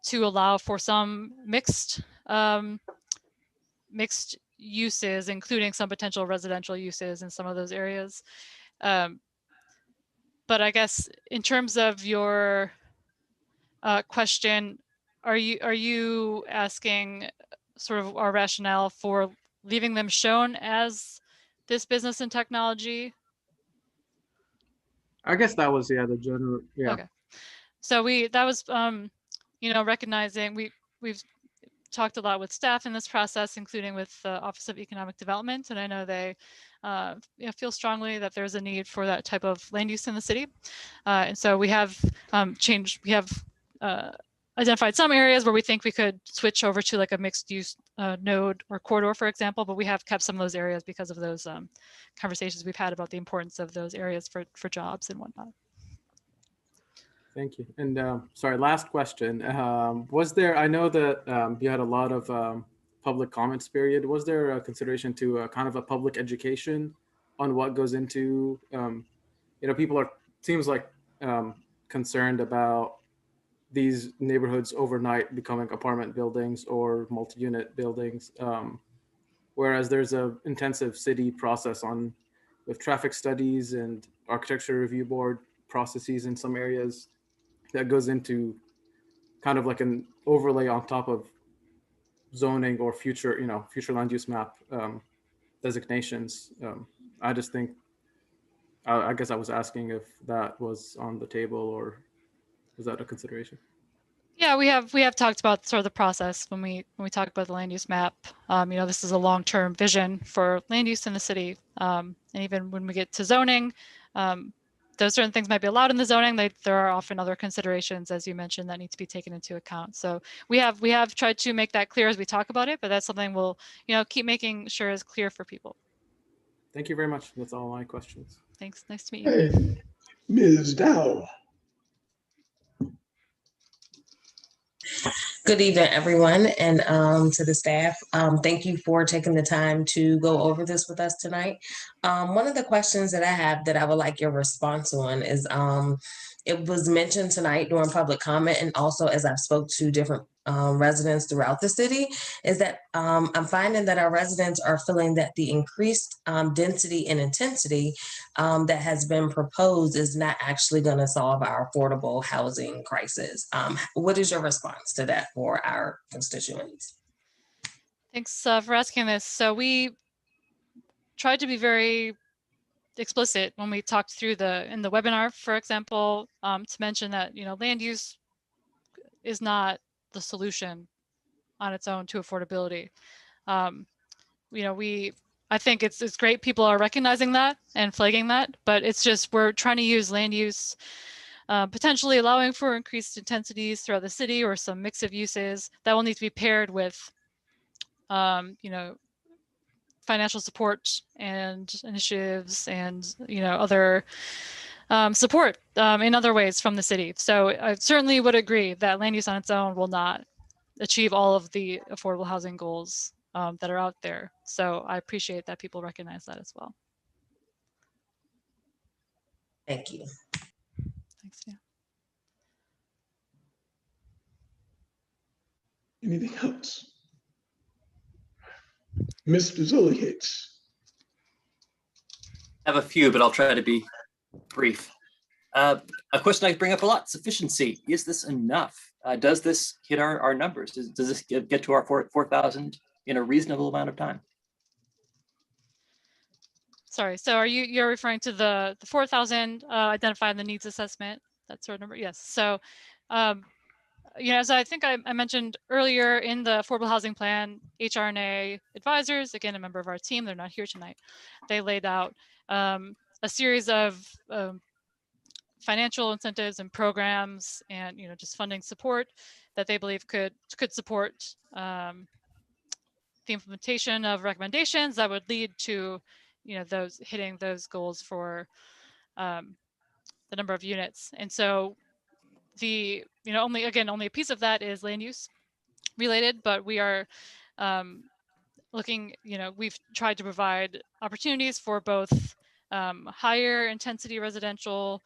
to allow for some mixed uses, including some potential residential uses in some of those areas. But I guess in terms of your question, are you asking sort of our rationale for leaving them shown as this business and technology? I guess that was, the general, yeah. Okay. So that was, recognizing we've talked a lot with staff in this process, including with the Office of Economic Development. And I know they feel strongly that there's a need for that type of land use in the city. And so we have identified some areas where we think we could switch over to like a mixed use node or corridor, for example, but we have kept some of those areas because of those conversations we've had about the importance of those areas for jobs and whatnot. Thank you. And sorry, last question. Was there, I know that you had a lot of public comments period. Was there a consideration to kind of a public education on what goes into, people are, seems like concerned about these neighborhoods overnight becoming apartment buildings or multi-unit buildings, whereas there's an intensive city process with traffic studies and architecture review board processes in some areas that goes into kind of like an overlay on top of zoning or future land use map designations. I just think, I guess I was asking if that was on the table, or was that a consideration? Yeah, we have talked about sort of the process when we talk about the land use map. This is a long-term vision for land use in the city, and even when we get to zoning, those certain things might be allowed in the zoning. There are often other considerations, as you mentioned, that need to be taken into account. So we have tried to make that clear as we talk about it, but that's something we'll keep making sure is clear for people. Thank you very much. That's all my questions. Thanks. Nice to meet you. Hey, Ms. Dow. Good evening, everyone, and to the staff. Thank you for taking the time to go over this with us tonight. One of the questions that I have that I would like your response on is, it was mentioned tonight during public comment, and also as I've spoke to different residents throughout the city, is that I'm finding that our residents are feeling that the increased density and intensity that has been proposed is not actually going to solve our affordable housing crisis. What is your response to that for our constituents? Thanks for asking this. So we tried to be very explicit when we talked through in the webinar, for example, to mention that land use is not the solution on its own to affordability. I think it's great people are recognizing that and flagging that, but it's just we're trying to use land use, potentially allowing for increased intensities throughout the city or some mix of uses that will need to be paired with financial support and initiatives and, you know, other support in other ways from the city. So I certainly would agree that land use on its own will not achieve all of the affordable housing goals that are out there. So I appreciate that people recognize that as well. Thank you. Thanks, yeah. Anything else? Mr. Zulikich. I have a few, but I'll try to be brief. A question I bring up a lot: sufficiency. Is this enough? Does this hit our numbers? Does this get to our 4,000 in a reasonable amount of time? Sorry, so you're referring to the 4,000 identified in the needs assessment, that sort of number? Yes. So, you know, as I think I mentioned earlier in the affordable housing plan, HRNA advisors, again, a member of our team, they're not here tonight. They laid out a series of financial incentives and programs and, you know, just funding support that they believe could support the implementation of recommendations that would lead to, you know, those hitting those goals for the number of units. And so the, you know, only a piece of that is land use related, but we are looking, you know, we've tried to provide opportunities for both higher intensity residential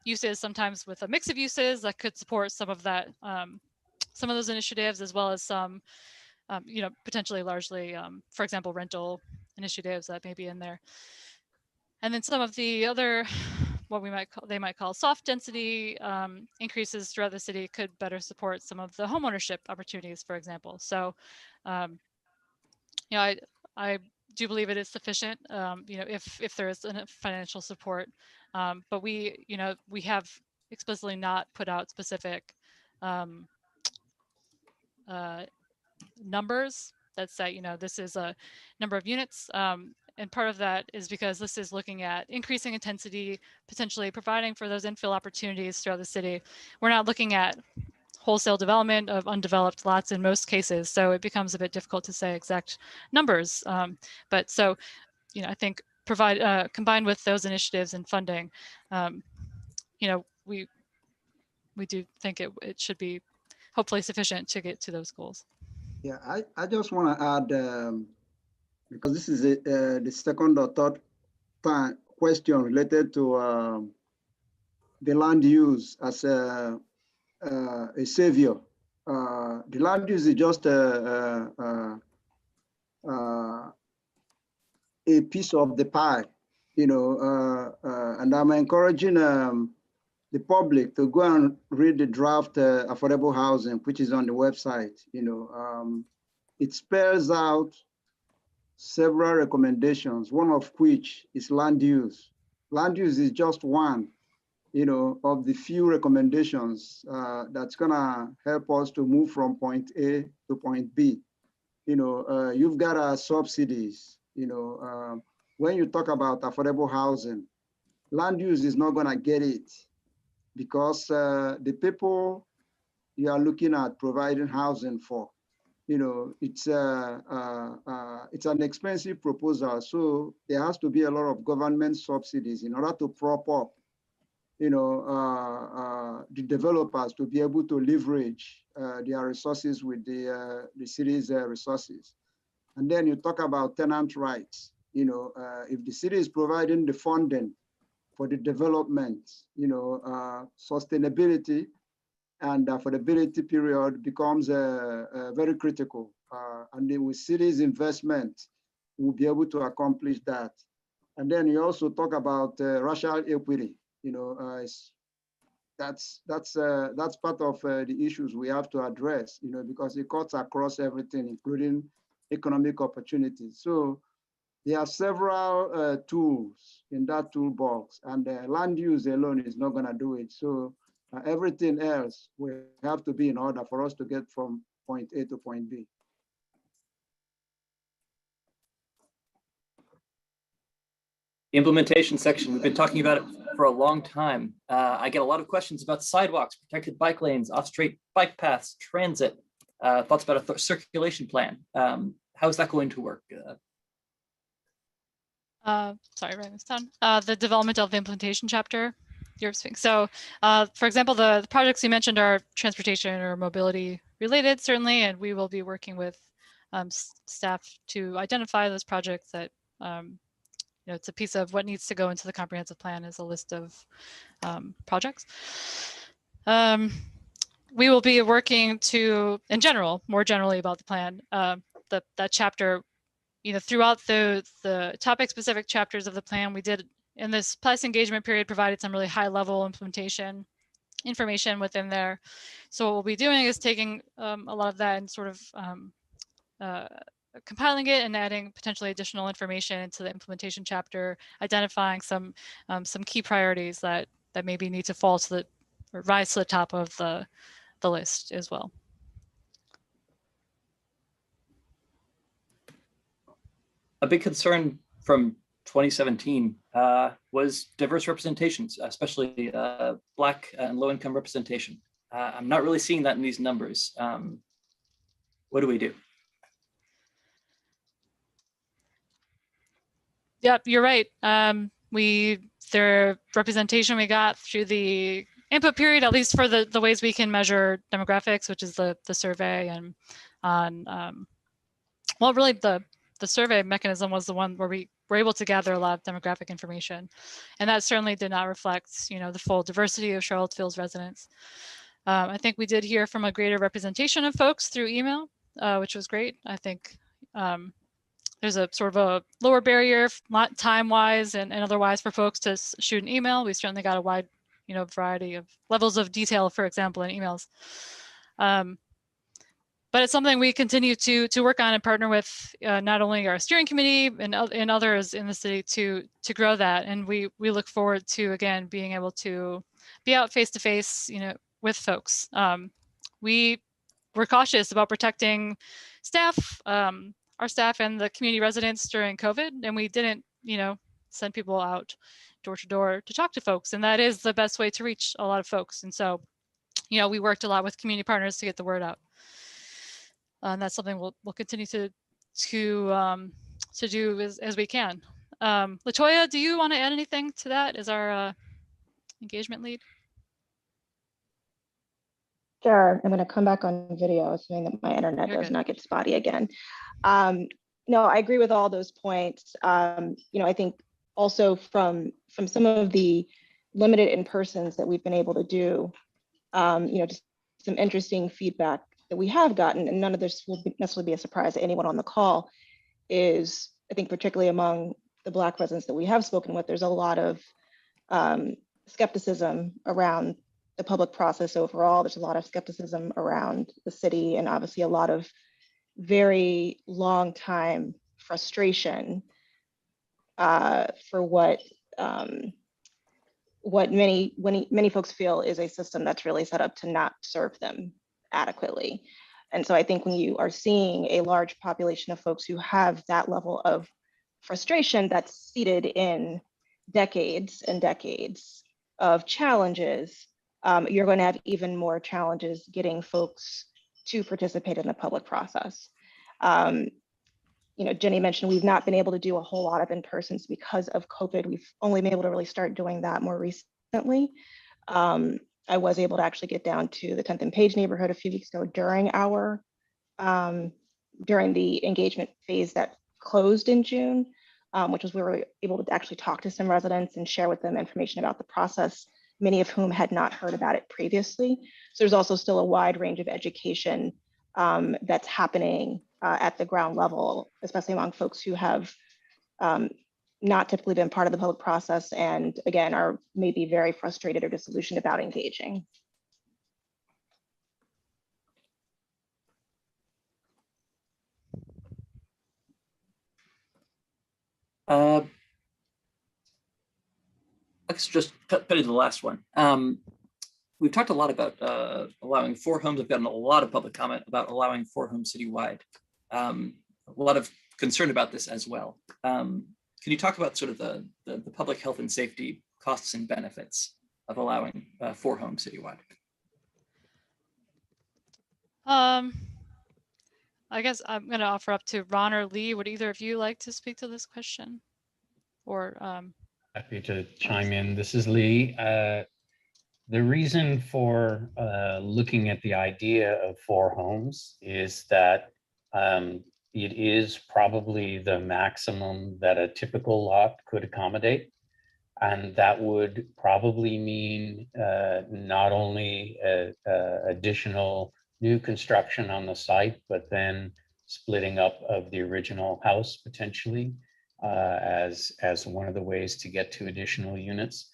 uses, sometimes with a mix of uses that could support some of that, some of those initiatives, as well as some, you know, potentially largely, for example, rental initiatives that may be in there. And then some of the other, what they might call soft density increases throughout the city could better support some of the homeownership opportunities, for example. So, you know, I do believe it is sufficient, you know, if there is financial support, but we, you know, we have explicitly not put out specific numbers that say, you know, this is a number of units. And part of that is because this is looking at increasing intensity, potentially providing for those infill opportunities throughout the city. We're not looking at wholesale development of undeveloped lots in most cases, so it becomes a bit difficult to say exact numbers. But so, you know, I think combined with those initiatives and funding, you know, we do think it should be hopefully sufficient to get to those goals. Yeah, I just want to add, because this is the second or third question related to the land use as a savior. The land use is just a piece of the pie, you know, and I'm encouraging the public to go and read the draft affordable housing, which is on the website. You know, it spells out several recommendations, one of which is land use. Land use is just one, you know, of the few recommendations that's gonna help us to move from point A to point B. You know, you've got subsidies, you know, when you talk about affordable housing, land use is not gonna get it because the people you are looking at providing housing for, you know, it's an expensive proposal. So there has to be a lot of government subsidies in order to prop up, you know, the developers to be able to leverage their resources with the city's resources. And then you talk about tenant rights. You know, if the city is providing the funding for the development, you know, sustainability and affordability period becomes very critical. And then with cities' investment, we'll be able to accomplish that. And then you also talk about racial equity. You know, that's part of the issues we have to address. You know, because it cuts across everything, including economic opportunities. So there are several tools in that toolbox, and land use alone is not going to do it. So everything else will have to be in order for us to get from point A to point B. The implementation section, we've been talking about it for a long time. I get a lot of questions about sidewalks, protected bike lanes, off-street bike paths, transit, thoughts about a circulation plan. How is that going to work? Sorry, writing this down. The development of the implementation chapter. You're speaking. So, for example, the projects you mentioned are transportation or mobility related, certainly, and we will be working with staff to identify those projects that, it's a piece of what needs to go into the comprehensive plan is a list of projects. We will be working to, in general, more generally about the plan, that chapter, throughout the topic specific chapters of the plan, we did in this plus engagement period provided some really high level implementation information within there. So what we'll be doing is taking a lot of that and sort of compiling it and adding potentially additional information into the implementation chapter, identifying some key priorities that maybe need to fall to the or rise to the top of the list as well. A big concern from 2017 was diverse representations, especially Black and low-income representation. I'm not really seeing that in these numbers. What do we do? Yep, you're right. The representation we got through the input period, at least for the ways we can measure demographics, which is the survey, and on well, really the survey mechanism was the one where we were able to gather a lot of demographic information, and that certainly did not reflect, the full diversity of Charlottesville's residents. I think we did hear from a greater representation of folks through email, which was great. I think there's a sort of a lower barrier time-wise and otherwise for folks to shoot an email. We certainly got a wide, variety of levels of detail, for example, in emails. But it's something we continue to work on and partner with not only our steering committee and others in the city to grow that. And we look forward to, again, being able to be out face-to-face, with folks. We're cautious about protecting staff, our staff and the community residents during COVID, and we didn't, send people out door to door to talk to folks. And that is the best way to reach a lot of folks. And so, we worked a lot with community partners to get the word out. And that's something we'll continue to do as we can. Latoya, do you want to add anything to that as our engagement lead? Sure. I'm going to come back on video, assuming that my internet does not get spotty again. No, I agree with all those points. I think also from some of the limited in-persons that we've been able to do, just some interesting feedback that we have gotten, and none of this will necessarily be a surprise to anyone on the call, is I think particularly among the Black residents that we have spoken with, there's a lot of skepticism around the public process overall. There's a lot of skepticism around the city, and obviously a lot of very long time frustration for what many folks feel is a system that's really set up to not serve them adequately. And so I think when you are seeing a large population of folks who have that level of frustration that's seated in decades and decades of challenges, you're going to have even more challenges getting folks to participate in the public process. Jenny mentioned we've not been able to do a whole lot of in-persons because of COVID. We've only been able to really start doing that more recently. I was able to actually get down to the 10th and Page neighborhood a few weeks ago during the engagement phase that closed in June, which was where we were able to actually talk to some residents and share with them information about the process, many of whom had not heard about it previously. So there's also still a wide range of education that's happening at the ground level, especially among folks who have not typically been part of the public process, and again, are maybe very frustrated or disillusioned about engaging. Let's just cut into the last one. We've talked a lot about allowing 4 homes. I've gotten a lot of public comment about allowing 4 homes citywide. A lot of concern about this as well. Can you talk about sort of the public health and safety costs and benefits of allowing 4 homes citywide? I guess I'm going to offer up to Ron or Lee. Would either of you like to speak to this question? or Happy to chime in. This is Lee. The reason for looking at the idea of 4 homes is that it is probably the maximum that a typical lot could accommodate. And that would probably mean not only additional new construction on the site, but then splitting up of the original house potentially as one of the ways to get to additional units.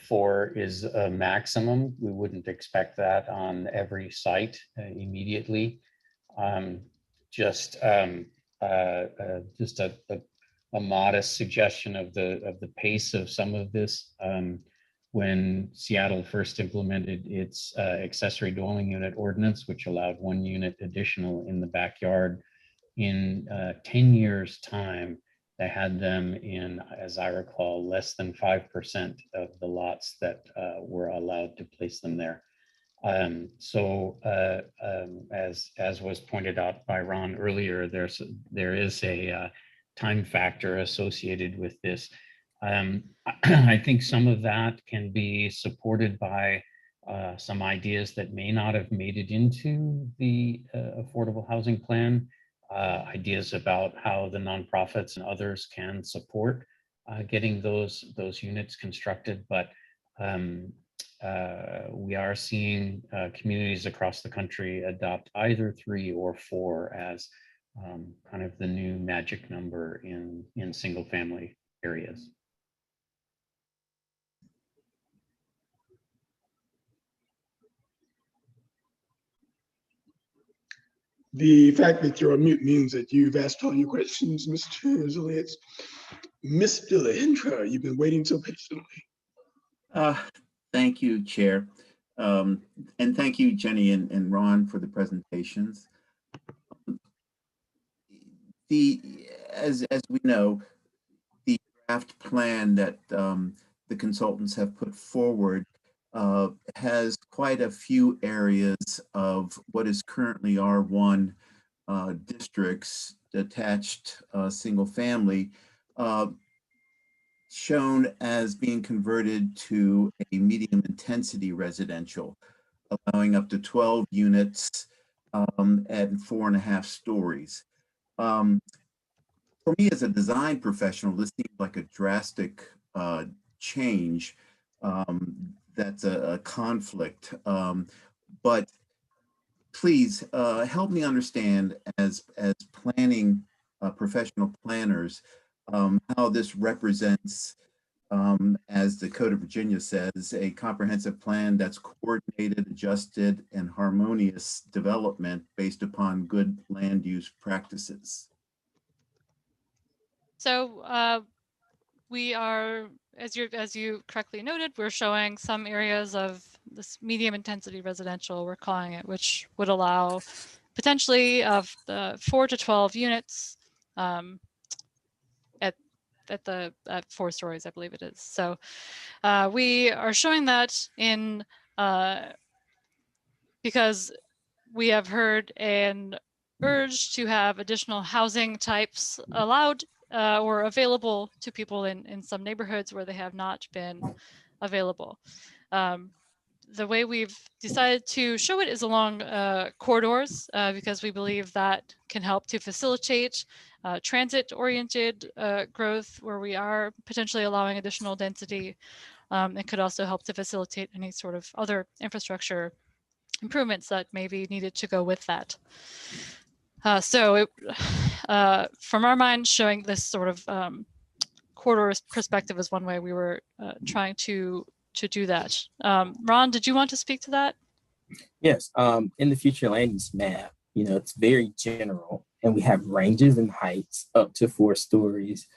4 is a maximum. We wouldn't expect that on every site immediately. Just a modest suggestion of the pace of some of this. When Seattle first implemented its accessory dwelling unit ordinance, which allowed 1 unit additional in the backyard, in 10 years' time, they had them in, as I recall, less than 5% of the lots that were allowed to place them there. As was pointed out by Ron earlier, there is a time factor associated with this. I think some of that can be supported by some ideas that may not have made it into the affordable housing plan. Ideas about how the nonprofits and others can support getting those units constructed, but we are seeing communities across the country adopt either 3 or 4 as kind of the new magic number in single family areas. The fact that you're on mute means that you've asked all your questions, Mr. Zilietz. Ms. Dillahendra, you've been waiting so patiently. Thank you, Chair. And thank you, Jenny and Ron, for the presentations. As we know, the draft plan that the consultants have put forward has quite a few areas of what is currently R1 districts, detached single family, shown as being converted to a medium intensity residential, allowing up to 12 units at 4.5 stories. For me as a design professional, this seems like a drastic change. That's a conflict, but please help me understand as planning professional planners how this represents, as the Code of Virginia says, a comprehensive plan that's coordinated, adjusted, and harmonious development based upon good land use practices. So we are, as you correctly noted, we're showing some areas of this medium intensity residential, we're calling it, which would allow potentially of the 4 to 12 units at 4 stories, I believe it is. So we are showing that in because we have heard an urge to have additional housing types allowed or available to people in some neighborhoods where they have not been available. The way we've decided to show it is along corridors because we believe that can help to facilitate transit-oriented growth where we are potentially allowing additional density. It could also help to facilitate any sort of other infrastructure improvements that may be needed to go with that. From our mind, showing this sort of corridor perspective is one way we were trying to do that. Ron, did you want to speak to that? Yes, in the future land use map, it's very general, and we have ranges in heights up to 4 stories,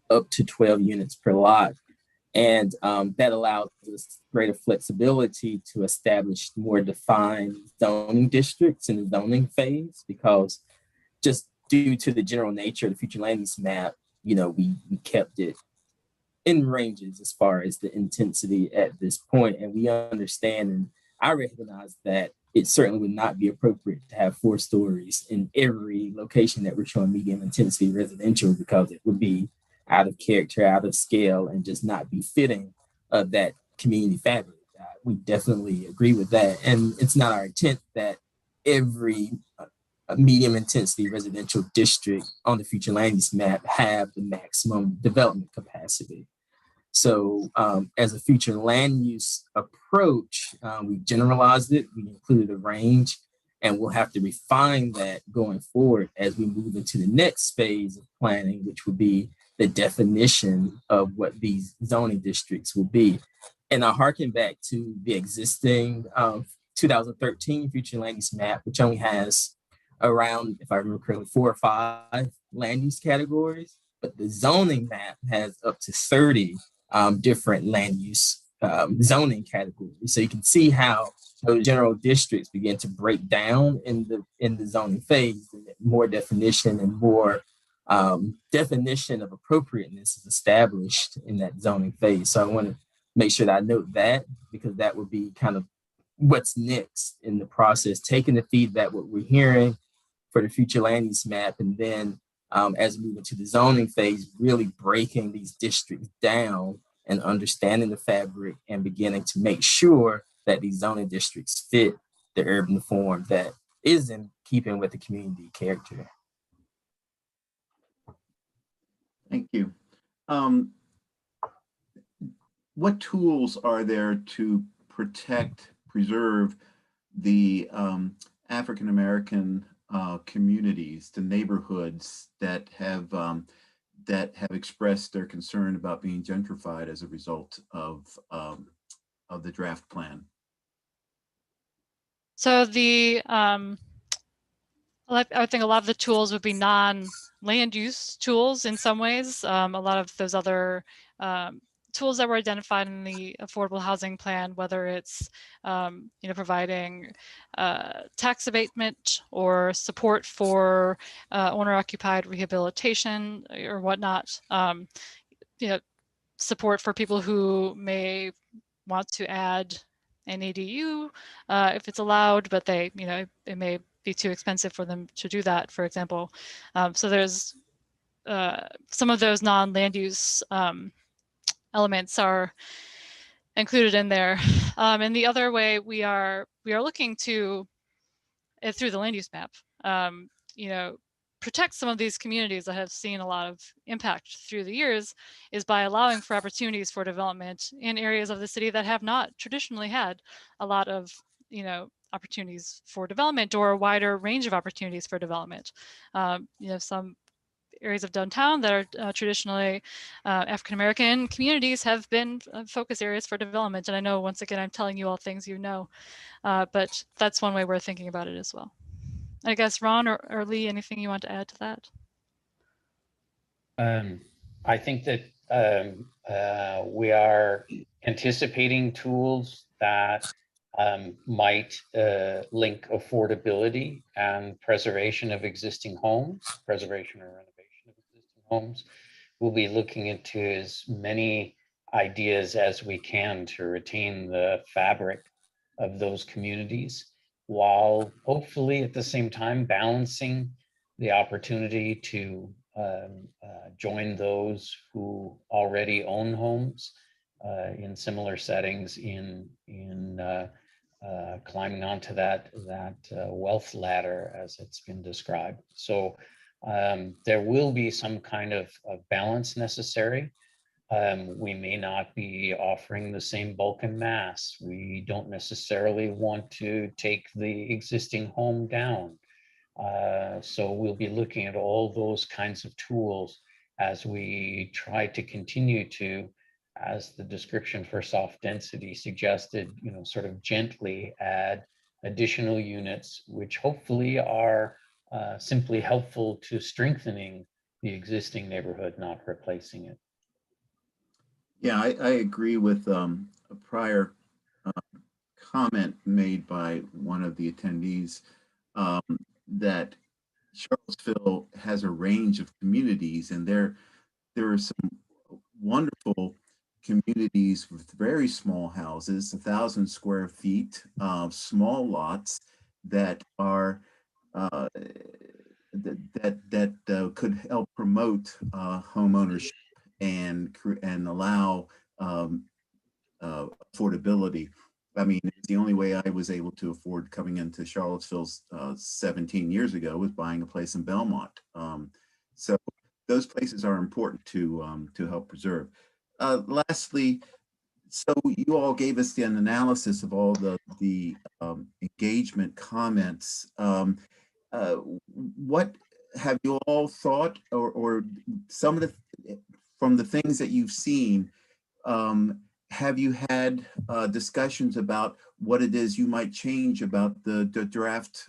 up to 12 units per lot. And that allows us greater flexibility to establish more defined zoning districts in the zoning phase, because just due to the general nature of the future land use map, we kept it in ranges as far as the intensity at this point. And we understand, and I recognize that it certainly would not be appropriate to have 4 stories in every location that we're showing medium intensity residential, because it would be out of character, out of scale, and just not be fitting of that community fabric. We definitely agree with that. And it's not our intent that every medium intensity residential district on the future land use map have the maximum development capacity. So as a future land use approach, we generalized it, we included a range, and we'll have to refine that going forward as we move into the next phase of planning, which would be the definition of what these zoning districts will be. And I'll harken back to the existing 2013 future land use map, which only has around, if I remember correctly, 4 or 5 land use categories, but the zoning map has up to 30 different land use zoning categories. So you can see how those general districts begin to break down in the zoning phase, and more definition and more definition of appropriateness is established in that zoning phase. So I want to make sure that I note that, because that would be kind of what's next in the process, taking the feedback, what we're hearing for the future land use map, and then as we move into the zoning phase, really breaking these districts down and understanding the fabric and beginning to make sure that these zoning districts fit the urban form that is in keeping with the community character. Thank you. What tools are there to protect, preserve the African-American communities, the neighborhoods that have expressed their concern about being gentrified as a result of the draft plan? So the I think a lot of the tools would be non-land use tools in some ways. A lot of those other tools that were identified in the affordable housing plan, whether it's providing tax abatement or support for owner-occupied rehabilitation or whatnot, support for people who may want to add an ADU if it's allowed, but they it may be too expensive for them to do that, for example. So there's some of those non-land use elements are included in there. And the other way we are looking to, through the land use map, protect some of these communities that have seen a lot of impact through the years, is by allowing for opportunities for development in areas of the city that have not traditionally had a lot of opportunities for development, or a wider range of opportunities for development. Some areas of downtown that are traditionally African-American communities have been focus areas for development. And I know, once again, I'm telling you all things but that's one way we're thinking about it as well. I guess, Ron or Lee, anything you want to add to that? I think that we are anticipating tools that might link affordability and preservation of existing homes, preservation or renovation of existing homes. We'll be looking into as many ideas as we can to retain the fabric of those communities, while hopefully at the same time balancing the opportunity to join those who already own homes in similar settings in climbing onto that wealth ladder, as it's been described. So there will be some kind of balance necessary. We may not be offering the same bulk and mass. We don't necessarily want to take the existing home down. So we'll be looking at all those kinds of tools as we try to continue to, as the description for soft density suggested, sort of gently add additional units, which hopefully are simply helpful to strengthening the existing neighborhood, not replacing it. Yeah, I agree with a prior comment made by one of the attendees that Charlottesville has a range of communities, and there are some wonderful communities with very small houses, 1,000 square feet, small lots that are that could help promote home ownership and allow affordability. I mean, the only way I was able to afford coming into Charlottesville 17 years ago was buying a place in Belmont. So those places are important to help preserve. Lastly, so you all gave us an analysis of all the engagement comments. What have you all thought, or some of from the things that you've seen, have you had discussions about what it is you might change about the draft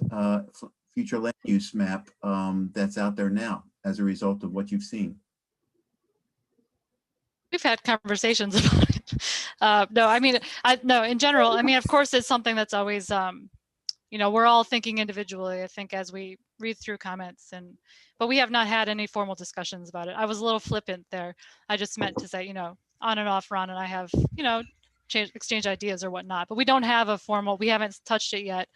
future land use map that's out there now as a result of what you've seen? We've had conversations about it. No, I mean, no, in general, I mean, of course, it's something that's always, you know, we're all thinking individually, I think, as we read through comments, but we have not had any formal discussions about it. I was a little flippant there. I just meant to say, you know, on and off, Ron and I have, you know, exchange ideas or whatnot, but we don't have a formal, we haven't touched it yet.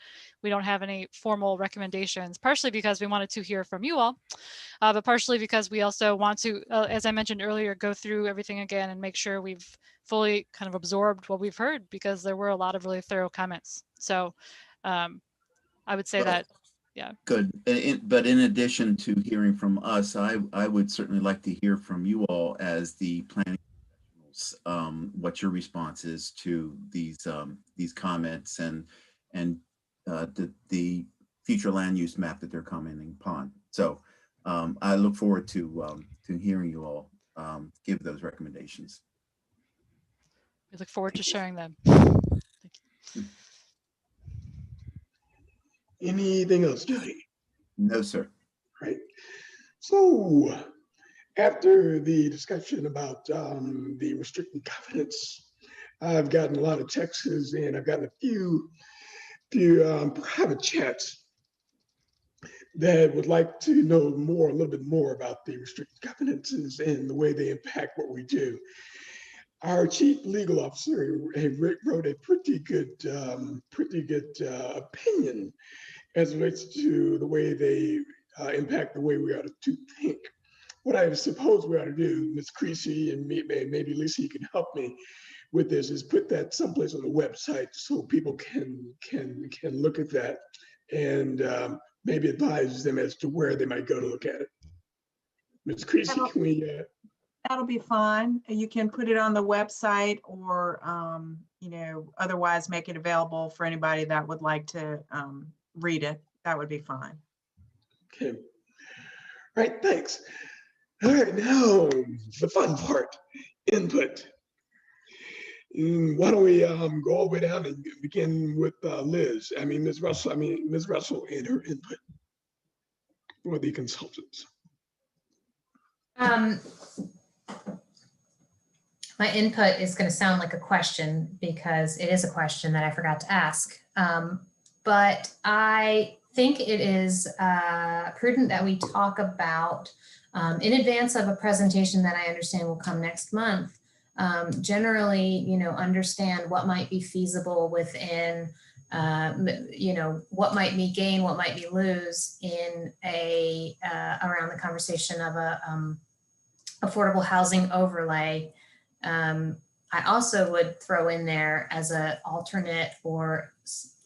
We don't have any formal recommendations, partially because we wanted to hear from you all, but partially because we also want to, as I mentioned earlier, go through everything again and make sure we've fully kind of absorbed what we've heard, because there were a lot of really thorough comments. So I would say that, yeah. Good. But in addition to hearing from us, I would certainly like to hear from you all as the planning professionals, what your response is to these comments and the future land use map that they're commenting upon. So I look forward to hearing you all give those recommendations. We look forward to sharing them. Anything else, Johnny? No, sir. Right. So after the discussion about the restricted covenants, I've gotten a lot of texts and I've gotten a few private chats that would like to know a little bit more about the restricted covenants and the way they impact what we do. Our chief legal officer wrote a pretty good opinion as it relates to the way they impact the way we ought to think. What I suppose we ought to do, Ms. Creasy and maybe Lisa, you can help me with this, is put that someplace on the website so people can look at that and maybe advise them as to where they might go to look at it. Ms. Creasy, can we? That'll be fine. You can put it on the website or, you know, otherwise make it available for anybody that would like to read it. That would be fine. Okay. All right, thanks. All right, now the fun part, input. Why don't we go all the way down and begin with Ms. Russell and her input for the consultants. My input is going to sound like a question because it is a question that I forgot to ask. But I think it is prudent that we talk about, in advance of a presentation that I understand will come next month, generally, you know, understand what might be feasible within, you know, what might be gain, what might be lose in around the conversation of a affordable housing overlay. I also would throw in there as an alternate or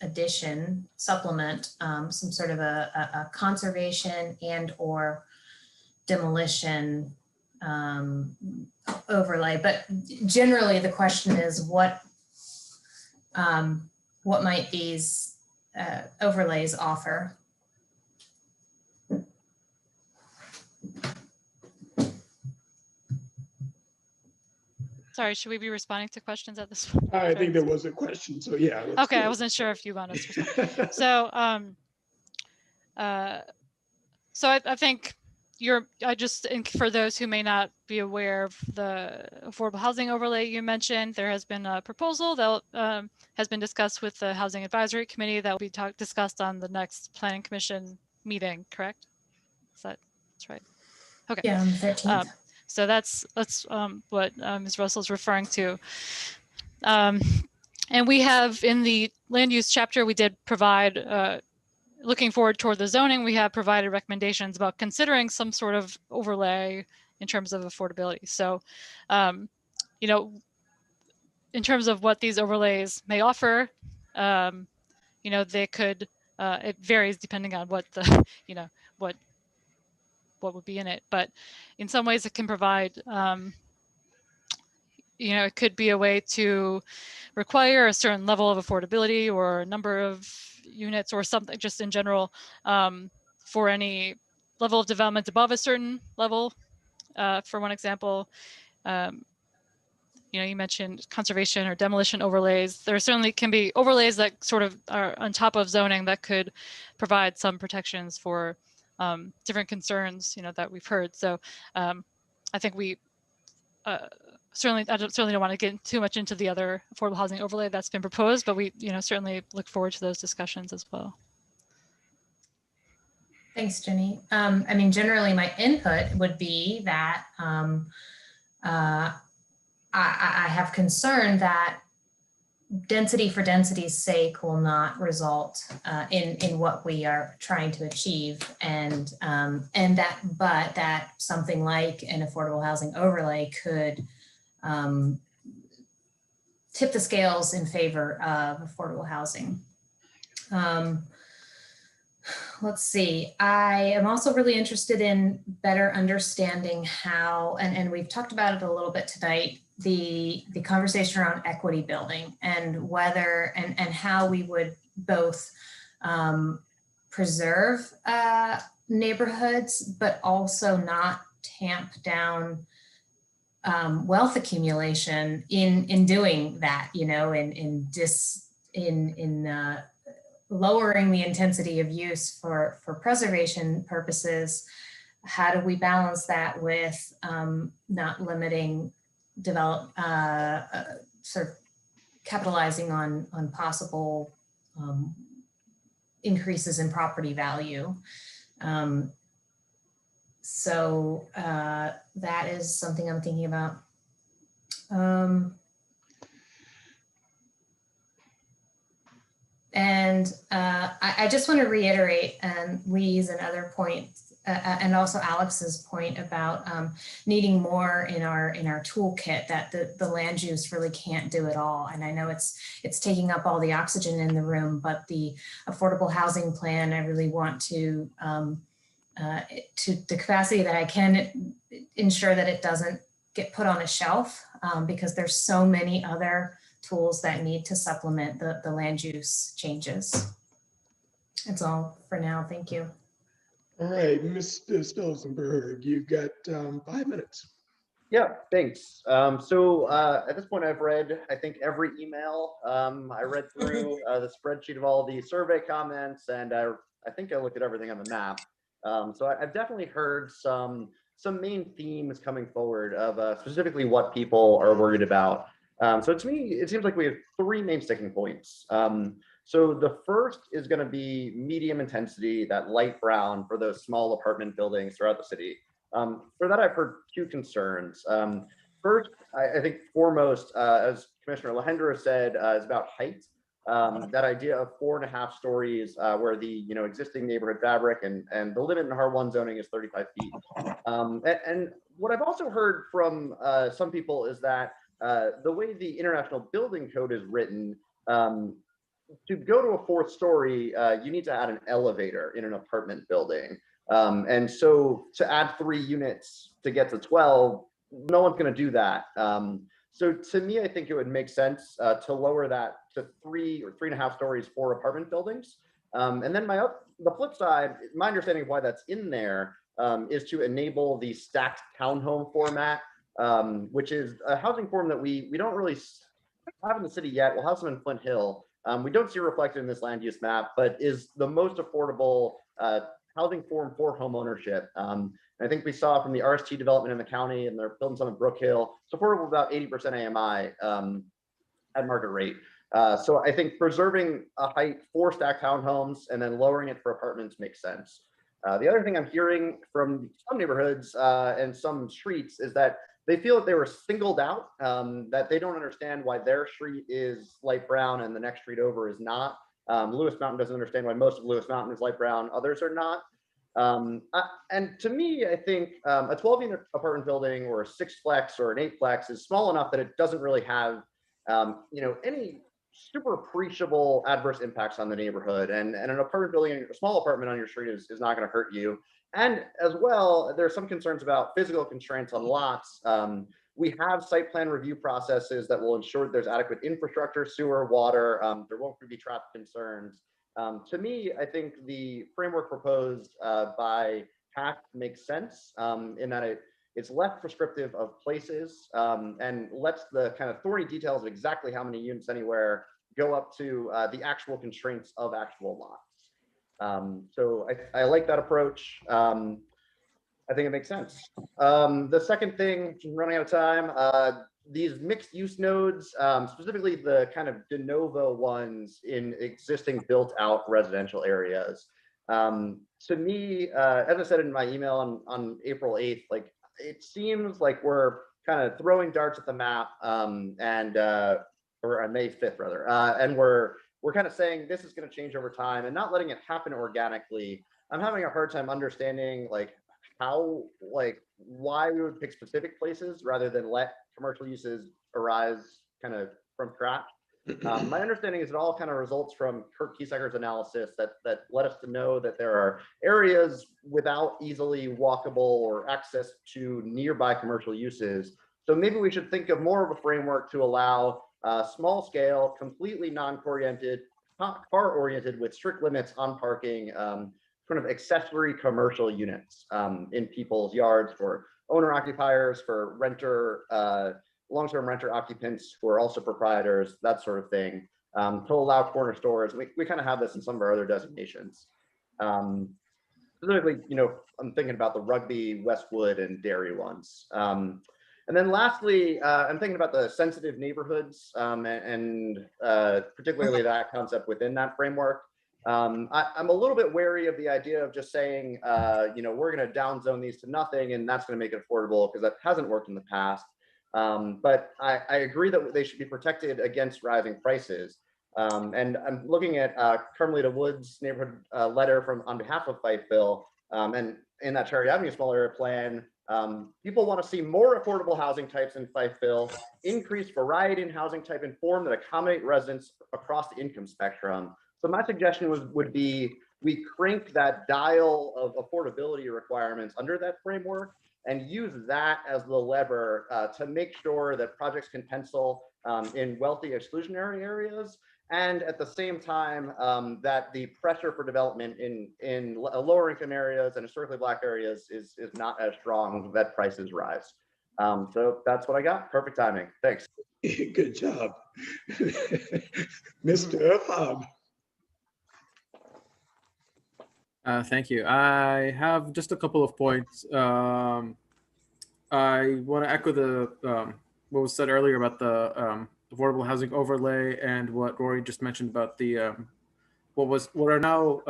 addition, supplement, some sort of a conservation and or demolition overlay. But generally the question is what might these overlays offer? Sorry, should we be responding to questions at this point? I think there was a question, so yeah. Okay, I wasn't sure if you want us to. So, I think for those who may not be aware of the affordable housing overlay you mentioned, there has been a proposal that has been discussed with the Housing Advisory Committee that will be discussed on the next Planning Commission meeting, correct? That's right. Okay. Yeah, on the 13th. So that's what Ms. Russell's referring to. And we have in the land use chapter, we did provide, looking forward toward the zoning, we have provided recommendations about considering some sort of overlay in terms of affordability. So, you know, in terms of what these overlays may offer, you know, they could, it varies depending on what the, you know, what would be in it. But in some ways it can provide, you know, it could be a way to require a certain level of affordability or a number of units or something just in general for any level of development above a certain level. For one example, you know, you mentioned conservation or demolition overlays. There certainly can be overlays that sort of are on top of zoning that could provide some protections for different concerns, you know, that we've heard. So I think we certainly don't want to get too much into the other affordable housing overlay that's been proposed, but we, you know, certainly look forward to those discussions as well. Thanks, Jenny. I mean, generally my input would be that I have concern that density for density's sake will not result in what we are trying to achieve, and that something like an affordable housing overlay could tip the scales in favor of affordable housing. Let's see. I am also really interested in better understanding how, and we've talked about it a little bit tonight, the conversation around equity building and whether and how we would both preserve neighborhoods, but also not tamp down wealth accumulation in doing that, you know, in lowering the intensity of use for preservation purposes. How do we balance that with not limiting sort of capitalizing on possible increases in property value? So that is something I'm thinking about. And I just want to reiterate Lee's and other points, and also Alex's point about needing more in our toolkit, that the land use really can't do it all. And I know it's taking up all the oxygen in the room, but the affordable housing plan, I really want to the capacity that I can ensure that it doesn't get put on a shelf, because there's so many other tools that need to supplement the land use changes. That's all for now. Thank you. All right, Mr. Stolzenberg, you've got 5 minutes. Yeah, thanks. So at this point, I've read, I think, every email. I read through the spreadsheet of all the survey comments, and I think I looked at everything on the map. So I've definitely heard some main themes coming forward of specifically what people are worried about. So to me, it seems like we have three main sticking points. So the first is going to be medium intensity, that light brown for those small apartment buildings throughout the city. For that, I've heard two concerns. First, I think foremost, as Commissioner Alejandro said, is about height. That idea of 4.5 stories, where the existing neighborhood fabric and the limit in R1 zoning is 35 feet. And what I've also heard from some people is that the way the International Building Code is written, to go to a 4th story, you need to add an elevator in an apartment building. And so to add 3 units to get to 12, no one's going to do that. So to me, I think it would make sense to lower that to 3 or 3.5 stories for apartment buildings. And then the flip side, my understanding of why that's in there is to enable the stacked townhome format, which is a housing form that we don't really have in the city yet. We'll have some in Flint Hill. We don't see reflected in this land use map, but is the most affordable housing form for home ownership. I think we saw from the RST development in the county, and they're building some in Brook Hill, it's affordable about 80% AMI at market rate. So I think preserving a height for stacked townhomes and then lowering it for apartments makes sense. The other thing I'm hearing from some neighborhoods and some streets is that they feel that they were singled out, that they don't understand why their street is light brown and the next street over is not. Lewis Mountain doesn't understand why most of Lewis Mountain is light brown, others are not. And to me, I think a 12-unit apartment building or a 6-plex or an 8-plex is small enough that it doesn't really have, any super appreciable adverse impacts on the neighborhood. And an apartment building, a small apartment on your street is not going to hurt you. And as well, there are some concerns about physical constraints on lots. We have site plan review processes that will ensure there's adequate infrastructure, sewer, water. There won't be traffic concerns. To me, I think the framework proposed by PAC makes sense in that it's less prescriptive of places and lets the kind of thorny details of exactly how many units anywhere go up to the actual constraints of actual lots. So I like that approach. I think it makes sense. The second thing, I'm running out of time, these mixed use nodes, specifically the kind of de novo ones in existing built out residential areas. To me, as I said in my email on April 8th, like it seems like we're kind of throwing darts at the map or on May 5th rather, and we're kind of saying this is going to change over time and not letting it happen organically. I'm having a hard time understanding like why we would pick specific places rather than let commercial uses arise kind of from scratch. My understanding is it all kind of results from Kurt Kiesecker's analysis that led us to know that there are areas without easily walkable or access to nearby commercial uses. So maybe we should think of more of a framework to allow small scale, completely non-oriented, car oriented with strict limits on parking, sort of accessory commercial units in people's yards for owner occupiers, for renter, long-term renter occupants who are also proprietors, that sort of thing, to allow corner stores. We kind of have this in some of our other designations. Specifically, I'm thinking about the Rugby, Westwood, and Dairy ones. And then lastly, I'm thinking about the sensitive neighborhoods and particularly that concept within that framework. I'm a little bit wary of the idea of just saying, we're going to downzone these to nothing and that's going to make it affordable, because that hasn't worked in the past. But I agree that they should be protected against rising prices. And I'm looking at Carmelita Woods neighborhood letter on behalf of Fifeville, and in that Cherry Avenue small area plan, people want to see more affordable housing types in Fifeville, increased variety in housing type and form that accommodate residents across the income spectrum. So my suggestion would be we crank that dial of affordability requirements under that framework and use that as the lever to make sure that projects can pencil in wealthy exclusionary areas, and at the same time that the pressure for development in lower income areas and historically Black areas is not as strong that prices rise. So that's what I got. Perfect timing. Thanks. Good job. Mr. Hogg. Thank you. I have just a couple of points. I want to echo what was said earlier about the affordable housing overlay and what Rory just mentioned about the what are now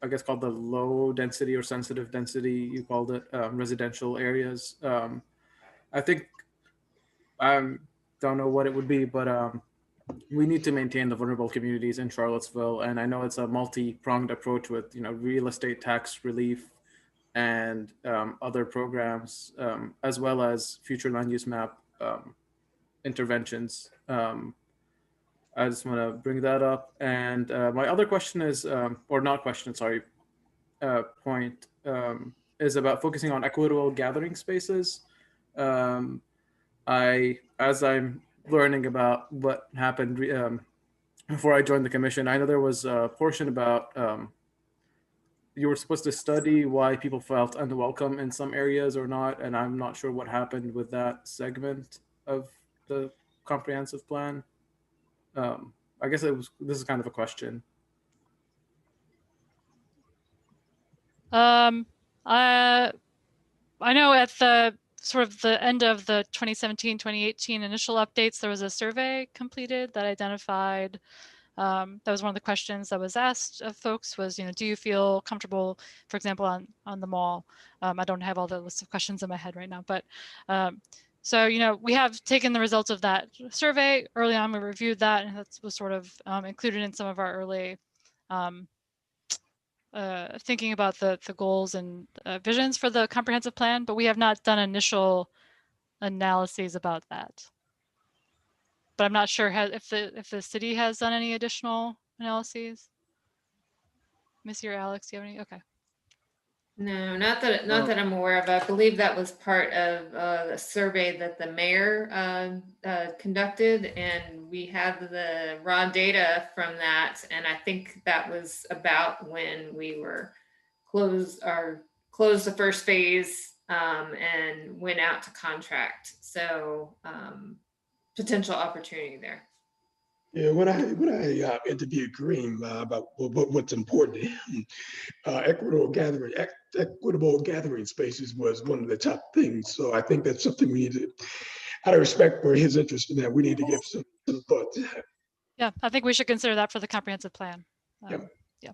I guess called the low density or sensitive density, you called it, residential areas. I think I don't know what it would be, but we need to maintain the vulnerable communities in Charlottesville. And I know it's a multi-pronged approach with, real estate tax relief and other programs, as well as future land use map interventions. I just want to bring that up. And my other question is, or not question, sorry, point is about focusing on equitable gathering spaces. As I'm learning about what happened before I joined the commission, I know there was a portion about you were supposed to study why people felt unwelcome in some areas or not, and I'm not sure what happened with that segment of the comprehensive plan. I guess this is kind of a question. I know at the sort of the end of the 2017, 2018 initial updates, there was a survey completed that identified, that was one of the questions that was asked of folks was, do you feel comfortable, for example, on the mall? I don't have all the list of questions in my head right now, but so, we have taken the results of that survey. Early on, we reviewed that, and that was sort of included in some of our early thinking about the goals and visions for the comprehensive plan, but we have not done initial analyses about that. But I'm not sure if the city has done any additional analyses. Missy or Alex, do you have any? Okay. No, not that I'm aware of. I believe that was part of a survey that the mayor conducted, and we have the raw data from that. And I think that was about when we were closed the first phase and went out to contract. So potential opportunity there. Yeah, when I interviewed Kareem about what's important to him, equitable gathering spaces was one of the top things. So I think that's something we need to, out of respect for his interest in that, we need to give some thought to that. Yeah, I think we should consider that for the comprehensive plan. Yeah. Yeah.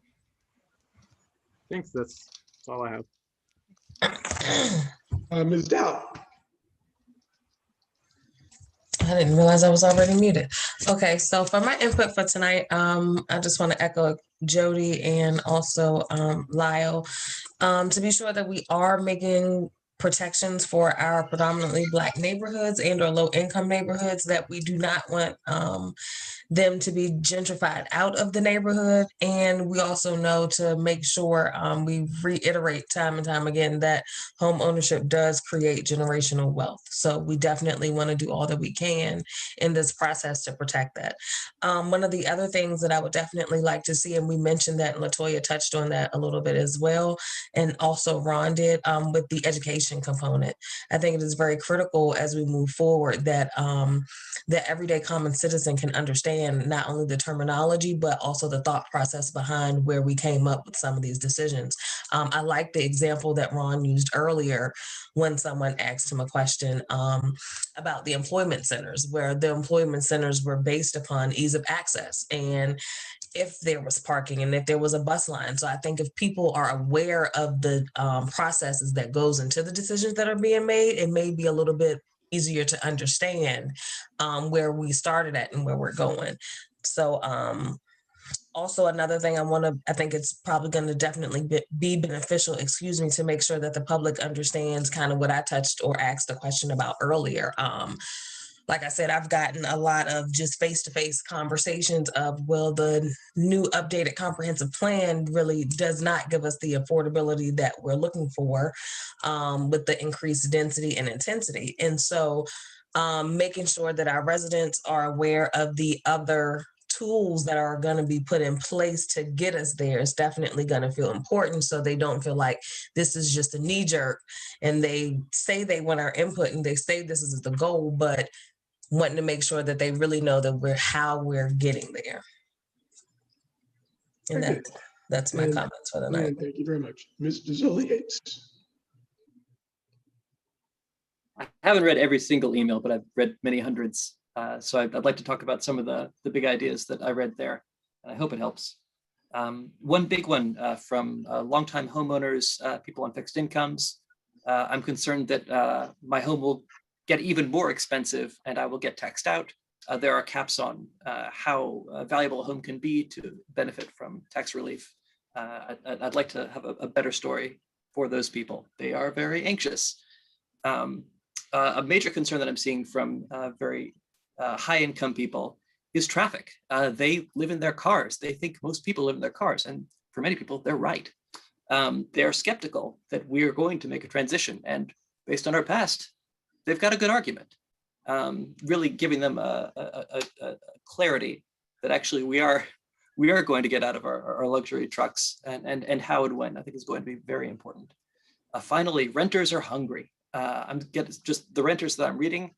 Thanks. That's all I have. Ms. Dow. I didn't realize I was already muted. Okay, so for my input for tonight, I just want to echo Jody and also Lyle to be sure that we are making protections for our predominantly Black neighborhoods and or low income neighborhoods, that we do not want them to be gentrified out of the neighborhood. And we also know to make sure we reiterate time and time again that home ownership does create generational wealth. So we definitely want to do all that we can in this process to protect that. One of the other things that I would definitely like to see, and we mentioned that, and LaToya touched on that a little bit as well, and also Ron did, with the education component. I think it is very critical as we move forward that the everyday common citizen can understand not only the terminology, but also the thought process behind where we came up with some of these decisions. I like the example that Ron used earlier when someone asked him a question about the employment centers, where the employment centers were based upon ease of access and if there was parking and if there was a bus line. So I think if people are aware of the processes that goes into the decisions that are being made, it may be a little bit easier to understand where we started at and where we're going. So also another thing I think it's probably going to definitely be beneficial, to make sure that the public understands kind of what I touched or asked a question about earlier. Like I said, I've gotten a lot of just face-to-face conversations of, well, the new updated comprehensive plan really does not give us the affordability that we're looking for with the increased density and intensity. And so making sure that our residents are aware of the other tools that are going to be put in place to get us there is definitely going to feel important, so they don't feel like this is just a knee jerk and they say they want our input and they say this is the goal, but wanting to make sure that they really know that how we're getting there. And that's my comments for the night. Thank you very much. Mr. Zoliates. I haven't read every single email, but I've read many hundreds. So I'd like to talk about some of the big ideas that I read there, and I hope it helps. One big one from longtime homeowners, people on fixed incomes. I'm concerned that my home will get even more expensive and I will get taxed out. There are caps on how valuable a home can be to benefit from tax relief. I'd like to have a better story for those people. They are very anxious. A major concern that I'm seeing from very high income people is traffic. They live in their cars. They think most people live in their cars. And for many people, they're right. They're skeptical that we're going to make a transition. And based on our past, they've got a good argument, really giving them a clarity that actually we are going to get out of our luxury trucks, and how and when I think is going to be very important. Finally, renters are hungry. I'm getting just the renters that I'm reading.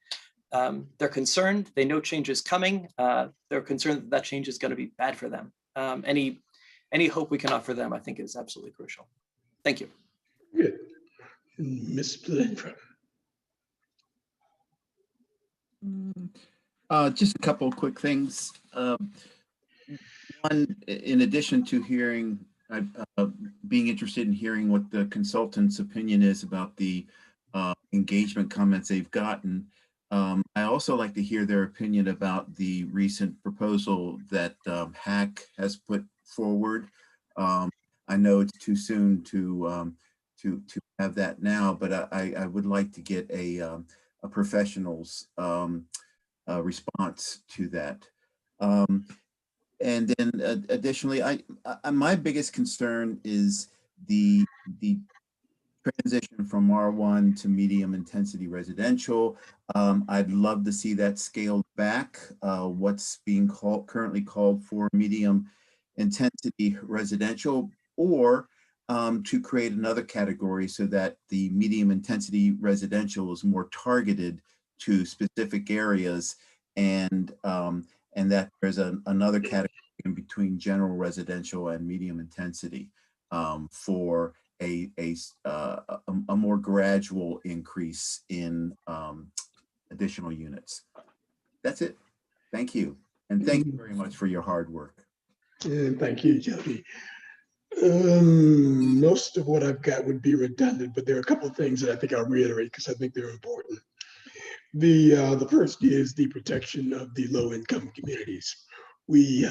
They're concerned. They know change is coming. They're concerned that change is going to be bad for them. Any hope we can offer them, I think, is absolutely crucial. Thank you. Good. Ms. Blanford. Just a couple of quick things. One, in addition to hearing, being interested in hearing what the consultant's opinion is about the engagement comments they've gotten, I also like to hear their opinion about the recent proposal that HAC has put forward. I know it's too soon to have that now, but I would like to get a professional's response to that. And then additionally, my biggest concern is the transition from R1 to medium intensity residential. I'd love to see that scaled back. What's being currently called for medium intensity residential, or to create another category so that the medium intensity residential is more targeted to specific areas, and that there's another category in between general residential and medium intensity for a more gradual increase in additional units. That's it. Thank you. And thank you very much for your hard work. And thank you, Jody. Most of what I've got would be redundant, but there are a couple of things that I think I'll reiterate because I think they're important. The first is the protection of the low-income communities. We,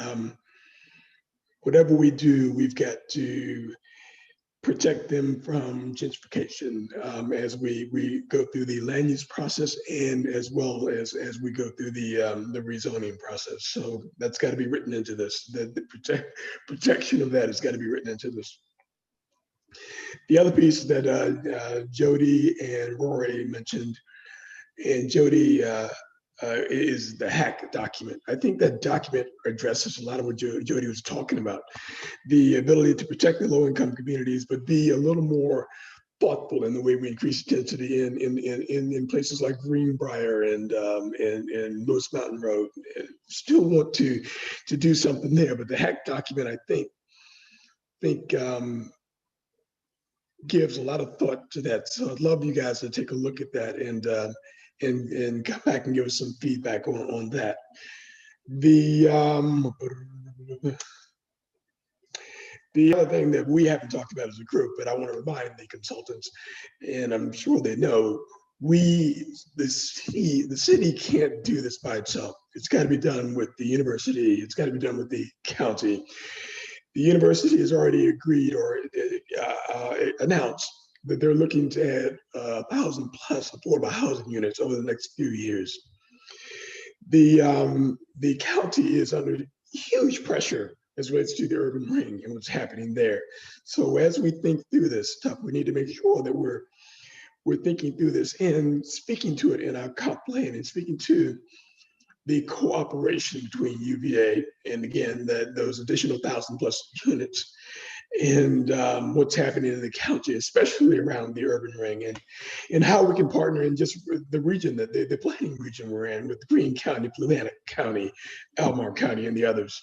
whatever we do, we've got to protect them from gentrification as we go through the land use process, and as well as we go through the rezoning process. So that's got to be written into this. The protection of that has got to be written into this. The other piece that Jody and Rory mentioned, and Jody is the HAC document. I think that document addresses a lot of what Jody was talking about. The ability to protect the low-income communities, but be a little more thoughtful in the way we increase density in places like Greenbrier and Lewis Mountain Road. Still want to do something there, but the HAC document, I think gives a lot of thought to that. So I'd love you guys to take a look at that and come back and give us some feedback on that. The other thing that we haven't talked about as a group, but I want to remind the consultants, and I'm sure they know, the city can't do this by itself. It's got to be done with the university. It's got to be done with the county. The university has already agreed or announced that they're looking to add 1,000 plus affordable housing units over the next few years. The county is under huge pressure as relates to the urban ring and what's happening there. So as we think through this stuff, we need to make sure that we're thinking through this and speaking to it in our comp plan, and speaking to the cooperation between UVA and, again, those additional 1,000 plus units, and what's happening in the county, especially around the urban ring, and how we can partner in just the region, that the planning region we're in, with Greene County, Fluvanna County, Albemarle County, and the others.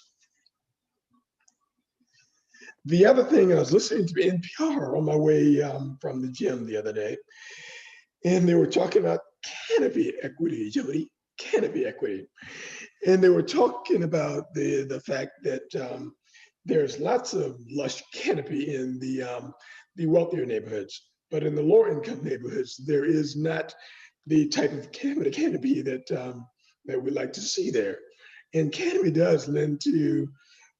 The other thing, I was listening to NPR on my way from the gym the other day, and they were talking about canopy equity, Jody, canopy equity. And they were talking about the fact that there's lots of lush canopy in the wealthier neighborhoods, but in the lower income neighborhoods, there is not the type of canopy that we like to see there. And canopy does lend to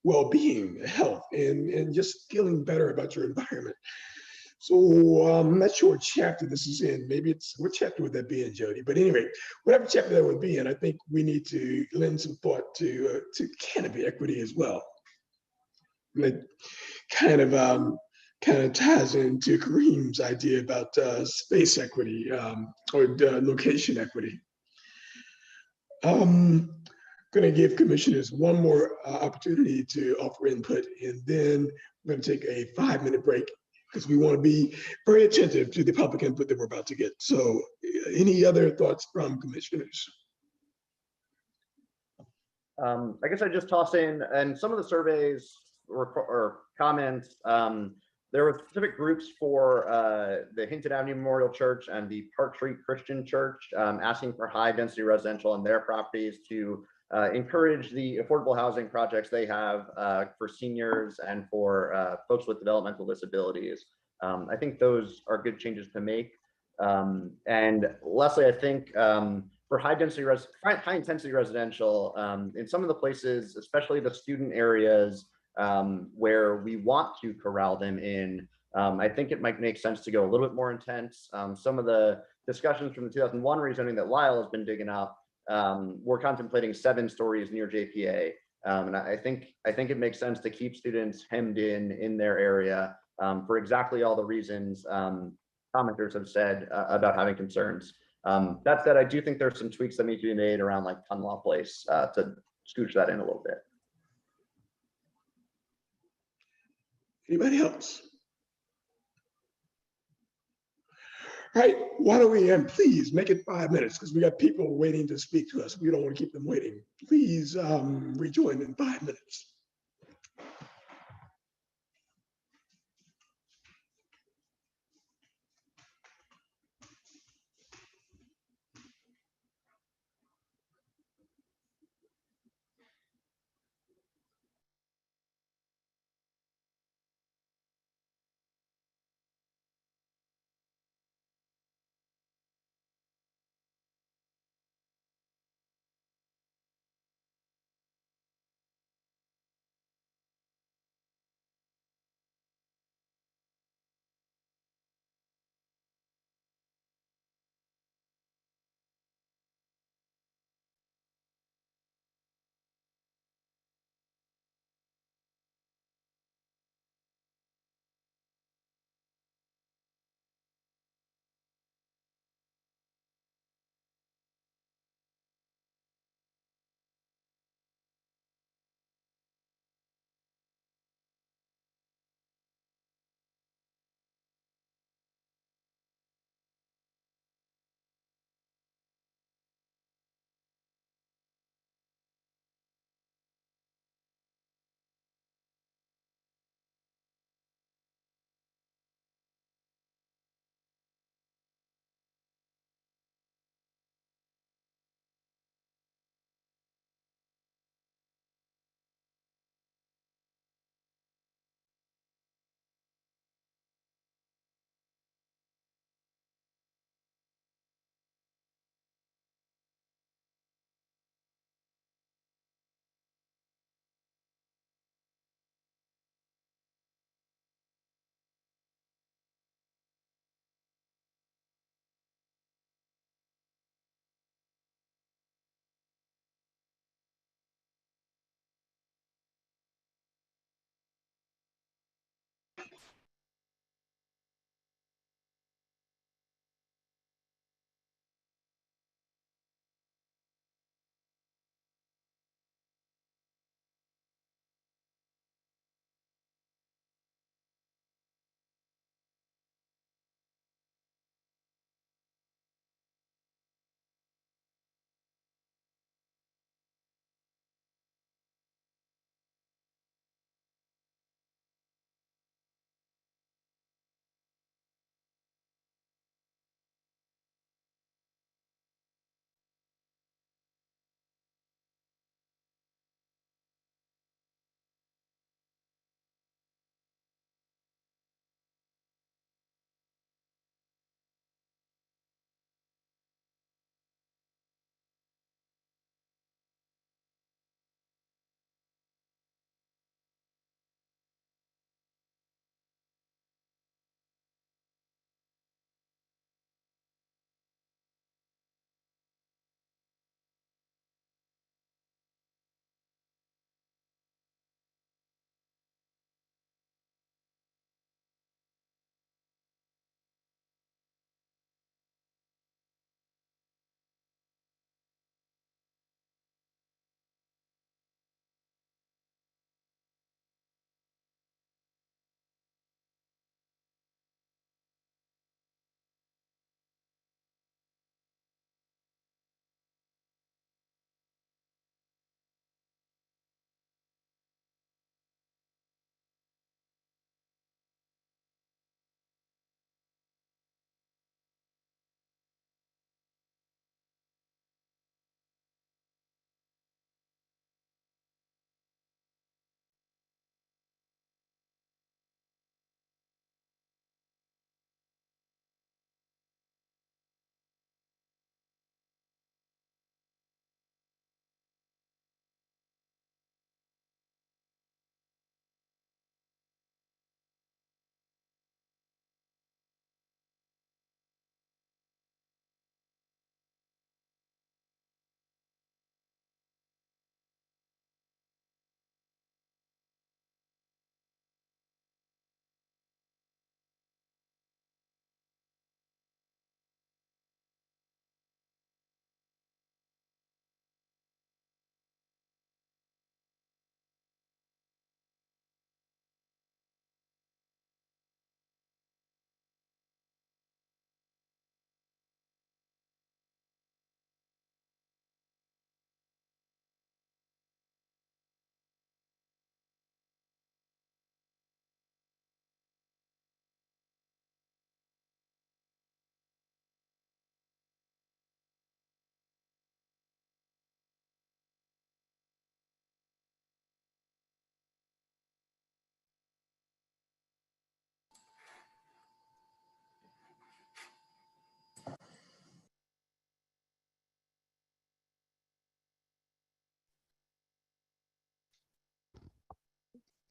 well-being, health, and just feeling better about your environment. So I'm not sure what chapter this is in. Maybe what chapter would that be in, Jody? But anyway, whatever chapter that would be in, I think we need to lend some thought to canopy equity as well. And it kind of ties into Kareem's idea about space equity or location equity. Going to give commissioners one more opportunity to offer input, and then we're going to take a 5-minute break because we want to be very attentive to the public input that we're about to get. So any other thoughts from commissioners? I guess I just toss in, and some of the surveys or comments, there were specific groups for the Hinton Avenue Memorial Church and the Park Street Christian Church asking for high density residential in their properties to encourage the affordable housing projects they have for seniors and for folks with developmental disabilities. I think those are good changes to make. And Leslie, I think for high intensity residential, in some of the places, especially the student areas, where we want to corral them in, I think it might make sense to go a little bit more intense. Some of the discussions from the 2001 rezoning that Lyle has been digging up, we're contemplating 7 stories near JPA. And I think it makes sense to keep students hemmed in their area for exactly all the reasons commenters have said about having concerns. That said, I do think there's some tweaks that need to be made around like Tunlaw Place to scooch that in a little bit. Anybody else? All right, why don't we, and please make it 5 minutes because we got people waiting to speak to us. We don't want to keep them waiting. Please rejoin in 5 minutes.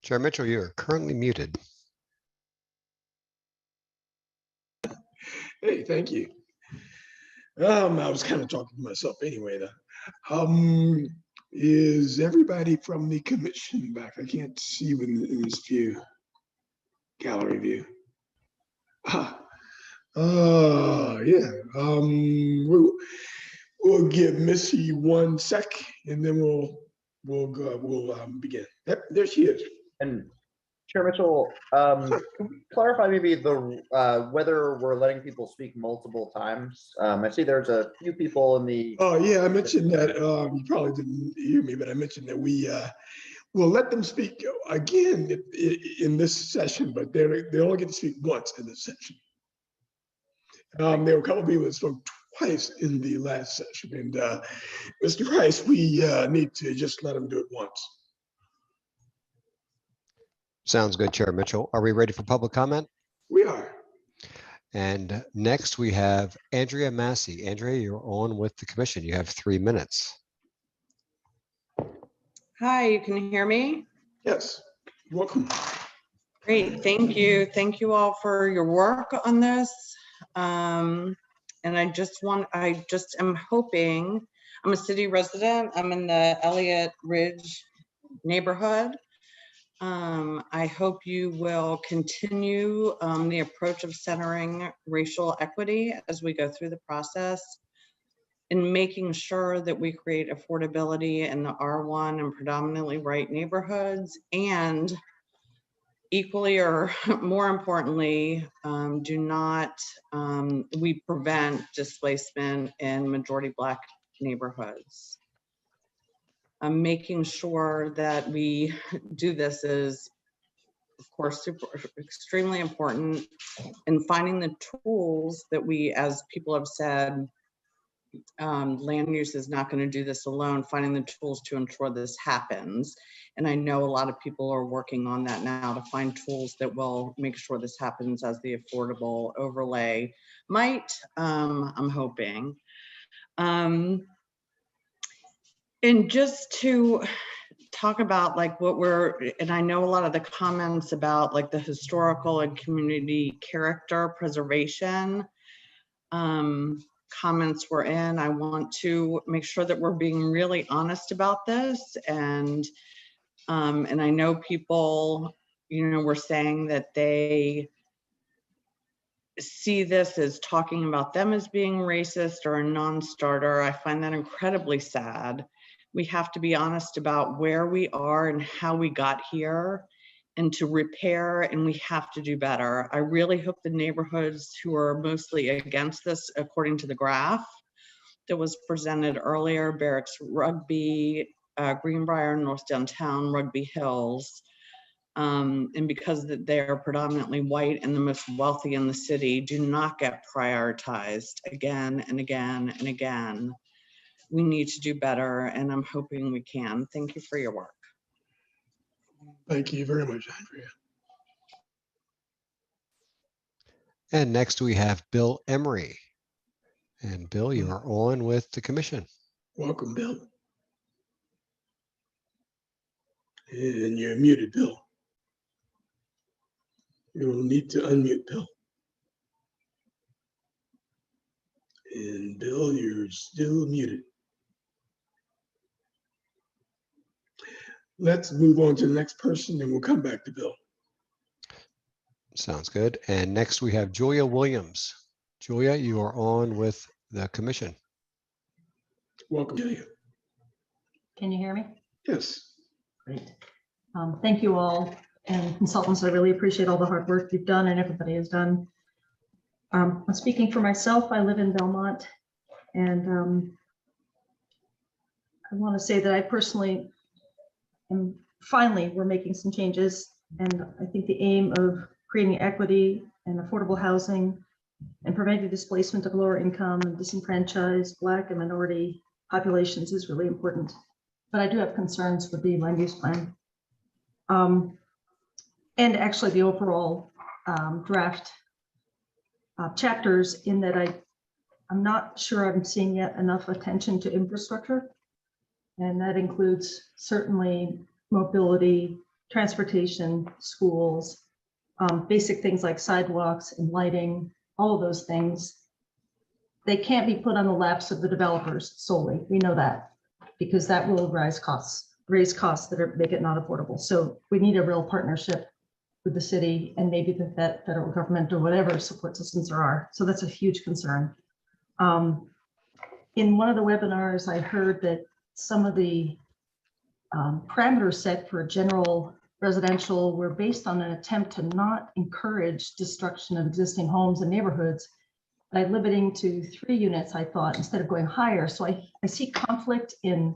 Chair Mitchell, you are currently muted. Hey, thank you. I was kind of talking to myself anyway. Is everybody from the commission back? I can't see you in this view, gallery view. Yeah. We'll give Missy 1 sec, and then we'll begin. Yep, there she is. And Chair Mitchell, can we clarify maybe the whether we're letting people speak multiple times? I see there's a few people in the. Oh yeah, I mentioned that. You probably didn't hear me, but I mentioned that we will let them speak again in this session, but they only get to speak once in this session. There were a couple of people that spoke twice in the last session, and Mr. Rice, we need to just let them do it once. Sounds good, Chair Mitchell. Are we ready for public comment? We are. And next we have Andrea Massey. Andrea, you're on with the commission. You have 3 minutes. Hi, you can hear me? Yes, welcome. Great, thank you. Thank you all for your work on this. And I just am hoping, I'm a city resident. I'm in the Elliott Ridge neighborhood. I hope you will continue the approach of centering racial equity as we go through the process and making sure that we create affordability in the R1 and predominantly white neighborhoods, and equally or more importantly, we prevent displacement in majority Black neighborhoods. Making sure that we do this is, of course, extremely important, and finding the tools that we, as people have said, land use is not going to do this alone, finding the tools to ensure this happens. And I know a lot of people are working on that now to find tools that will make sure this happens as the affordable overlay might, I'm hoping. And just to talk about like and I know a lot of the comments about like the historical and community character preservation comments were in. I want to make sure that we're being really honest about this. And I know people, were saying that they see this as talking about them as being racist or a non-starter. I find that incredibly sad. We have to be honest about where we are and how we got here, and to repair, and we have to do better. I really hope the neighborhoods who are mostly against this, according to the graph that was presented earlier, Barracks Rugby, Greenbrier, North Downtown, Rugby Hills, and because they're predominantly white and the most wealthy in the city, do not get prioritized again and again and again. We need to do better, and I'm hoping we can. Thank you for your work. Thank you very much, Andrea. And next we have Bill Emery. And Bill, you are on with the commission. Welcome, Bill. And you're muted, Bill. You'll need to unmute, Bill. And Bill, you're still muted. Let's move on to the next person, and we'll come back to Bill. Sounds good. And next we have Julia Williams. Julia, you are on with the commission. Welcome, Julia. Can you hear me? Yes. Great. Thank you all, and consultants. I really appreciate all the hard work you've done and everybody has done. I'm speaking for myself. I live in Belmont, and I want to say that I personally am finally we're making some changes, and I think the aim of creating equity and affordable housing and preventing displacement of lower income and disenfranchised Black and minority populations is really important. But I do have concerns with the land use plan. And actually the overall draft chapters, in that I'm not sure I'm seeing yet enough attention to infrastructure. And that includes certainly mobility, transportation, schools, basic things like sidewalks and lighting, all of those things. They can't be put on the laps of the developers solely. We know that, because that will raise costs that make it not affordable. So we need a real partnership with the city and maybe the federal government or whatever support systems there are. So that's a huge concern. In one of the webinars, I heard that some of the parameters set for general residential were based on an attempt to not encourage destruction of existing homes and neighborhoods by limiting to 3 units, I thought, instead of going higher. So I see conflict in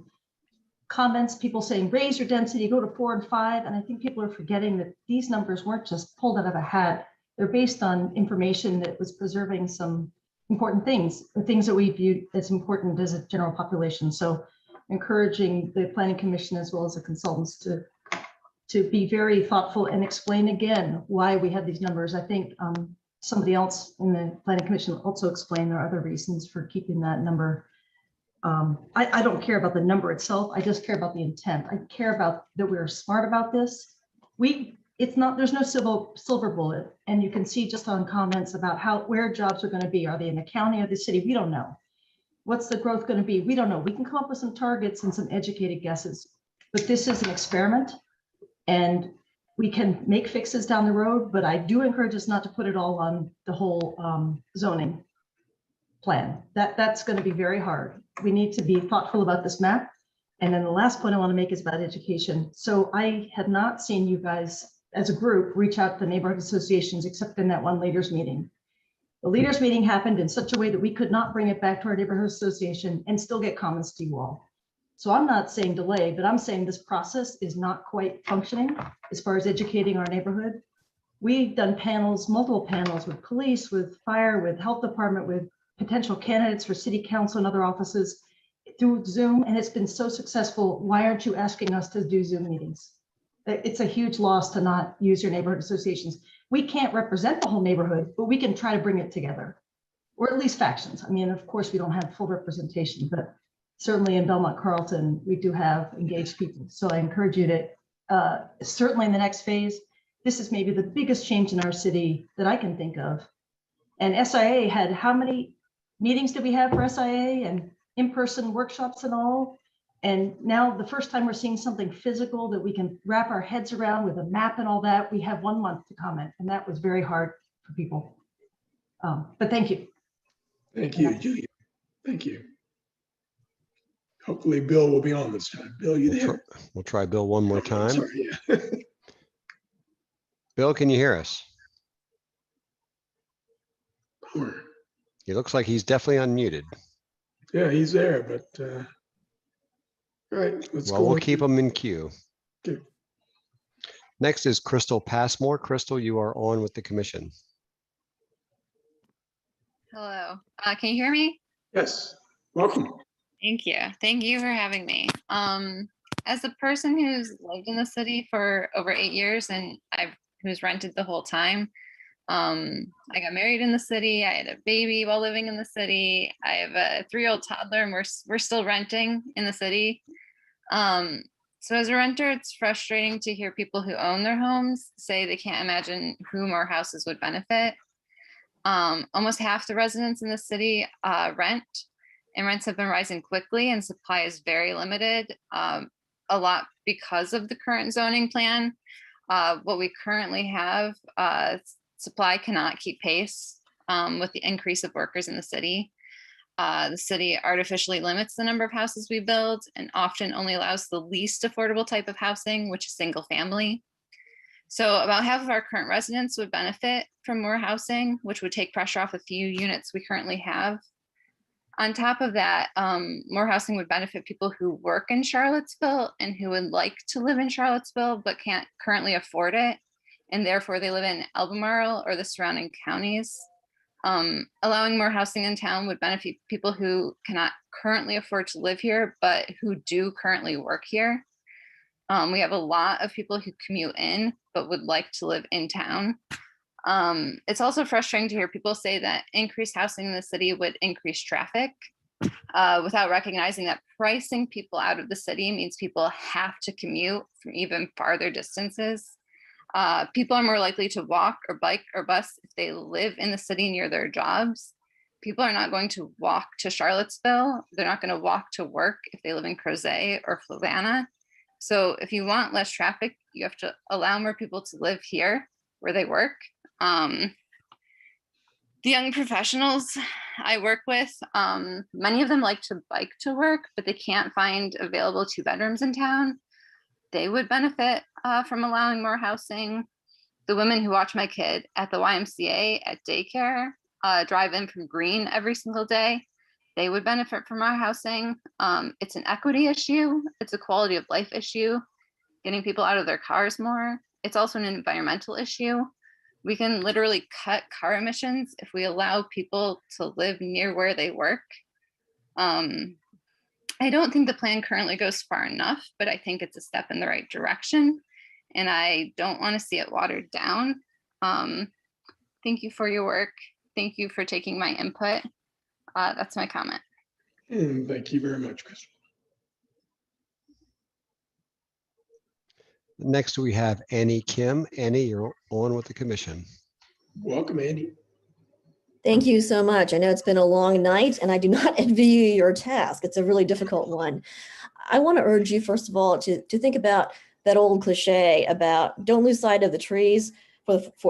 comments, people saying, raise your density, go to 4 and 5. And I think people are forgetting that these numbers weren't just pulled out of a hat. They're based on information that was preserving some important things, the things that we viewed as important as a general population. So encouraging the Planning Commission as well as the consultants to be very thoughtful and explain again why we have these numbers. I think somebody else in the Planning Commission also explained there are other reasons for keeping that number. I don't care about the number itself. I just care about the intent. I care about that we're smart about this. There's no silver bullet. And you can see just on comments about where jobs are going to be. Are they in the county or the city? We don't know. What's the growth going to be? We don't know. We can come up with some targets and some educated guesses, but this is an experiment and we can make fixes down the road, but I do encourage us not to put it all on the whole zoning plan. That's going to be very hard. We need to be thoughtful about this map. And then the last point I want to make is about education. So I had not seen you guys as a group reach out to neighborhood associations except in that one leaders meeting. The leaders meeting happened in such a way that we could not bring it back to our neighborhood association and still get comments to you all. So I'm not saying delay, but I'm saying this process is not quite functioning as far as educating our neighborhood. We've done panels, multiple panels with police, with fire, with health department, with potential candidates for city council and other offices through Zoom, and it's been so successful. Why aren't you asking us to do Zoom meetings? It's a huge loss to not use your neighborhood associations. We can't represent the whole neighborhood, but we can try to bring it together, or at least factions. I mean, of course, we don't have full representation, but certainly in Belmont Carlton, we do have engaged people. So I encourage you to, certainly in the next phase, this is maybe the biggest change in our city that I can think of. And SIA had, how many meetings did we have for SIA and in-person workshops and all? And now the first time we're seeing something physical that we can wrap our heads around with a map and all that, we have 1 month to comment. And that was very hard for people. But thank you. Thank you, Julia. Thank you. Hopefully Bill will be on this time. Bill, you there? We'll try Bill one more time. Sorry, yeah. Bill, can you hear us? Power. He looks like he's definitely unmuted. Yeah, he's there, but all right, let's Well, go. we'll keep him in queue. Okay. Next is Crystal Passmore. Crystal, you are on with the commission. Hello, can you hear me? Yes, welcome. Thank you. Thank you for having me. As a person who's lived in the city for over 8 years and who's rented the whole time, I got married in the city. I had a baby while living in the city. I have a 3-year-old toddler, and we're still renting in the city. So as a renter, it's frustrating to hear people who own their homes say they can't imagine who more houses would benefit. Almost half the residents in the city rent, and rents have been rising quickly, and supply is very limited, a lot because of the current zoning plan. What we currently have, supply cannot keep pace with the increase of workers in the city. The city artificially limits the number of houses we build and often only allows the least affordable type of housing, which is single family. So about half of our current residents would benefit from more housing, which would take pressure off a few units we currently have. On top of that, more housing would benefit people who work in Charlottesville and who would like to live in Charlottesville but can't currently afford it, and therefore they live in Albemarle or the surrounding counties. Allowing more housing in town would benefit people who cannot currently afford to live here, but who do currently work here. We have a lot of people who commute in, but would like to live in town. It's also frustrating to hear people say that increased housing in the city would increase traffic. without recognizing that pricing people out of the city means people have to commute from even farther distances. People are more likely to walk or bike or bus if they live in the city near their jobs. People are not going to walk to Charlottesville. They're not going to walk to work if they live in Crozet or Flavanna. So if you want less traffic, you have to allow more people to live here where they work. The young professionals I work with, many of them like to bike to work, but they can't find available 2-bedrooms in town. They would benefit from allowing more housing. The women who watch my kid at the YMCA at daycare, drive in from Green every single day, they would benefit from our housing. It's an equity issue. It's a quality of life issue, getting people out of their cars more. It's also an environmental issue. We can literally cut car emissions if we allow people to live near where they work. I don't think the plan currently goes far enough, but I think it's a step in the right direction. And I don't want to see it watered down. Thank you for your work. Thank you for taking my input. That's my comment. And thank you very much, Chris. Next, we have Annie Kim. Annie, you're on with the commission. Welcome, Annie. Thank you so much. I know it's been a long night and I do not envy you your task. It's a really difficult one. I want to urge you, first of all, to think about that old cliche about don't lose sight of the trees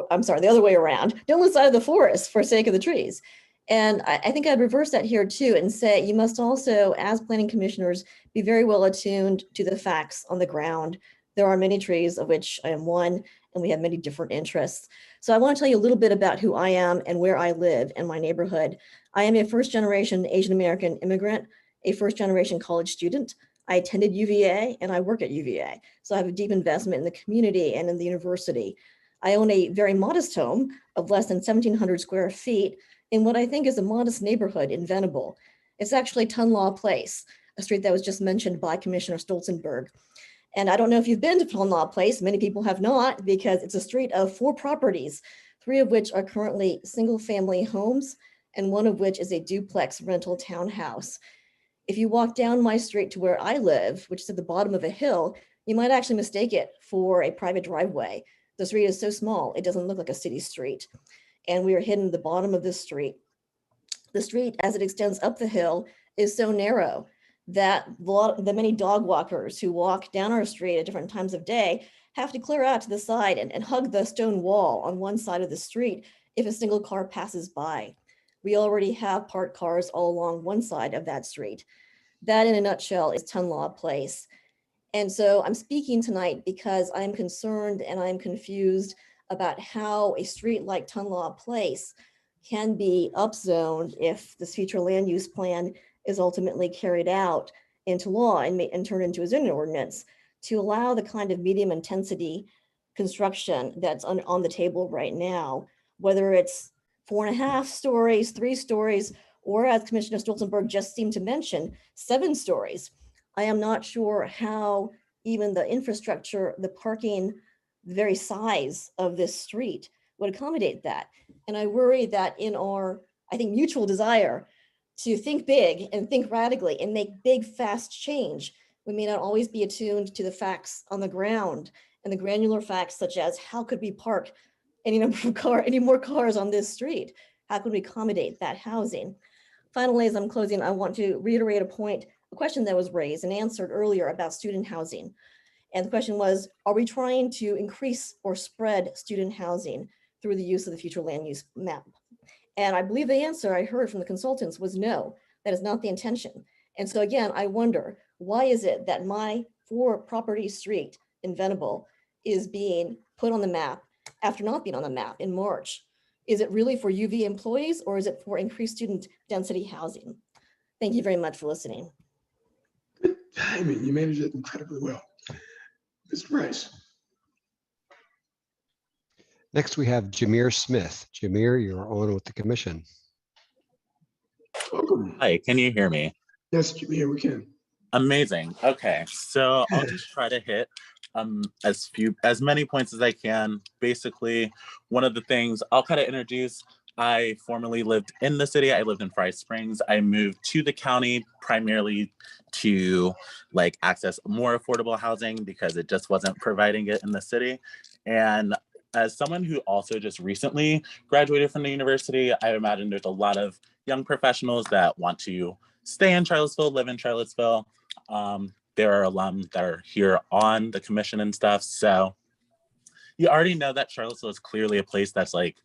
I'm sorry, the other way around. Don't lose sight of the forest for sake of the trees. And I think I'd reverse that here too and say you must also, as planning commissioners, be very well attuned to the facts on the ground. There are many trees, of which I am one, and we have many different interests. So I want to tell you a little bit about who I am and where I live in my neighborhood. I am a first-generation Asian American immigrant, a first-generation college student. I attended UVA and I work at UVA. So I have a deep investment in the community and in the university. I own a very modest home of less than 1,700 square feet in what I think is a modest neighborhood in Venable. It's actually Tunlaw Place, a street that was just mentioned by Commissioner Stolzenberg. And I don't know if you've been to Tunlaw Place. Many people have not, because it's a street of 4 properties, 3 of which are currently single-family homes, and 1 of which is a duplex rental townhouse. If you walk down my street to where I live, which is at the bottom of a hill, you might actually mistake it for a private driveway. The street is so small, it doesn't look like a city street. And we are hidden at the bottom of this street. The street, as it extends up the hill, is so narrow that the many dog walkers who walk down our street at different times of day have to clear out to the side and hug the stone wall on one side of the street if a single car passes by. We already have parked cars all along one side of that street. That, in a nutshell, is Tunlaw Place. And so I'm speaking tonight because I'm concerned and I'm confused about how a street like Tunlaw Place can be upzoned if this future land use plan is ultimately carried out into law and turned into a zoning ordinance to allow the kind of medium intensity construction that's on the table right now, whether it's 4.5 stories, 3 stories, or as Commissioner Stolzenberg just seemed to mention, 7 stories. I am not sure how even the infrastructure, the parking, the very size of this street would accommodate that. And I worry that in our, I think, mutual desire to think big and think radically and make big, fast change, we may not always be attuned to the facts on the ground and the granular facts such as how could we park any more cars on this street? How could we accommodate that housing? Finally, as I'm closing, I want to reiterate a question that was raised and answered earlier about student housing. And the question was, are we trying to increase or spread student housing through the use of the future land use map? And I believe the answer I heard from the consultants was no, that is not the intention. And so again, I wonder, why is it that my 4-property street in Venable is being put on the map after not being on the map in March? Is it really for UV employees or is it for increased student density housing? Thank you very much for listening. Good timing. You managed it incredibly well. Mr. Rice. Next, we have Jameer Smith. Jameer, you're on with the commission. Welcome. Hi, can you hear me? Yes, Jameer, we can. Amazing. Okay, so I'll just try to hit as many points as I can. Basically, one of the things I'll kind of introduce I formerly lived in the city. I lived in Fry Springs. I moved to the county primarily to like access more affordable housing because it just wasn't providing it in the city. And as someone who also just recently graduated from the university, I imagine there's a lot of young professionals that want to stay in Charlottesville, live in Charlottesville. There are alum that are here on the commission and stuff. So you already know that Charlottesville is clearly a place that's like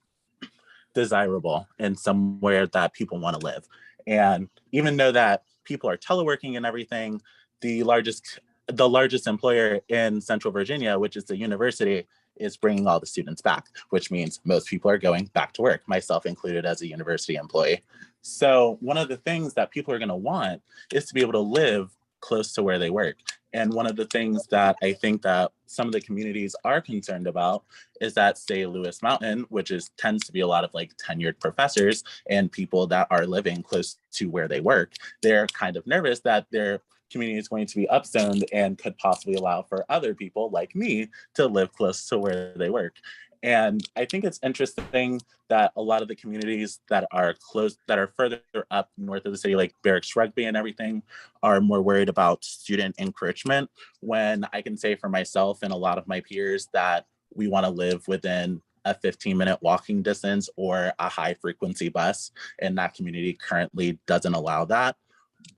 desirable and somewhere that people want to live. And even though that people are teleworking and everything, the largest employer in Central Virginia, which is the university, is bringing all the students back, which means most people are going back to work, myself included as a university employee. So one of the things that people are going to want is to be able to live close to where they work. And one of the things that I think that some of the communities are concerned about is that, say, Lewis Mountain, which tends to be a lot of like tenured professors and people that are living close to where they work, they're kind of nervous that their community is going to be upzoned and could possibly allow for other people like me to live close to where they work. And I think it's interesting that a lot of the communities that are further up north of the city, like Barracks Rugby and everything, are more worried about student encroachment, when I can say for myself and a lot of my peers that we want to live within a 15-minute walking distance or a high frequency bus, and that community currently doesn't allow that.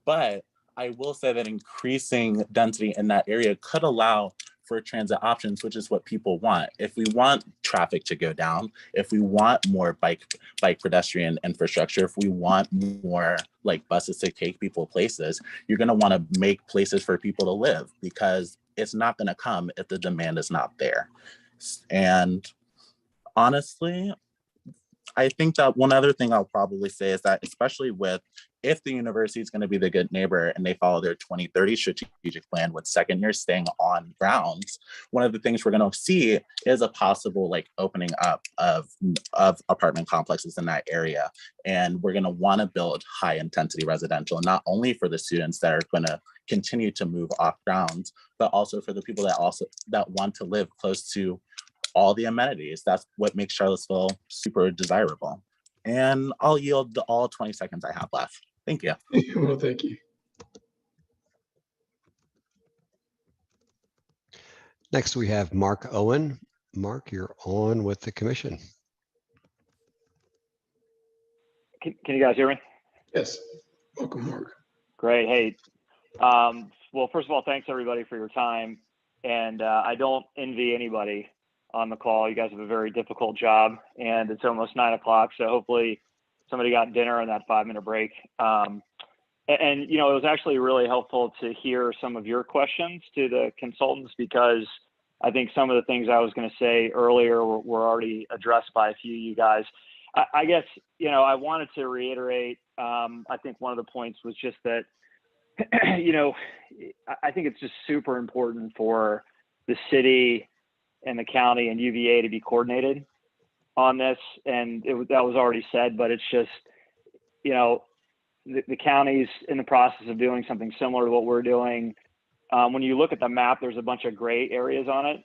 But I will say that increasing density in that area could allow for transit options, which is what people want. If we want traffic to go down, if we want more bike pedestrian infrastructure, if we want more like buses to take people places, you're going to want to make places for people to live, because it's not going to come if the demand is not there. And honestly, I think that one other thing I'll probably say is that, especially if the university is going to be the good neighbor and they follow their 2030 strategic plan with second year staying on grounds, one of the things we're going to see is a possible like opening up of apartment complexes in that area. And we're going to want to build high intensity residential, not only for the students that are going to continue to move off grounds, but also for the people that want to live close to all the amenities. That's what makes Charlottesville super desirable. And I'll yield all 20 seconds I have left. Thank you. Well, thank you. Next, we have Mark Owen. Mark, you're on with the commission. Can you guys hear me? Yes. Welcome, Mark. Great. Hey, well, first of all, thanks everybody for your time. And I don't envy anybody on the call. You guys have a very difficult job, and it's almost 9 o'clock. So hopefully somebody got dinner in that 5-minute break. And you know, it was actually really helpful to hear some of your questions to the consultants, because I think some of the things I was going to say earlier were already addressed by a few of you guys. I guess, you know, I wanted to reiterate, I think one of the points was just that, you know, I think it's just super important for the city and the county and UVA to be coordinated on this. And that was already said, but it's just, you know, the county's in the process of doing something similar to what we're doing. When you look at the map, there's a bunch of gray areas on it,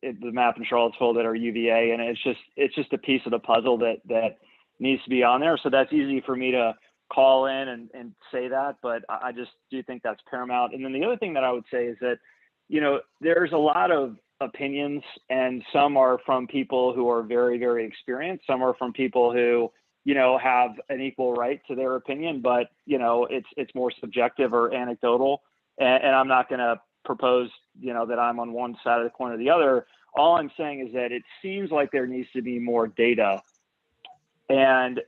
the map in Charlottesville that are UVA, and it's just a piece of the puzzle that needs to be on there. So that's easy for me to call in and say that, but I just do think that's paramount. And then the other thing that I would say is that, you know, there's a lot of opinions, and some are from people who are very, very experienced. Some are from people who, you know, have an equal right to their opinion, but, you know, it's more subjective or anecdotal. And I'm not going to propose, you know, that I'm on one side of the coin or the other. All I'm saying is that it seems like there needs to be more data. And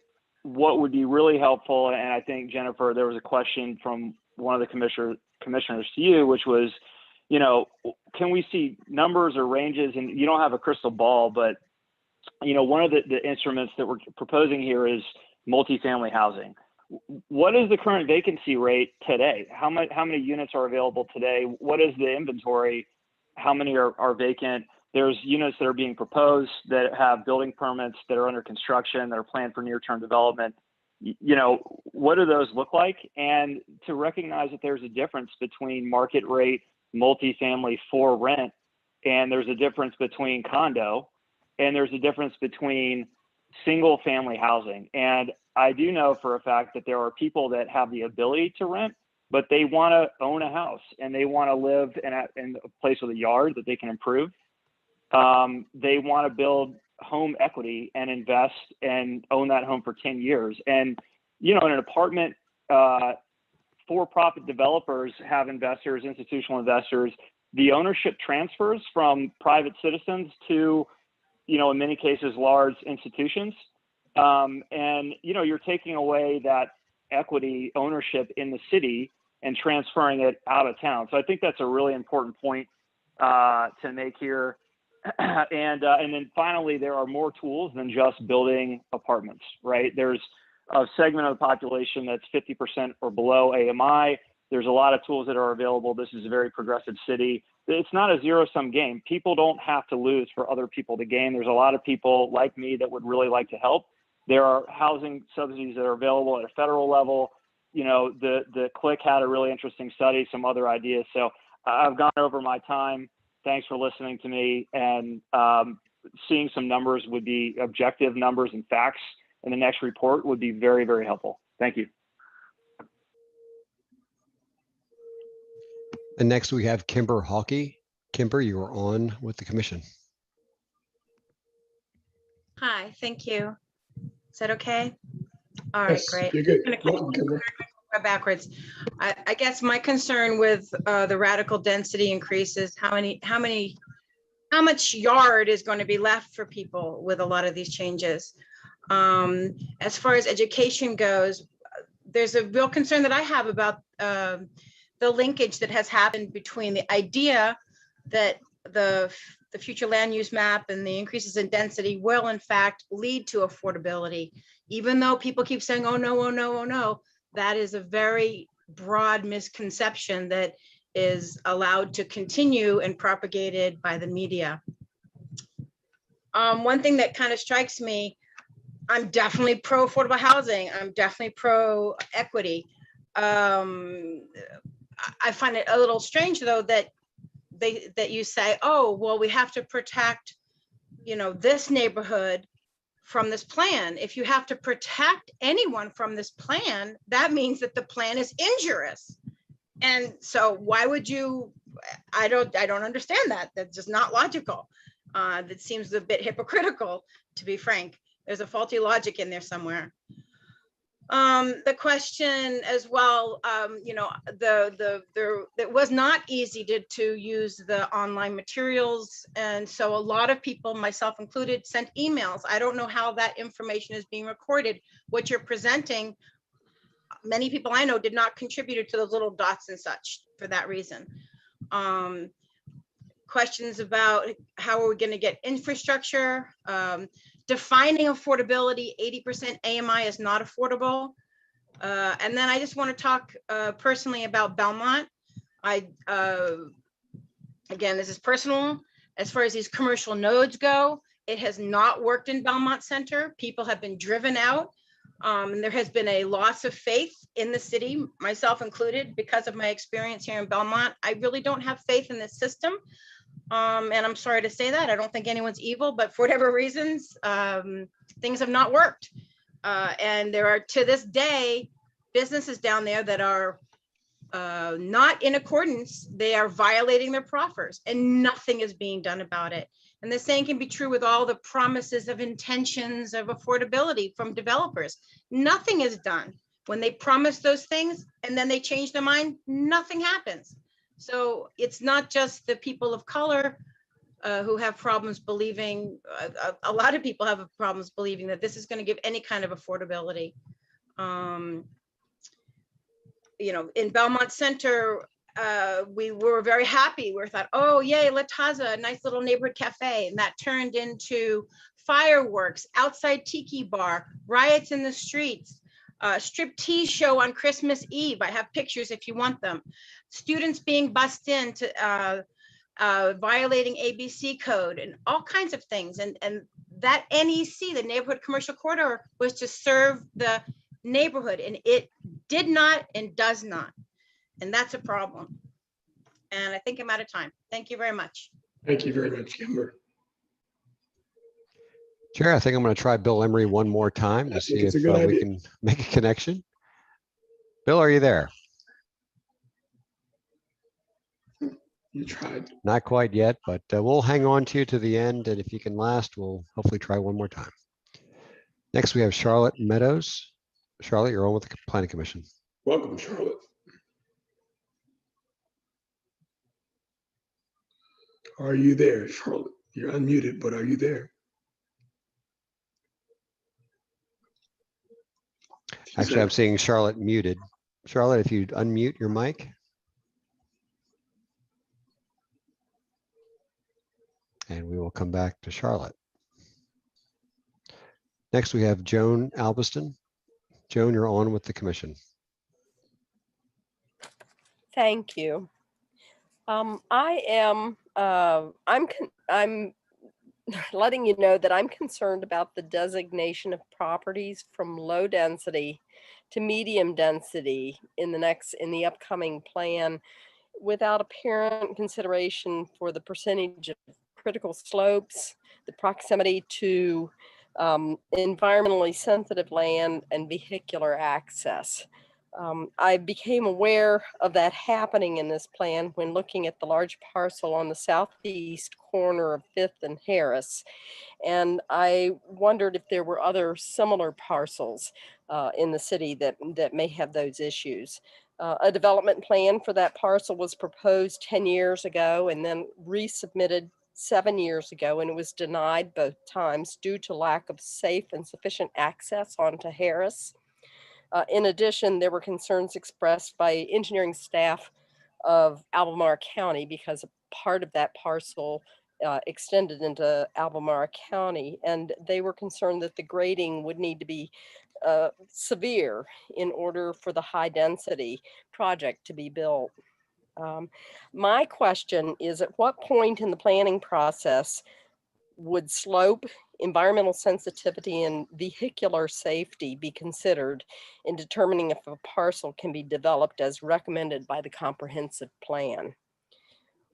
what would be really helpful, and I think, Jennifer, there was a question from one of the commissioners to you, which was, you know, can we see numbers or ranges? And you don't have a crystal ball, but, you know, one of the instruments that we're proposing here is multifamily housing. What is the current vacancy rate today? How many units are available today? What is the inventory? How many are vacant? There's units that are being proposed that have building permits that are under construction, that are planned for near-term development. You know, what do those look like? And to recognize that there's a difference between market rate multifamily for rent, and there's a difference between condo, and there's a difference between single family housing. And I do know for a fact that there are people that have the ability to rent, but they want to own a house and they want to live in a place with a yard that they can improve. They want to build home equity and invest and own that home for 10 years. And, you know, in an apartment, for-profit developers have investors, institutional investors. The ownership transfers from private citizens to, you know, in many cases, large institutions. And, you know, you're taking away that equity ownership in the city and transferring it out of town. So I think that's a really important point to make here. And then finally, there are more tools than just building apartments, right? There's a segment of the population that's 50% or below AMI. There's a lot of tools that are available. This is a very progressive city. It's not a zero-sum game. People don't have to lose for other people to gain. There's a lot of people like me that would really like to help. There are housing subsidies that are available at a federal level. You know, the CLIC had a really interesting study, some other ideas. So I've gone over my time. Thanks for listening to me. And seeing some numbers would be objective numbers and facts in the next report would be very, very helpful. Thank you. And next we have Kimber Hawkey. Kimber, you are on with the commission. Hi, thank you. Is that okay? All right, Yes, great. you're good. I'm gonna Welcome, Kimber. go backwards. I guess my concern with the radical density increases, how much yard is going to be left for people with a lot of these changes? As far as education goes, there's a real concern that I have about the linkage that has happened between the idea that the future land use map and the increases in density will in fact lead to affordability. Even though people keep saying, oh no, oh no, oh no, that is a very broad misconception that is allowed to continue and propagated by the media. One thing that kind of strikes me, I'm definitely pro affordable housing. I'm definitely pro equity. I find it a little strange though that you say, oh, well, we have to protect, you know, this neighborhood from this plan. If you have to protect anyone from this plan, that means that the plan is injurious. And so why would you, I don't understand that. That's just not logical. That seems a bit hypocritical, to be frank. There's a faulty logic in there somewhere. The question as well, you know, it was not easy to use the online materials. And so a lot of people, myself included, sent emails. I don't know how that information is being recorded. What you're presenting, many people I know did not contribute to those little dots and such for that reason. Questions about how are we going to get infrastructure, defining affordability. 80% AMI is not affordable. And then I just want to talk personally about Belmont. Again, this is personal. As far as these commercial nodes go, it has not worked in Belmont Center. People have been driven out. And there has been a loss of faith in the city, myself included, because of my experience here in Belmont. I really don't have faith in this system. And I'm sorry to say that. I don't think anyone's evil, but for whatever reasons, things have not worked. And there are, to this day, businesses down there that are not in accordance. They are violating their proffers and nothing is being done about it. And the same can be true with all the promises of intentions of affordability from developers. Nothing is done. When they promise those things and then they change their mind, nothing happens. So it's not just the people of color who have problems believing, a lot of people have problems believing that this is going to give any kind of affordability. You know, in Belmont Center, we were very happy. We thought, oh, yay, La Taza, a nice little neighborhood cafe. And that turned into fireworks, outside tiki bar, riots in the streets, striptease show on Christmas Eve. I have pictures if you want them. Students being bussed in to violating ABC code and all kinds of things. And that NEC, the neighborhood commercial corridor, was to serve the neighborhood, and it did not and does not. And that's a problem. And I think I'm out of time. Thank you very much. Thank you very much, Kimber. Chair, I think I'm going to try Bill Emery one more time to see it's if a good we idea. can make a connection. Bill, are you there? You tried. Not quite yet, but we'll hang on to you to the end. And if you can last, we'll hopefully try one more time. Next, we have Charlotte Meadows. Charlotte, you're on with the Planning Commission. Welcome, Charlotte. Are you there, Charlotte? You're unmuted, but are you there? Actually, I'm seeing Charlotte muted. Charlotte, if you'd unmute your mic. And we will come back to Charlotte. Next, we have Joan Albiston. Joan, you're on with the commission. Thank you. I'm letting you know that I'm concerned about the designation of properties from low density to medium density in the upcoming plan without apparent consideration for the percentage of critical slopes, the proximity to environmentally sensitive land, and vehicular access. I became aware of that happening in this plan when looking at the large parcel on the southeast corner of 5th and Harris. And I wondered if there were other similar parcels in the city that may have those issues. A development plan for that parcel was proposed 10 years ago and then resubmitted 7 years ago, and it was denied both times due to lack of safe and sufficient access onto Harris. In addition, there were concerns expressed by engineering staff of Albemarle County because a part of that parcel extended into Albemarle County, and they were concerned that the grading would need to be severe in order for the high density project to be built. My question is, at what point in the planning process would slope, environmental sensitivity, and vehicular safety be considered in determining if a parcel can be developed as recommended by the comprehensive plan?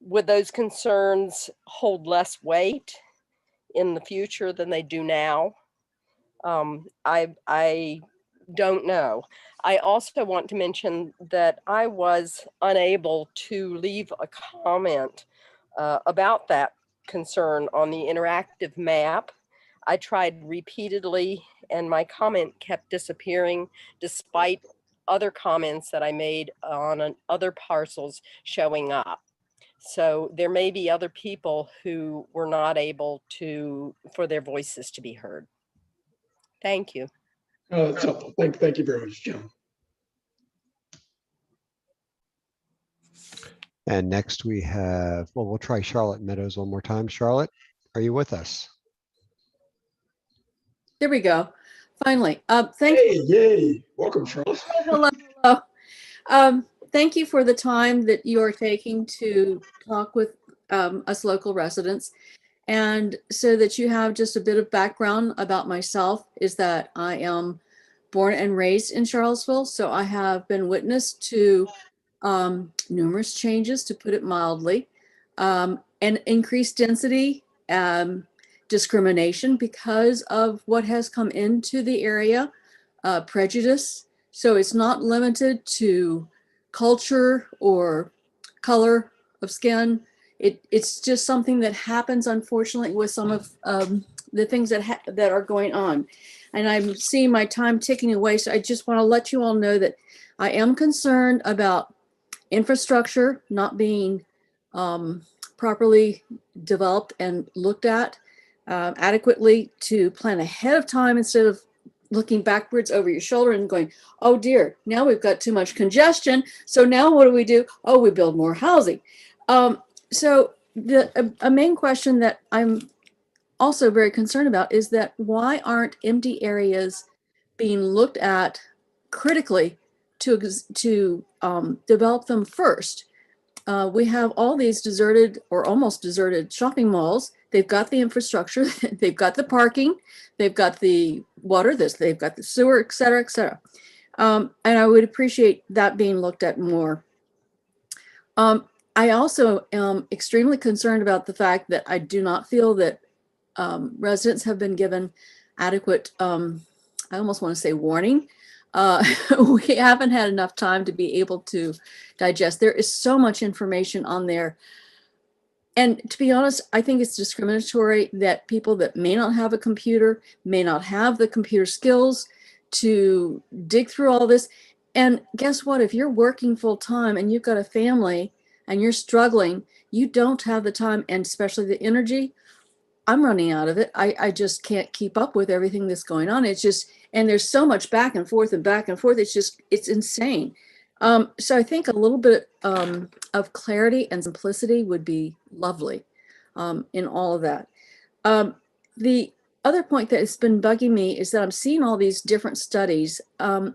Would those concerns hold less weight in the future than they do now? I don't know. I also want to mention that I was unable to leave a comment about that concern on the interactive map. I tried repeatedly and my comment kept disappearing despite other comments that I made on other parcels showing up. So there may be other people who were not able for their voices to be heard. Thank you. That's helpful. Thank you very much, Joan. And next we have, well, we'll try Charlotte Meadows one more time. Charlotte, are you with us? There we go. Finally. Yay. Welcome, Charlotte. Hello. Thank you for the time that you are taking to talk with us local residents. And so that you have just a bit of background about myself is that I am born and raised in Charlottesville. So I have been witness to numerous changes, to put it mildly, and increased density, discrimination because of what has come into the area, prejudice. So it's not limited to culture or color of skin. It's just something that happens, unfortunately, with some of the things that are going on. And I'm seeing my time ticking away. So I just want to let you all know that I am concerned about infrastructure not being properly developed and looked at adequately to plan ahead of time instead of looking backwards over your shoulder and going, oh dear, now we've got too much congestion. So now what do? Oh, we build more housing. So a main question that I'm also very concerned about is that why aren't empty areas being looked at critically to develop them first? We have all these deserted or almost deserted shopping malls. They've got the infrastructure, they've got the parking, they've got the water, they've got the sewer, et cetera, et cetera. And I would appreciate that being looked at more. I also am extremely concerned about the fact that I do not feel that residents have been given adequate, I almost want to say warning. We haven't had enough time to be able to digest. There is so much information on there. And to be honest, I think it's discriminatory that people that may not have a computer, may not have the computer skills to dig through all this. And guess what? If you're working full time and you've got a family and you're struggling, you don't have the time and especially the energy. I'm running out of it. I just can't keep up with everything that's going on. It's just, and there's so much back and forth and back and forth. It's insane. So I think a little bit of clarity and simplicity would be lovely in all of that. The other point that has been bugging me is that I'm seeing all these different studies and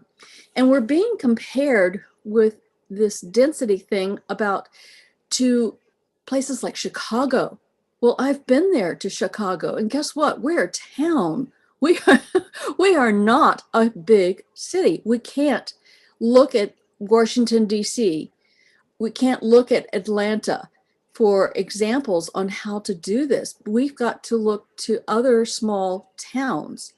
we're being compared with this density thing about to places like Chicago. Well, I've been there to Chicago and guess what? We're a town. We are not a big city. We can't look at Washington, D.C. We can't look at Atlanta for examples on how to do this. We've got to look to other small towns.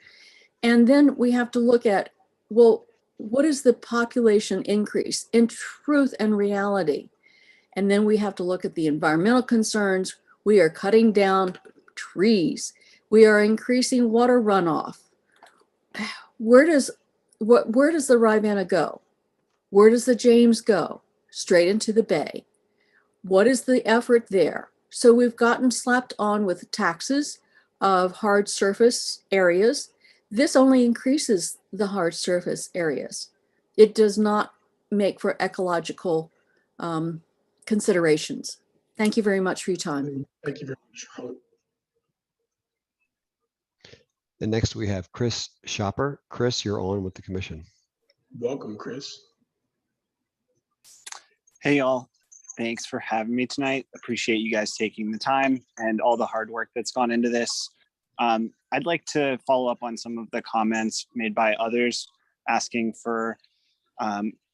And then we have to look at, well, what is the population increase in truth and reality? And then we have to look at the environmental concerns. We are cutting down trees. We are increasing water runoff. Where does the Rivanna go? Where does the James go? Straight into the bay. What is the effort there? So we've gotten slapped on with taxes of hard surface areas. This only increases the hard surface areas. It does not make for ecological considerations. Thank you very much for your time. Thank you very much, Charlotte. And next we have Chris Shopper. Chris, you're on with the commission. Welcome, Chris. Hey, y'all. Thanks for having me tonight. Appreciate you guys taking the time and all the hard work that's gone into this. I'd like to follow up on some of the comments made by others asking for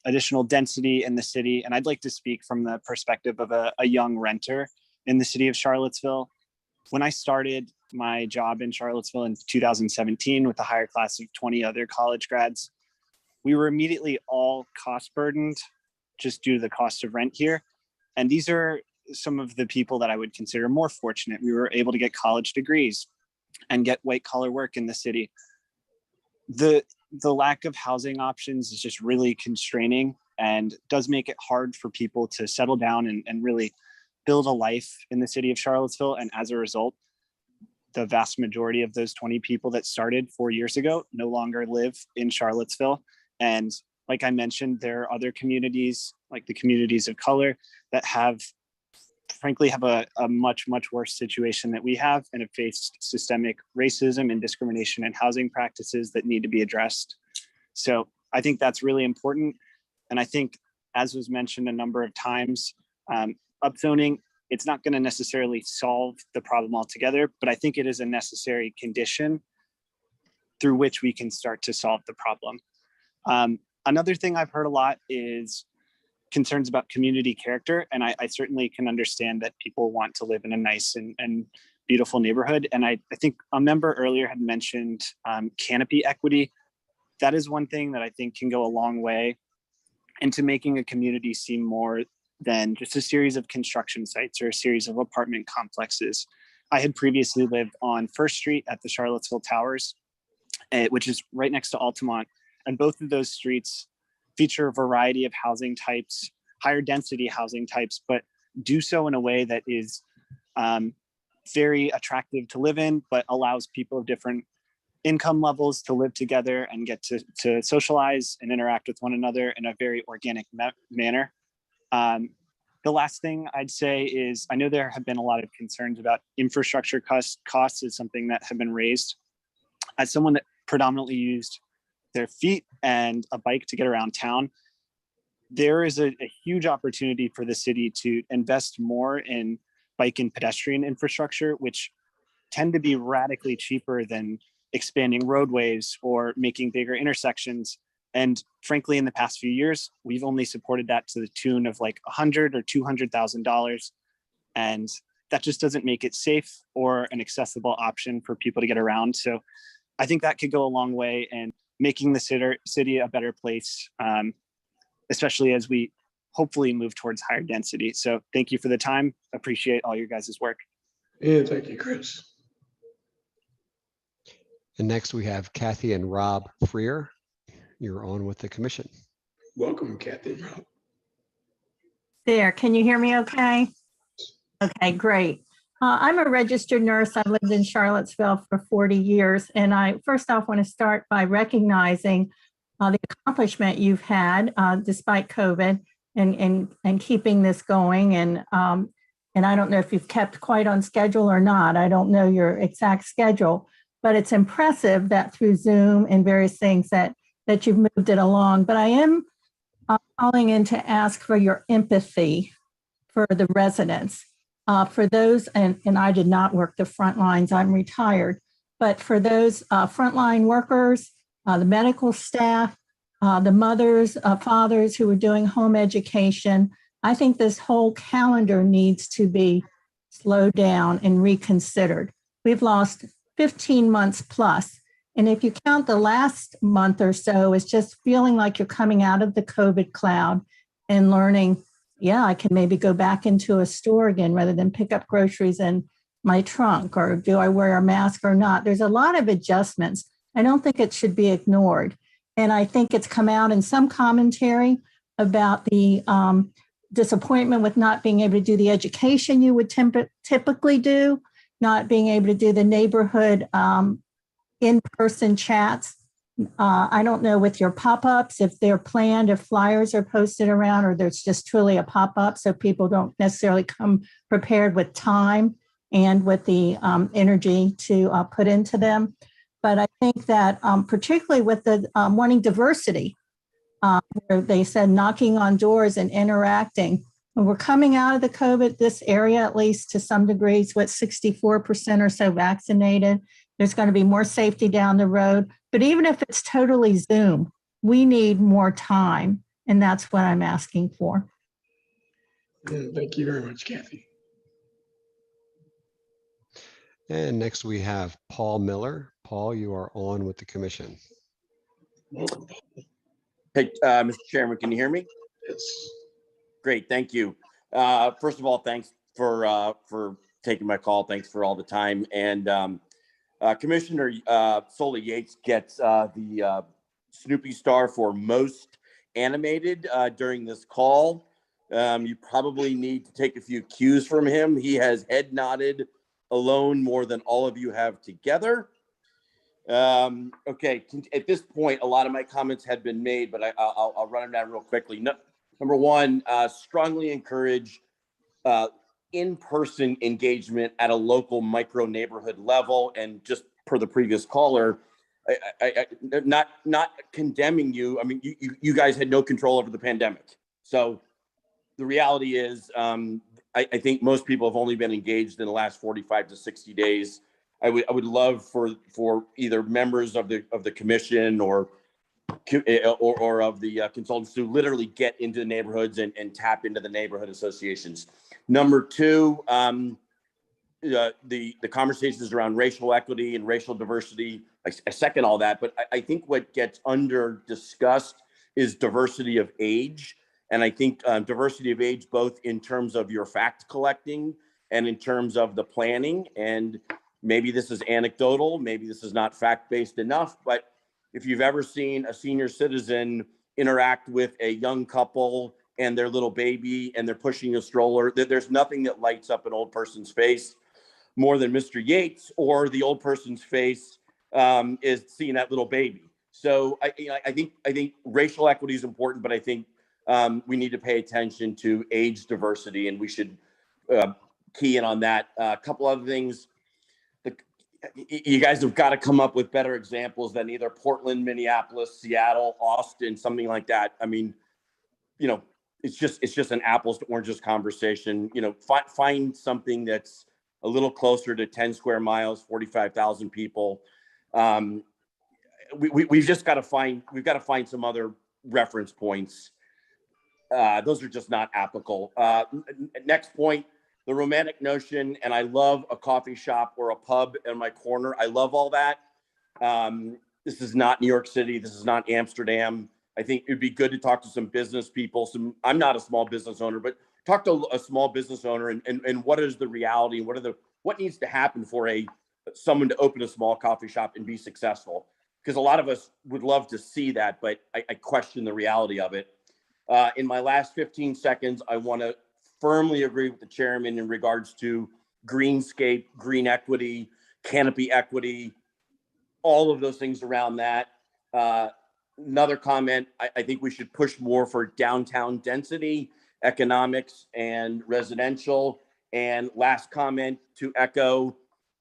additional density in the city. And I'd like to speak from the perspective of a young renter in the city of Charlottesville. When I started my job in Charlottesville in 2017 with a hire class of 20 other college grads, we were immediately all cost burdened just due to the cost of rent here. And these are some of the people that I would consider more fortunate. We were able to get college degrees and get white collar work in the city. The lack of housing options is just really constraining and does make it hard for people to settle down and really build a life in the city of Charlottesville. And as a result, the vast majority of those 20 people that started 4 years ago no longer live in Charlottesville. And like I mentioned, there are other communities like the communities of color that frankly have a much, much worse situation that we have and have faced systemic racism and discrimination in housing practices that need to be addressed. So I think that's really important. And I think, as was mentioned a number of times, upzoning, it's not going to necessarily solve the problem altogether, but I think it is a necessary condition through which we can start to solve the problem. Another thing I've heard a lot is concerns about community character. And I certainly can understand that people want to live in a nice and beautiful neighborhood. And I think a member earlier had mentioned canopy equity. That is one thing that I think can go a long way into making a community seem more than just a series of construction sites or a series of apartment complexes. I had previously lived on First Street at the Charlottesville Towers, which is right next to Altamont. And both of those streets feature a variety of housing types, higher density housing types, but do so in a way that is very attractive to live in, but allows people of different income levels to live together and get to socialize and interact with one another in a very organic manner. The last thing I'd say is, I know there have been a lot of concerns about infrastructure costs is something that have been raised. As someone that predominantly used their feet and a bike to get around town, there is a huge opportunity for the city to invest more in bike and pedestrian infrastructure, which tend to be radically cheaper than expanding roadways or making bigger intersections. And frankly, in the past few years, we've only supported that to the tune of like $100,000 or $200,000. And that just doesn't make it safe or an accessible option for people to get around. So I think that could go a long way in making the city a better place, especially as we hopefully move towards higher density. So thank you for the time. Appreciate all your guys' work. Yeah, thank you, Chris. And next we have Kathy and Rob Freer. You're on with the commission. Welcome, Kathy and Rob. There, can you hear me okay? Okay, great. I'm a registered nurse. I've lived in Charlottesville for 40 years. And I first off want to start by recognizing the accomplishment you've had despite COVID and keeping this going. And I don't know if you've kept quite on schedule or not. I don't know your exact schedule, but it's impressive that through Zoom and various things that you've moved it along. But I am calling in to ask for your empathy for the residents. For those, and I did not work the front lines, I'm retired, but for those frontline workers, the medical staff, the mothers, fathers who are doing home education, I think this whole calendar needs to be slowed down and reconsidered. We've lost 15 months plus. And if you count the last month or so, it's just feeling like you're coming out of the COVID cloud and learning, yeah, I can maybe go back into a store again rather than pick up groceries in my trunk, or do I wear a mask or not? There's a lot of adjustments. I don't think it should be ignored. And I think it's come out in some commentary about the disappointment with not being able to do the education you would typically do, not being able to do the neighborhood in-person chats. I don't know with your pop-ups, if they're planned, if flyers are posted around, or there's just truly a pop-up so people don't necessarily come prepared with time and with the energy to put into them. But I think that particularly with the wanting diversity, where they said knocking on doors and interacting, when we're coming out of the COVID, this area, at least to some degrees, with 64% or so vaccinated, there's going to be more safety down the road. But even if it's totally Zoom, we need more time. And that's what I'm asking for. Thank you very much, Kathy. And next we have Paul Miller. Paul, you are on with the commission. Welcome. Hey, Mr. Chairman, can you hear me? Yes. Great, thank you. First of all, thanks for taking my call. Thanks for all the time. And Commissioner Sola Yates gets the Snoopy Star for most animated during this call. You probably need to take a few cues from him. He has head nodded alone more than all of you have together. Okay, at this point, a lot of my comments had been made, but I'll run them down real quickly. Number one, strongly encourage in-person engagement at a local micro neighborhood level. And just per the previous caller, I not condemning you. I mean, you guys had no control over the pandemic. So the reality is, I think most people have only been engaged in the last 45 to 60 days. I would love for either members of the commission or of the consultants to literally get into the neighborhoods and tap into the neighborhood associations. Number two, the conversations around racial equity and racial diversity, I second all that, but I think what gets under discussed is diversity of age. And I think diversity of age, both in terms of your fact collecting and in terms of the planning. And maybe this is anecdotal, maybe this is not fact-based enough, but if you've ever seen a senior citizen interact with a young couple and their little baby and they're pushing a stroller, there's nothing that lights up an old person's face more than Mr. Yates, or the old person's face is seeing that little baby. So I think racial equity is important, but I think we need to pay attention to age diversity, and we should key in on that. A couple other things. You guys have got to come up with better examples than either Portland, Minneapolis, Seattle, Austin, something like that. I mean, you know, it's just an apples to oranges conversation. You know, find something that's a little closer to 10 square miles, 45,000 people. We've just got to find some other reference points. Those are just not applicable. Next point, the romantic notion, and I love a coffee shop or a pub in my corner. I love all that. This is not New York City. This is not Amsterdam. I think it'd be good to talk to some business people. I'm not a small business owner, but talk to a small business owner and what is the reality and what needs to happen for someone to open a small coffee shop and be successful. Because a lot of us would love to see that, but I question the reality of it. In my last 15 seconds, I want to firmly agree with the chairman in regards to greenscape, green equity, canopy equity, all of those things around that. Another comment, I think we should push more for downtown density, economics, and residential. And last comment to echo,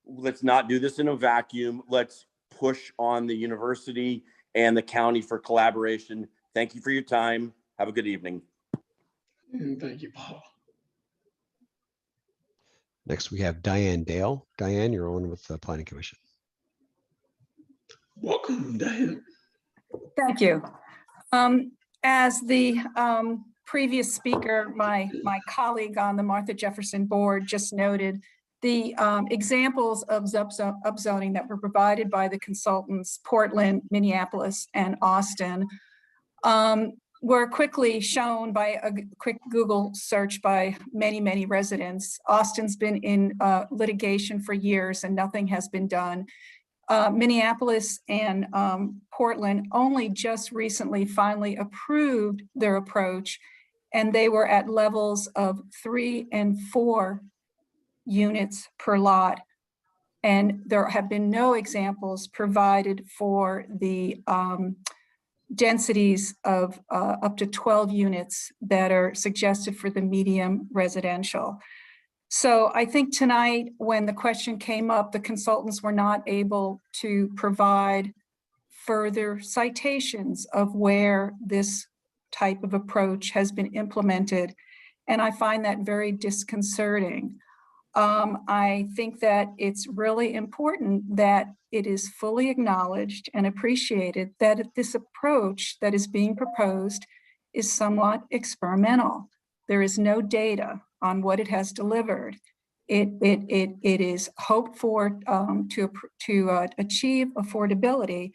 let's not do this in a vacuum. Let's push on the university and the county for collaboration. Thank you for your time. Have a good evening. And thank you, Paul. Next, we have Diane Dale. Diane, you're on with the Planning Commission. Welcome, Diane. Thank you. As the previous speaker, my colleague on the Martha Jefferson board just noted, the examples of upzoning that were provided by the consultants, Portland, Minneapolis, and Austin, were quickly shown by a quick Google search by many, many residents. Austin's been in litigation for years and nothing has been done. Minneapolis and Portland only just recently finally approved their approach, and they were at levels of 3 and 4 units per lot. And there have been no examples provided for the densities of up to 12 units that are suggested for the medium residential. So I think tonight, when the question came up, the consultants were not able to provide further citations of where this type of approach has been implemented. And I find that very disconcerting. I think that it's really important that it is fully acknowledged and appreciated that this approach that is being proposed is somewhat experimental. There is no data on what it has delivered. It is hoped for to achieve affordability,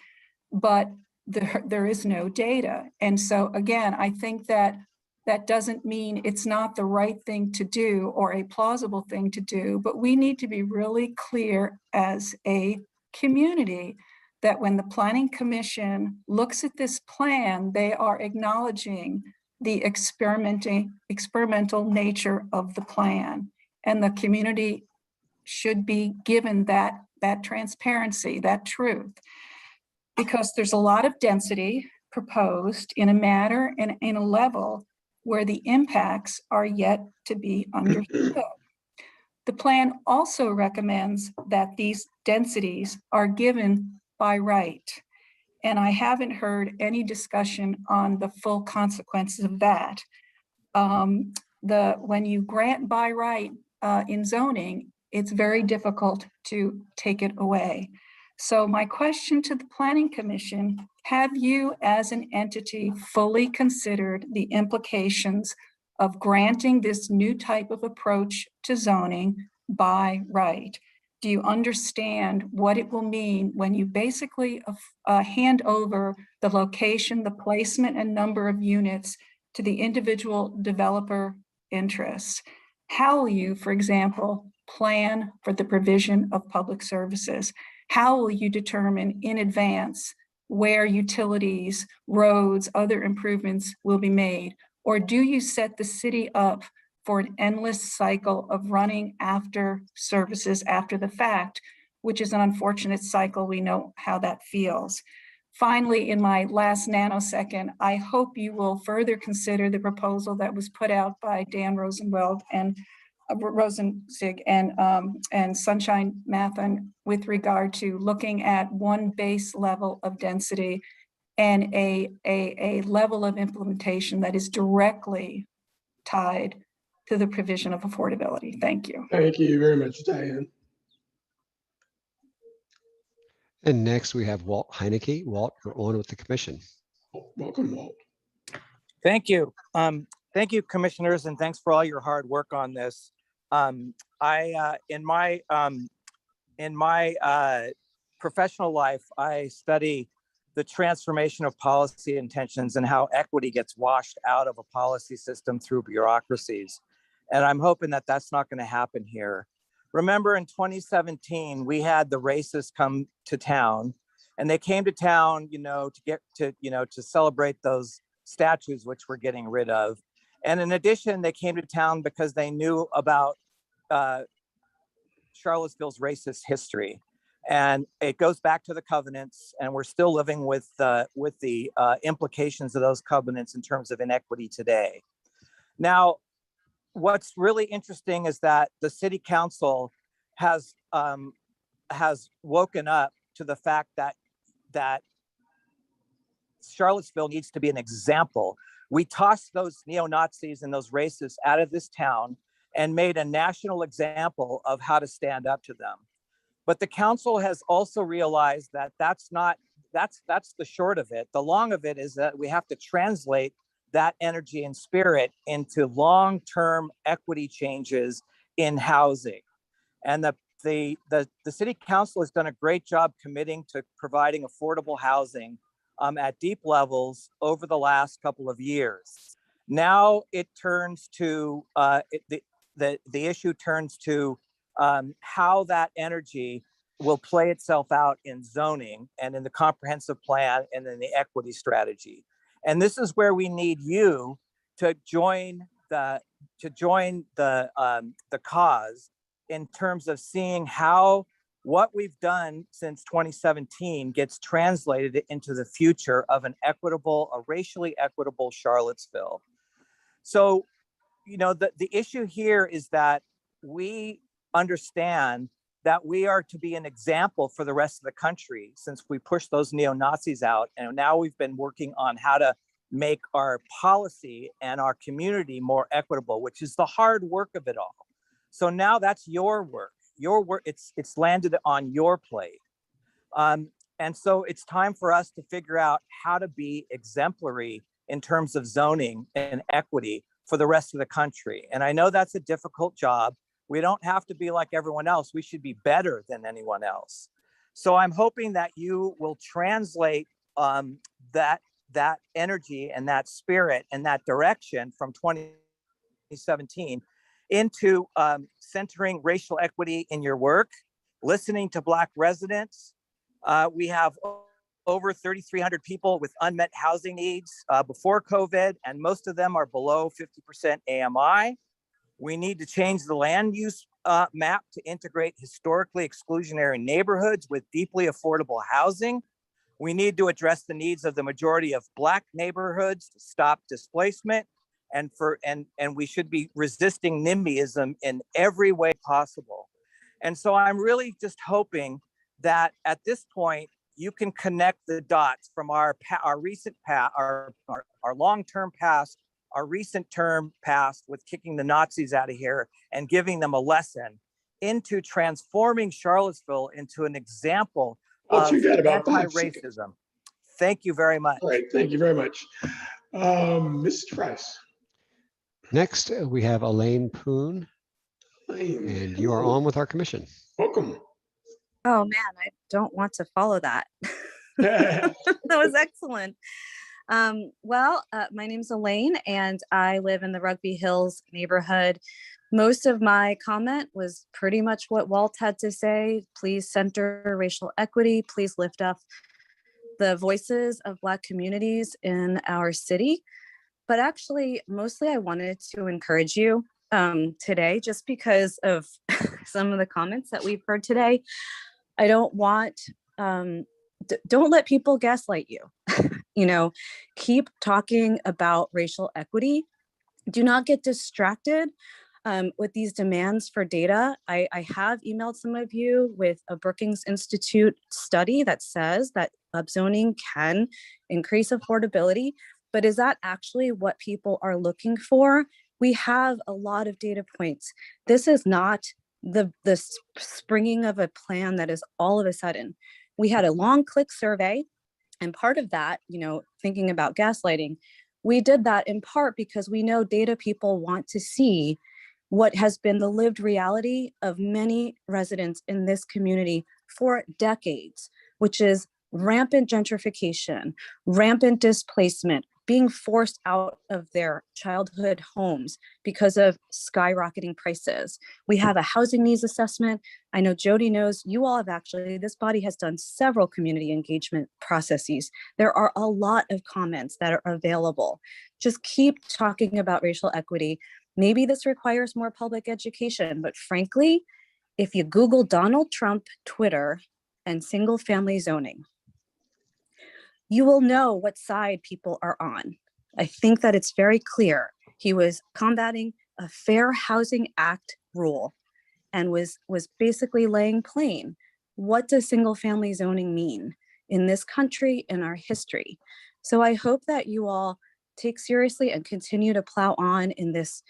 but there is no data. And so again, I think that doesn't mean it's not the right thing to do or a plausible thing to do, but we need to be really clear as a community that when the Planning Commission looks at this plan, they are acknowledging the experimental nature of the plan, and the community should be given that transparency, that truth, because there's a lot of density proposed in a manner and in a level where the impacts are yet to be understood. The plan also recommends that these densities are given by right. And I haven't heard any discussion on the full consequences of that. When you grant by right in zoning, it's very difficult to take it away. So my question to the Planning Commission, have you as an entity fully considered the implications of granting this new type of approach to zoning by right? Do you understand what it will mean when you basically hand over the location, the placement, and number of units to the individual developer interests? How will you, for example, plan for the provision of public services? How will you determine in advance where utilities, roads, other improvements will be made? Or do you set the city up for an endless cycle of running after services after the fact, which is an unfortunate cycle? We know how that feels. Finally, in my last nanosecond, I hope you will further consider the proposal that was put out by Dan Rosenzig and Sunshine Mathan with regard to looking at one base level of density and a level of implementation that is directly tied to the provision of affordability. Thank you. Thank you very much, Diane. And next we have Walt Heineke. Walt, you're on with the commission. Welcome, Walt. Thank you. Thank you, commissioners, and thanks for all your hard work on this. In my professional life, I study the transformation of policy intentions and how equity gets washed out of a policy system through bureaucracies. And I'm hoping that that's not going to happen here. Remember in 2017, we had the racists come to town, and they came to town, to celebrate those statues, which we're getting rid of. And in addition, they came to town because they knew about Charlottesville's racist history. And it goes back to the covenants, and we're still living with the implications of those covenants in terms of inequity today. Now, what's really interesting is that the city council has woken up to the fact that Charlottesville needs to be an example. We tossed those neo-Nazis and those racists out of this town and made a national example of how to stand up to them. But the council has also realized that that's the short of it. The long of it is that we have to translate that energy and spirit into long-term equity changes in housing. And the city council has done a great job committing to providing affordable housing at deep levels over the last couple of years. Now it turns to the issue turns to how that energy will play itself out in zoning and in the comprehensive plan and in the equity strategy. And this is where we need you to join the cause in terms of seeing how what we've done since 2017 gets translated into the future of a racially equitable Charlottesville. So, the issue here is that we understand that we are to be an example for the rest of the country since we pushed those neo-Nazis out. And now we've been working on how to make our policy and our community more equitable, which is the hard work of it all. So now that's your work. It's landed on your plate. And so it's time for us to figure out how to be exemplary in terms of zoning and equity for the rest of the country. And I know that's a difficult job. We don't have to be like everyone else. We should be better than anyone else. So I'm hoping that you will translate that energy and that spirit and that direction from 2017 into centering racial equity in your work, listening to Black residents. We have over 3,300 people with unmet housing needs before COVID, and most of them are below 50% AMI. We need to change the land use map to integrate historically exclusionary neighborhoods with deeply affordable housing. We need to address the needs of the majority of Black neighborhoods to stop displacement, and we should be resisting NIMBYism in every way possible. And so I'm really just hoping that at this point, you can connect the dots from our recent past, our long-term past, our recent term past with kicking the Nazis out of here and giving them a lesson into transforming Charlottesville into an example of anti-racism. Thank you very much. All right, thank you very much. Mr. Price. Next, we have Elaine Poon, and you are on with our commission. Welcome. Oh man, I don't want to follow that. That was excellent. My name's Elaine and I live in the Rugby Hills neighborhood. Most of my comment was pretty much what Walt had to say. Please center racial equity. Please lift up the voices of Black communities in our city. But actually, mostly I wanted to encourage you today, just because of some of the comments that we've heard today. I don't want, don't let people gaslight you. Keep talking about racial equity. Do not get distracted with these demands for data. I have emailed some of you with a Brookings Institute study that says that upzoning can increase affordability, but is that actually what people are looking for? We have a lot of data points. This is not the springing of a plan that is all of a sudden. We had a long click survey, and part of that, thinking about gaslighting, we did that in part because we know data people want to see what has been the lived reality of many residents in this community for decades, which is rampant gentrification, rampant displacement, being forced out of their childhood homes because of skyrocketing prices. We have a housing needs assessment. I know Jody knows, you all have actually, this body has done several community engagement processes. There are a lot of comments that are available. Just keep talking about racial equity. Maybe this requires more public education, but frankly, if you Google Donald Trump, Twitter, and single family zoning, you will know what side people are on. I think that it's very clear. He was combating a Fair Housing Act rule and was basically laying plain, what does single family zoning mean in this country, in our history? So I hope that you all take seriously and continue to plow on in this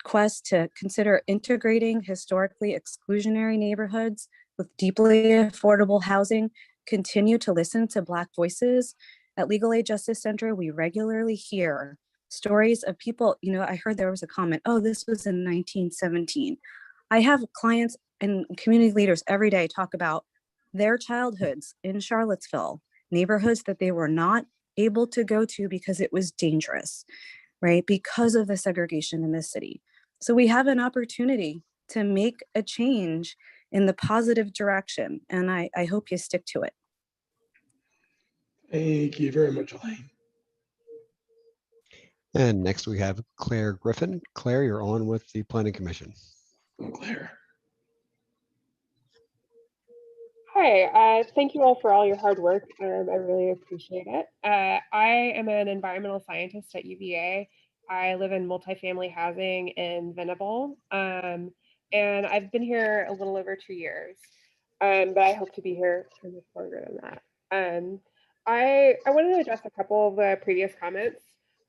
quest to consider integrating historically exclusionary neighborhoods with deeply affordable housing. Continue to listen to Black voices. At Legal Aid Justice Center, we regularly hear stories of people, I heard there was a comment, oh, this was in 1917. I have clients and community leaders every day talk about their childhoods in Charlottesville, neighborhoods that they were not able to go to because it was dangerous, right? Because of the segregation in this city. So we have an opportunity to make a change in the positive direction, and I hope you stick to it. Thank you very much, Elaine. And next we have Claire Griffin. Claire, you're on with the Planning Commission. Oh, Claire. Hi, thank you all for all your hard work. I really appreciate it. I am an environmental scientist at UVA. I live in multifamily housing in Venable, and I've been here a little over 2 years, but I hope to be here for much longer than that. I wanted to address a couple of the previous comments.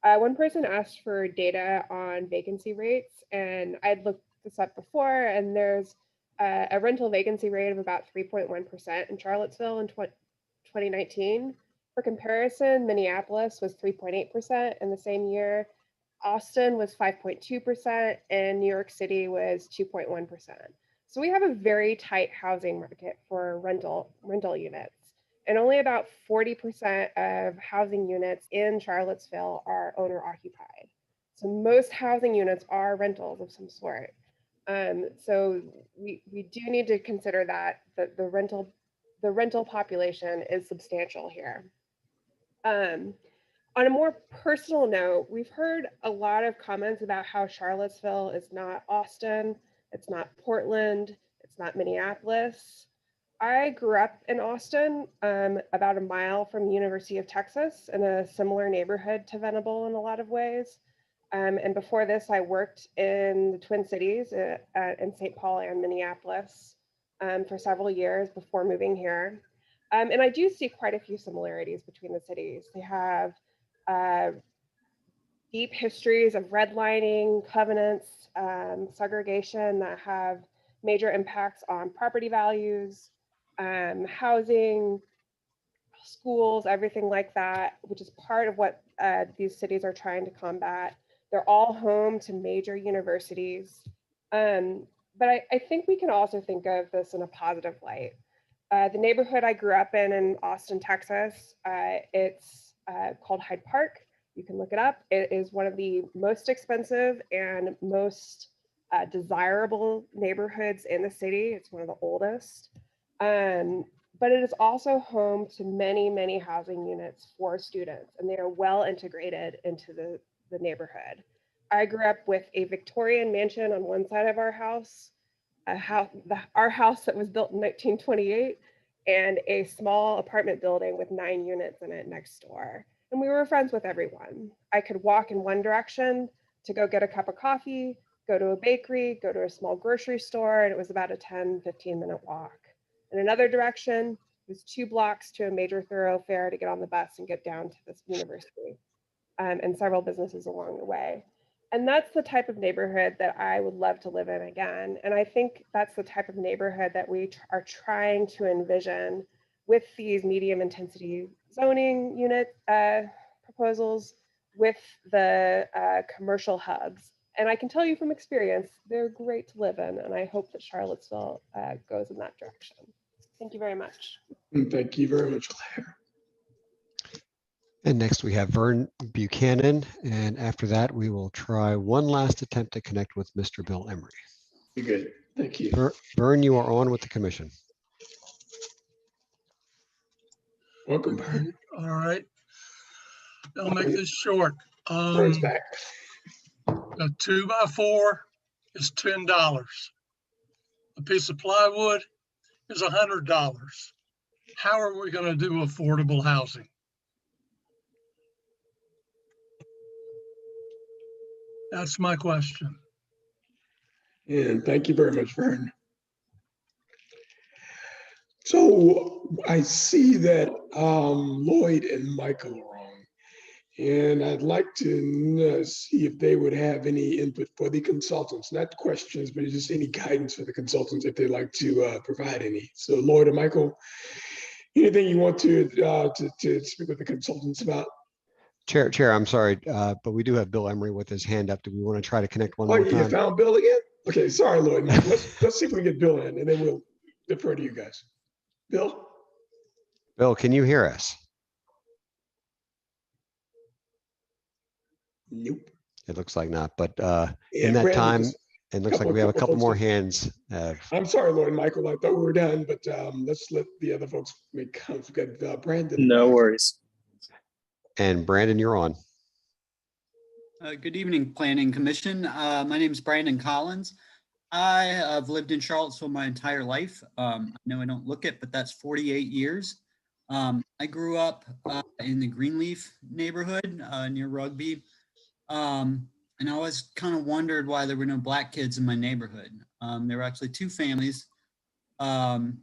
One person asked for data on vacancy rates, and I'd looked this up before, and there's a rental vacancy rate of about 3.1% in Charlottesville in 2019. For comparison, Minneapolis was 3.8% in the same year. Austin was 5.2%, and New York City was 2.1%. So we have a very tight housing market for rental units. And only about 40% of housing units in Charlottesville are owner occupied. So most housing units are rentals of some sort. So we do need to consider that the rental population is substantial here. On a more personal note, we've heard a lot of comments about how Charlottesville is not Austin, it's not Portland, it's not Minneapolis. I grew up in Austin, about a mile from the University of Texas, in a similar neighborhood to Venable in a lot of ways. And before this, I worked in the Twin Cities in St. Paul and Minneapolis for several years before moving here. And I do see quite a few similarities between the cities. They have deep histories of redlining, covenants, segregation that have major impacts on property values, housing, schools, everything like that, which is part of what these cities are trying to combat. They're all home to major universities. But I think we can also think of this in a positive light. The neighborhood I grew up in Austin, Texas, it's called Hyde Park. You can look it up. It is one of the most expensive and most desirable neighborhoods in the city. It's one of the oldest. But it is also home to many, many housing units for students, and they are well integrated into the neighborhood. I grew up with a Victorian mansion on one side of our house, our house that was built in 1928, and a small apartment building with 9 units in it next door. And we were friends with everyone. I could walk in one direction to go get a cup of coffee, go to a bakery, go to a small grocery store, and it was about a 10, 15-minute walk. In another direction, it was 2 blocks to a major thoroughfare to get on the bus and get down to this university, and several businesses along the way. And that's the type of neighborhood that I would love to live in again. And I think that's the type of neighborhood that we are trying to envision with these medium intensity zoning unit proposals, with the commercial hubs And I can tell you from experience, they're great to live in. And I hope that Charlottesville goes in that direction. Thank you very much. Thank you very much, Claire. And next we have Vern Buchanan. And after that, we will try one last attempt to connect with Mr. Bill Emery. You're good. Thank you. Vern, you are on with the commission. Welcome, Vern. All right. I'll make this short. Vern's back. A 2x4 is $10. A piece of plywood is $100. How are we going to do affordable housing? That's my question. And thank you very much, Vern. So I see that Lloyd and Michael are on, and I'd like to see if they would have any input for the consultants, not questions, but just any guidance for the consultants if they'd like to provide any. So Lloyd and Michael, anything you want to speak with the consultants about? Chair, I'm sorry, but we do have Bill Emery with his hand up. Do we want to try to connect one Oh, more you time? found Bill again? Okay, sorry, Lloyd. Let's see if we can get Bill in, and then we'll defer to you guys. Bill? Bill, can you hear us? Nope. It looks like not, but Yeah, in that Brandon time, just- it looks like we have a couple more hands. I'm sorry, Lloyd and Michael. I thought we were done, but let's let the other folks make comments. We've got Brandon. No worries. And Brandon, you're on. Good evening, Planning Commission. My name is Brandon Collins. I have lived in Charlottesville my entire life. I know I don't look it, but that's 48 years. I grew up in the Greenleaf neighborhood near Rugby. And I always kind of wondered why there were no Black kids in my neighborhood. There were actually two families. One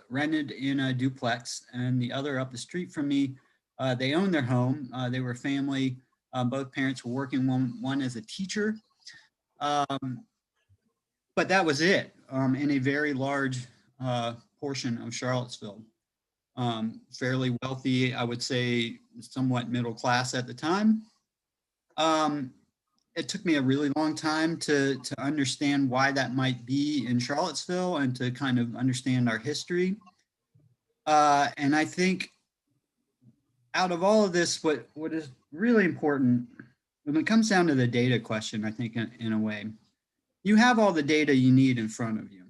rented in a duplex, and the other up the street from me, they owned their home. They were a family. Both parents were working, one as a teacher. But that was it in a very large portion of Charlottesville. Fairly wealthy, I would say somewhat middle class at the time. It took me a really long time to understand why that might be in Charlottesville and to kind of understand our history. And I think out of all of this, what is really important when it comes down to the data question, I think in a way, you have all the data you need in front of you.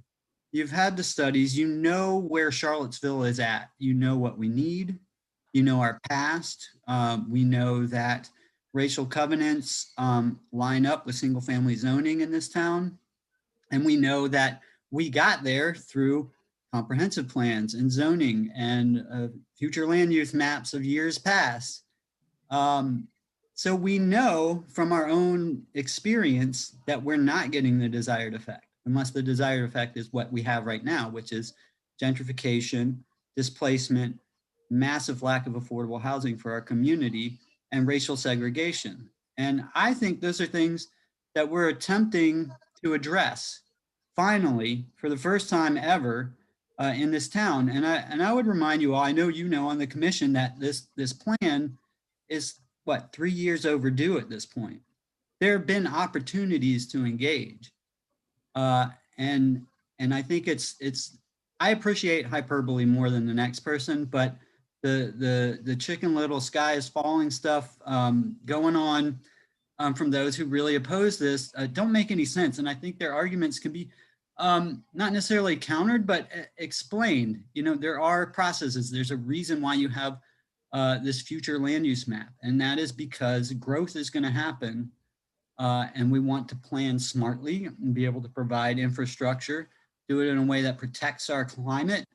You've had the studies, you know where Charlottesville is at. You know what we need. You know our past. We know that racial covenants line up with single family zoning in this town. And we know that we got there through comprehensive plans and zoning and future land use maps of years past. So we know from our own experience that we're not getting the desired effect, unless the desired effect is what we have right now, which is gentrification, displacement, massive lack of affordable housing for our community, and racial segregation. And I think those are things that we're attempting to address, finally, for the first time ever in this town. And I would remind you all, I know you know on the commission that this plan is, 3 years overdue at this point. There have been opportunities to engage. And I think I appreciate hyperbole more than the next person, but the Chicken Little sky is falling stuff going on from those who really oppose this don't make any sense. And I think their arguments can be not necessarily countered, but explained. You know, there are processes. There's a reason why you have this future land use map. And that is because growth is going to happen. And we want to plan smartly and be able to provide infrastructure, do it in a way that protects our climate,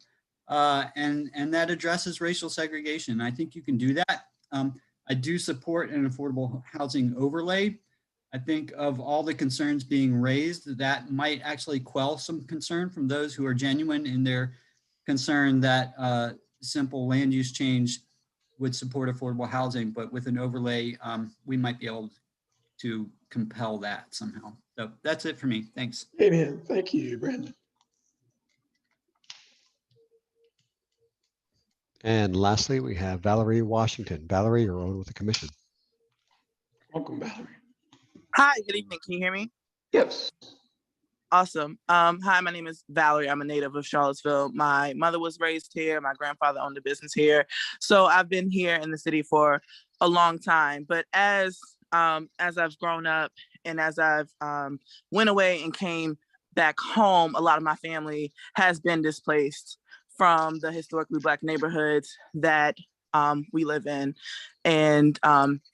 and that addresses racial segregation. I think you can do that. I do support an affordable housing overlay. I think of all the concerns being raised, that might actually quell some concern from those who are genuine in their concern that simple land use change would support affordable housing, but with an overlay, we might be able to compel that somehow. So that's it for me. Thanks. Amen. Thank you, Brandon. And lastly, we have Valerie Washington. Valerie, you're on with the commission. Welcome, Valerie. Hi, good evening. Can you hear me? Yes. Awesome. Hi, my name is Valerie. I'm a native of Charlottesville. My mother was raised here. My grandfather owned a business here. So I've been here in the city for a long time. But as I've grown up and as I've went away and came back home, a lot of my family has been displaced from the historically Black neighborhoods that we live in. And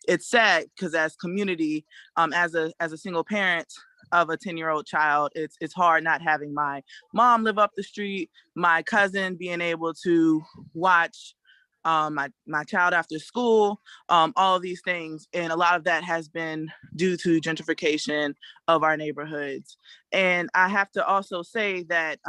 it's sad because as community, as a single parent of a 10-year-old child, it's hard not having my mom live up the street, my cousin being able to watch my child after school, all of these things. And a lot of that has been due to gentrification of our neighborhoods. And I have to also say that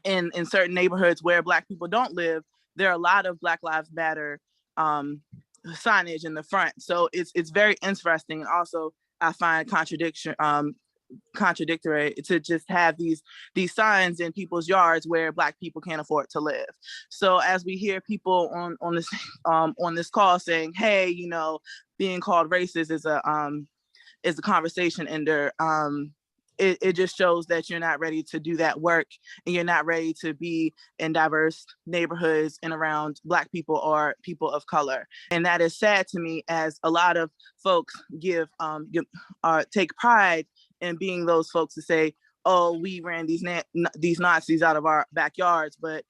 in certain neighborhoods where Black people don't live, there are a lot of Black Lives Matter signage in the front. So it's very interesting. And also I find contradictory to just have these signs in people's yards where Black people can't afford to live. So as we hear people on this call saying, hey, you know, being called racist is a conversation ender, it just shows that you're not ready to do that work and you're not ready to be in diverse neighborhoods and around Black people or people of color. And that is sad to me, as a lot of folks take pride in being those folks to say, oh, we ran these Nazis out of our backyards, but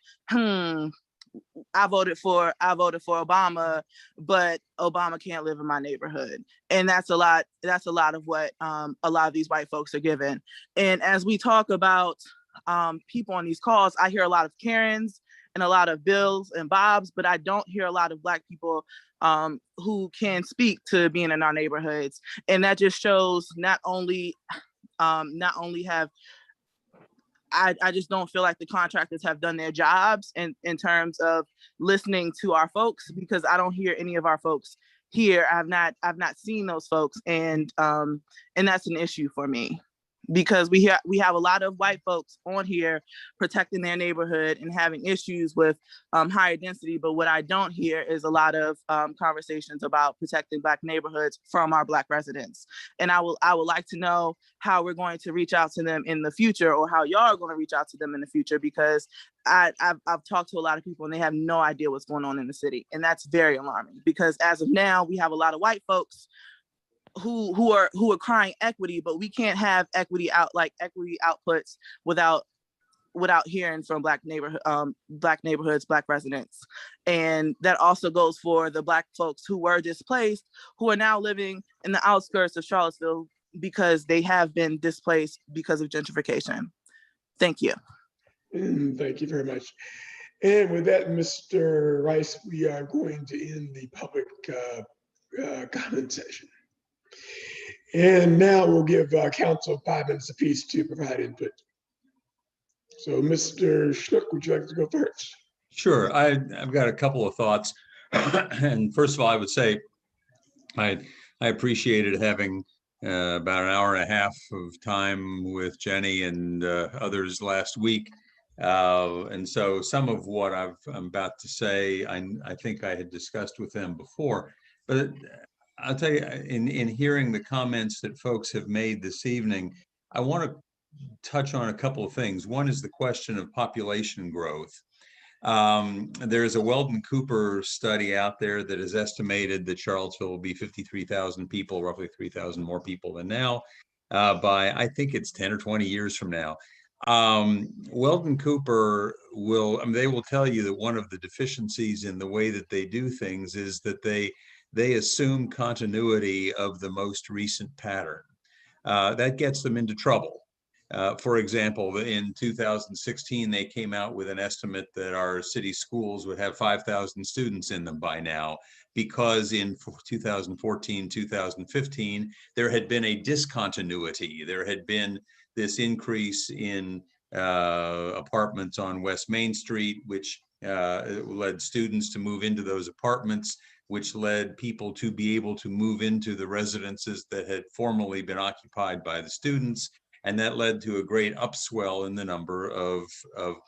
I voted for Obama, but Obama can't live in my neighborhood. And that's a lot of what a lot of these white folks are given. And as we talk about people on these calls, I hear a lot of Karens and a lot of Bills and Bobs, but I don't hear a lot of Black people who can speak to being in our neighborhoods. And that just shows not only have I just don't feel like the contractors have done their jobs in terms of listening to our folks, because I don't hear any of our folks here. I've not seen those folks, and that's an issue for me, because we have a lot of white folks on here protecting their neighborhood and having issues with higher density. But what I don't hear is a lot of conversations about protecting Black neighborhoods from our Black residents. And I would like to know how we're going to reach out to them in the future, or how y'all are going to reach out to them in the future, because I've talked to a lot of people and they have no idea what's going on in the city. And that's very alarming, because as of now, we have a lot of white folks who are crying equity, but we can't have equity outputs without hearing from Black neighborhoods, Black residents. And that also goes for the Black folks who were displaced, who are now living in the outskirts of Charlottesville because they have been displaced because of gentrification. Thank you. Thank you very much. And with that, Mr. Rice, we are going to end the public comment session. And now we'll give council 5 minutes apiece to provide input. So Mr. Schnook, would you like to go first? Sure, I've got a couple of thoughts. And first of all, I would say I appreciated having about an hour and a half of time with Jenny and others last week. And so some of what I'm about to say, I think I had discussed with them before, but I'll tell you, in hearing the comments that folks have made this evening, I want to touch on a couple of things. One is the question of population growth. There's a Weldon Cooper study out there that has estimated that Charlottesville will be 53,000 people, roughly 3,000 more people than now, by I think it's 10 or 20 years from now. Weldon Cooper they will tell you that one of the deficiencies in the way that they do things is that they assume continuity of the most recent pattern. That gets them into trouble. For example, in 2016, they came out with an estimate that our city schools would have 5,000 students in them by now, because in 2014, 2015, there had been a discontinuity. There had been this increase in apartments on West Main Street, which led students to move into those apartments, which led people to be able to move into the residences that had formerly been occupied by the students. And that led to a great upswell in the number of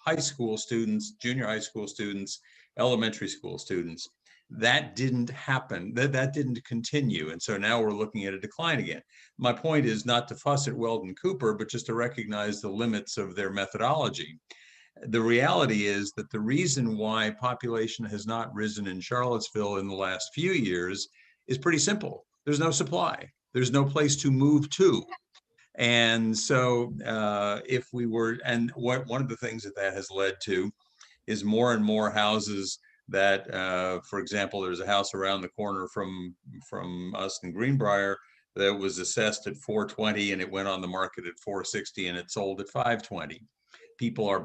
high school students, junior high school students, elementary school students. That didn't happen, that didn't continue. And so now we're looking at a decline again. My point is not to fuss at Weldon Cooper, but just to recognize the limits of their methodology. The reality is that the reason why population has not risen in Charlottesville in the last few years is pretty simple. There's no supply. There's no place to move to. And so if we were, and one of the things that has led to is more and more houses that, for example, there's a house around the corner from us in Greenbrier that was assessed at $420 and it went on the market at $460 and it sold at $520. People are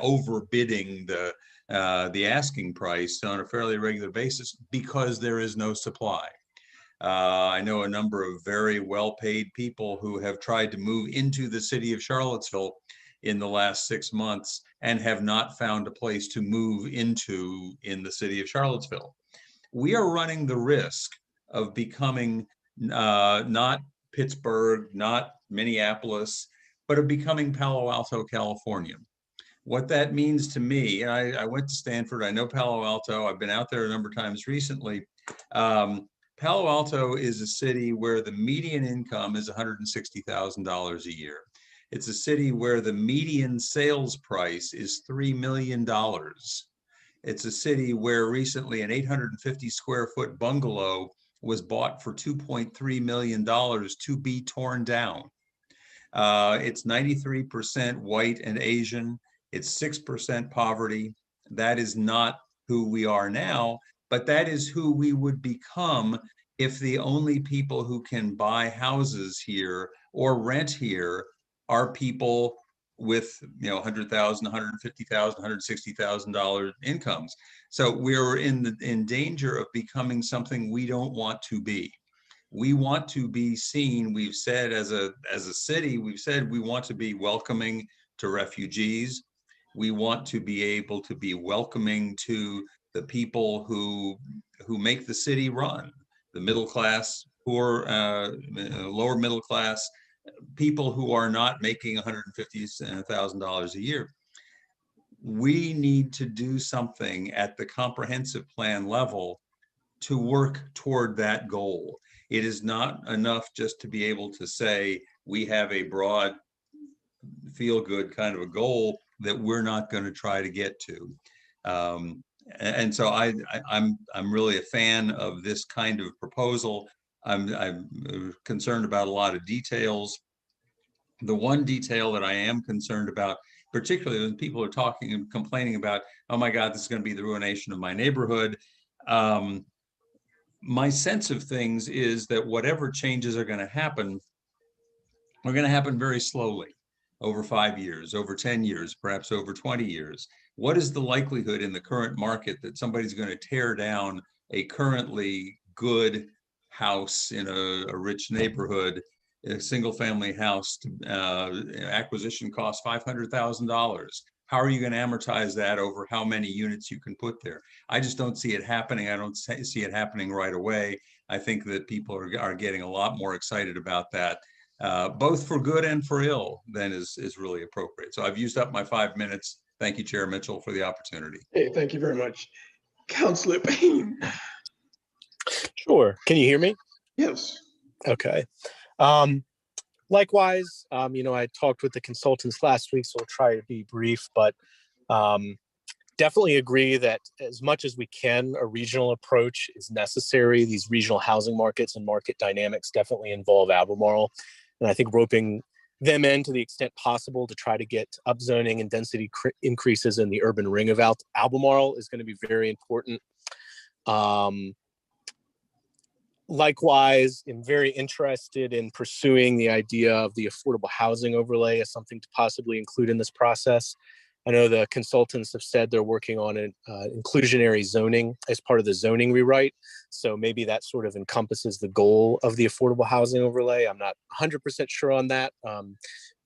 overbidding the asking price on a fairly regular basis because there is no supply. I know a number of very well-paid people who have tried to move into the city of Charlottesville in the last 6 months and have not found a place to move into in the city of Charlottesville. We are running the risk of becoming not Pittsburgh, not Minneapolis, but of becoming Palo Alto, California. What that means to me, and I went to Stanford, I know Palo Alto, I've been out there a number of times recently. Palo Alto is a city where the median income is $160,000 a year. It's a city where the median sales price is $3 million. It's a city where recently an 850 square foot bungalow was bought for $2.3 million to be torn down. It's 93% white and Asian. It's 6% poverty. That is not who we are now, but that is who we would become if the only people who can buy houses here or rent here are people with, $100,000, $150,000, $160,000 incomes. So we're in danger of becoming something we don't want to be. We want to be seen. We've said as a city, we've said we want to be welcoming to refugees. We want to be able to be welcoming to the people who make the city run, the middle class, poor, lower middle class, people who are not making $150,000 a year. We need to do something at the comprehensive plan level to work toward that goal. It is not enough just to be able to say we have a broad, feel-good kind of a goal that we're not going to try to get to. And so I'm really a fan of this kind of proposal. I'm concerned about a lot of details. The one detail that I am concerned about, particularly when people are talking and complaining about, oh my God, this is going to be the ruination of my neighborhood. My sense of things is that whatever changes are going to happen very slowly, over 5 years, over 10 years, perhaps over 20 years. What is the likelihood in the current market that somebody's going to tear down a currently good house in a rich neighborhood, a single family house, acquisition costs $500,000? How are you going to amortize that over how many units you can put there? I just don't see it happening. I don't see it happening right away. I think that people are getting a lot more excited about that, both for good and for ill, than is really appropriate. So I've used up my 5 minutes. Thank you, Chair Mitchell, for the opportunity. Hey, thank you very much. Councilor Payne. Sure. Can you hear me? Yes. Okay. Likewise, I talked with the consultants last week, so I'll try to be brief, but definitely agree that as much as we can, a regional approach is necessary. These regional housing markets and market dynamics definitely involve Albemarle. And I think roping them in to the extent possible to try to get upzoning and density increases in the urban ring of Albemarle is going to be very important. Likewise, I'm very interested in pursuing the idea of the affordable housing overlay as something to possibly include in this process. I know the consultants have said they're working on an inclusionary zoning as part of the zoning rewrite. So maybe that sort of encompasses the goal of the affordable housing overlay. I'm not 100% sure on that,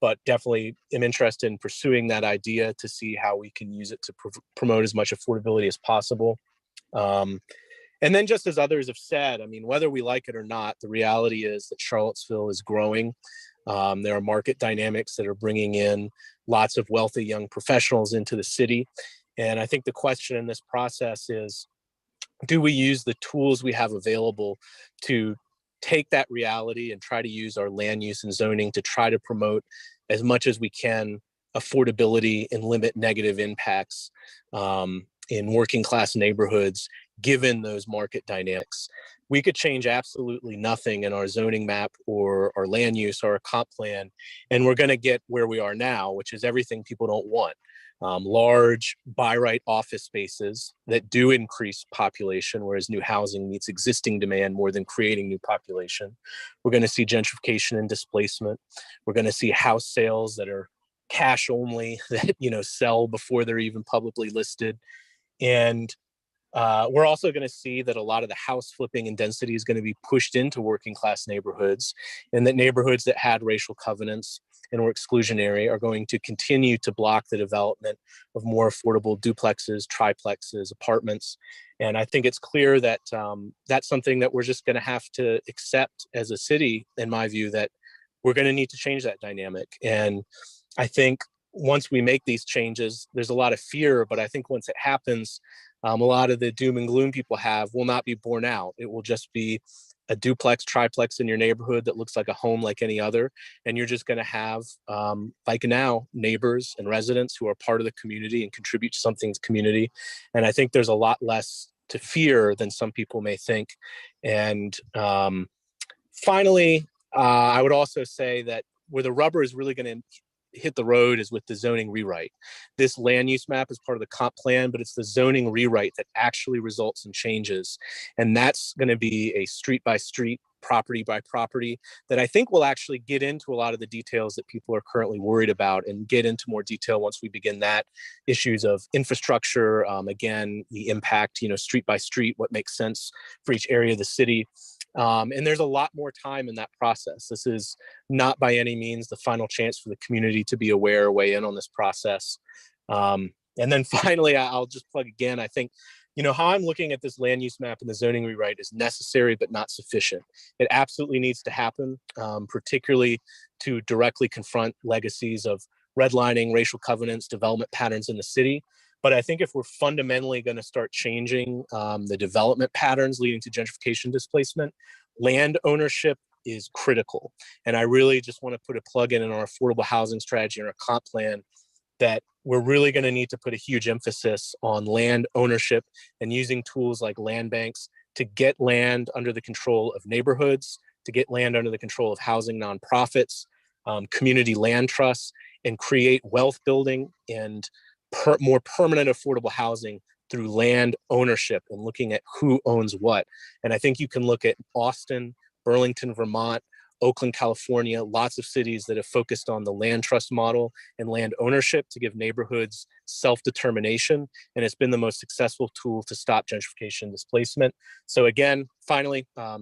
but definitely am interested in pursuing that idea to see how we can use it to promote as much affordability as possible. And then just as others have said, I mean, whether we like it or not, the reality is that Charlottesville is growing. There are market dynamics that are bringing in lots of wealthy young professionals into the city. And I think the question in this process is, do we use the tools we have available to take that reality and try to use our land use and zoning to try to promote as much as we can affordability and limit negative impacts in working class neighborhoods, given those market dynamics. We could change absolutely nothing in our zoning map or our land use or our comp plan, and we're going to get where we are now, which is everything people don't want. Large by right office spaces that do increase population, whereas new housing meets existing demand more than creating new population. We're going to see gentrification and displacement. We're going to see house sales that are cash only, that sell before they're even publicly listed. And we're also going to see that a lot of the house flipping and density is going to be pushed into working class neighborhoods, and that neighborhoods that had racial covenants and were exclusionary are going to continue to block the development of more affordable duplexes, triplexes, apartments. And I think it's clear that that's something that we're just going to have to accept as a city, in my view, that we're going to need to change that dynamic. And I think once we make these changes, there's a lot of fear, but I think once it happens, a lot of the doom and gloom people have will not be borne out. It will just be a duplex, triplex in your neighborhood that looks like a home like any other. And you're just going to have, like now, neighbors and residents who are part of the community and contribute to something's community. And I think there's a lot less to fear than some people may think. And finally, I would also say that where the rubber is really going to hit the road is with the zoning rewrite. This land use map is part of the comp plan, but it's the zoning rewrite that actually results in changes. And that's going to be a street by street, property by property, that I think will actually get into a lot of the details that people are currently worried about, and get into more detail once we begin that. Issues of infrastructure, again, the impact, street by street, what makes sense for each area of the city. And there's a lot more time in that process. This is not by any means the final chance for the community to be aware, weigh in on this process. And then finally, I'll just plug again, I think, how I'm looking at this land use map and the zoning rewrite is necessary, but not sufficient. It absolutely needs to happen, particularly to directly confront legacies of redlining, racial covenants, development patterns in the city. But I think if we're fundamentally going to start changing the development patterns leading to gentrification displacement, land ownership is critical. And I really just want to put a plug in our affordable housing strategy and our comp plan that we're really going to need to put a huge emphasis on land ownership and using tools like land banks to get land under the control of neighborhoods, to get land under the control of housing nonprofits, community land trusts, and create wealth building and more permanent affordable housing through land ownership and looking at who owns what. And I think you can look at Austin, Burlington, Vermont, Oakland, California, lots of cities that have focused on the land trust model and land ownership to give neighborhoods self-determination. And it's been the most successful tool to stop gentrification displacement. So again, finally, I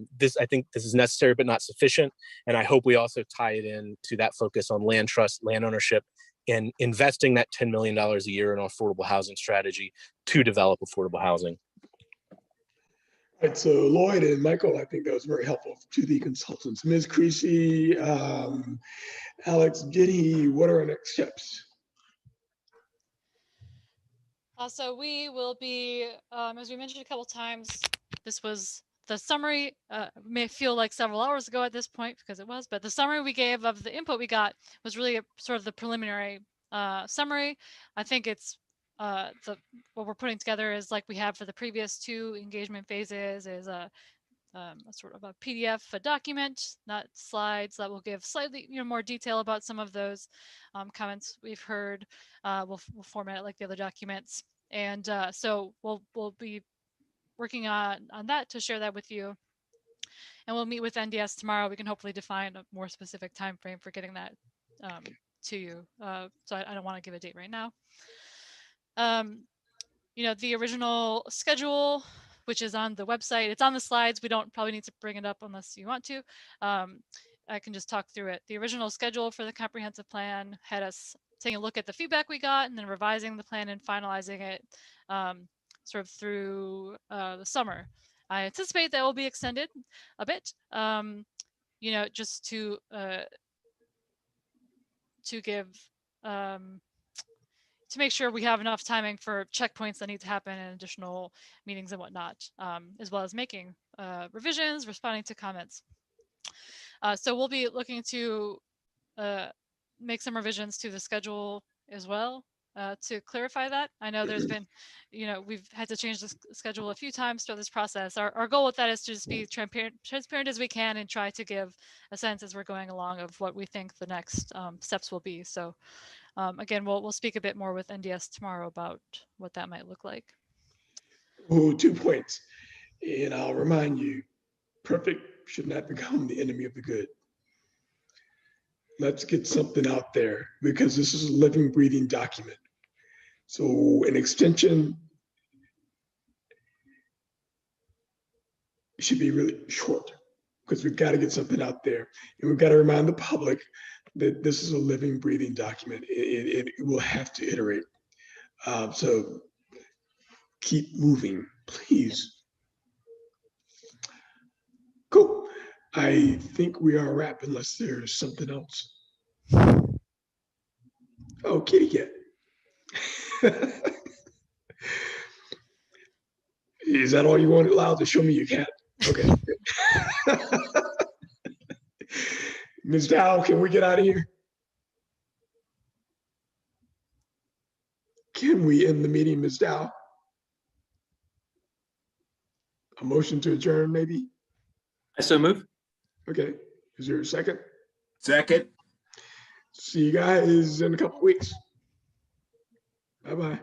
think this is necessary, but not sufficient. And I hope we also tie it in to that focus on land trust, land ownership, and investing that $10 million a year in our affordable housing strategy to develop affordable housing. All right, so Lloyd and Michael, I think that was very helpful to the consultants. Ms. Creasy, Alex, Jenny, what are our next steps? So we will be, as we mentioned a couple times, this was the summary, may feel like several hours ago at this point because it was, but the summary we gave of the input we got was really sort of the preliminary summary. I think it's what we're putting together is like we have for the previous two engagement phases is a sort of a PDF, a document, not slides, that will give slightly more detail about some of those comments we've heard. We'll format it like the other documents. And so we'll be working on that to share that with you. And we'll meet with NDS tomorrow. We can hopefully define a more specific time frame for getting that to you. So I don't want to give a date right now. The original schedule, which is on the website, it's on the slides. We don't probably need to bring it up unless you want to. I can just talk through it. The original schedule for the comprehensive plan had us taking a look at the feedback we got and then revising the plan and finalizing it sort of through the summer. I anticipate that will be extended a bit, just to give to make sure we have enough timing for checkpoints that need to happen and additional meetings and whatnot, as well as making revisions, responding to comments. So we'll be looking to make some revisions to the schedule as well to clarify that. I know there's been, we've had to change the schedule a few times through this process. Our goal with that is to just be transparent as we can and try to give a sense as we're going along of what we think the next steps will be. So again, we'll speak a bit more with NDS tomorrow about what that might look like. Oh, 2 points. And I'll remind you, perfect should not become the enemy of the good. Let's get something out there because this is a living, breathing document. So an extension should be really short because we've got to get something out there. And we've got to remind the public that this is a living, breathing document. It will have to iterate. So keep moving, please. Cool. I think we are wrapped unless there's something else. Oh, kitty cat. Is that all you want allowed to show me your cat? Okay. Ms. Dow, can we get out of here? Can we end the meeting, Ms. Dow? A motion to adjourn, maybe? I so move. Okay. Is there a second? Second. See you guys in a couple weeks. Bye-bye.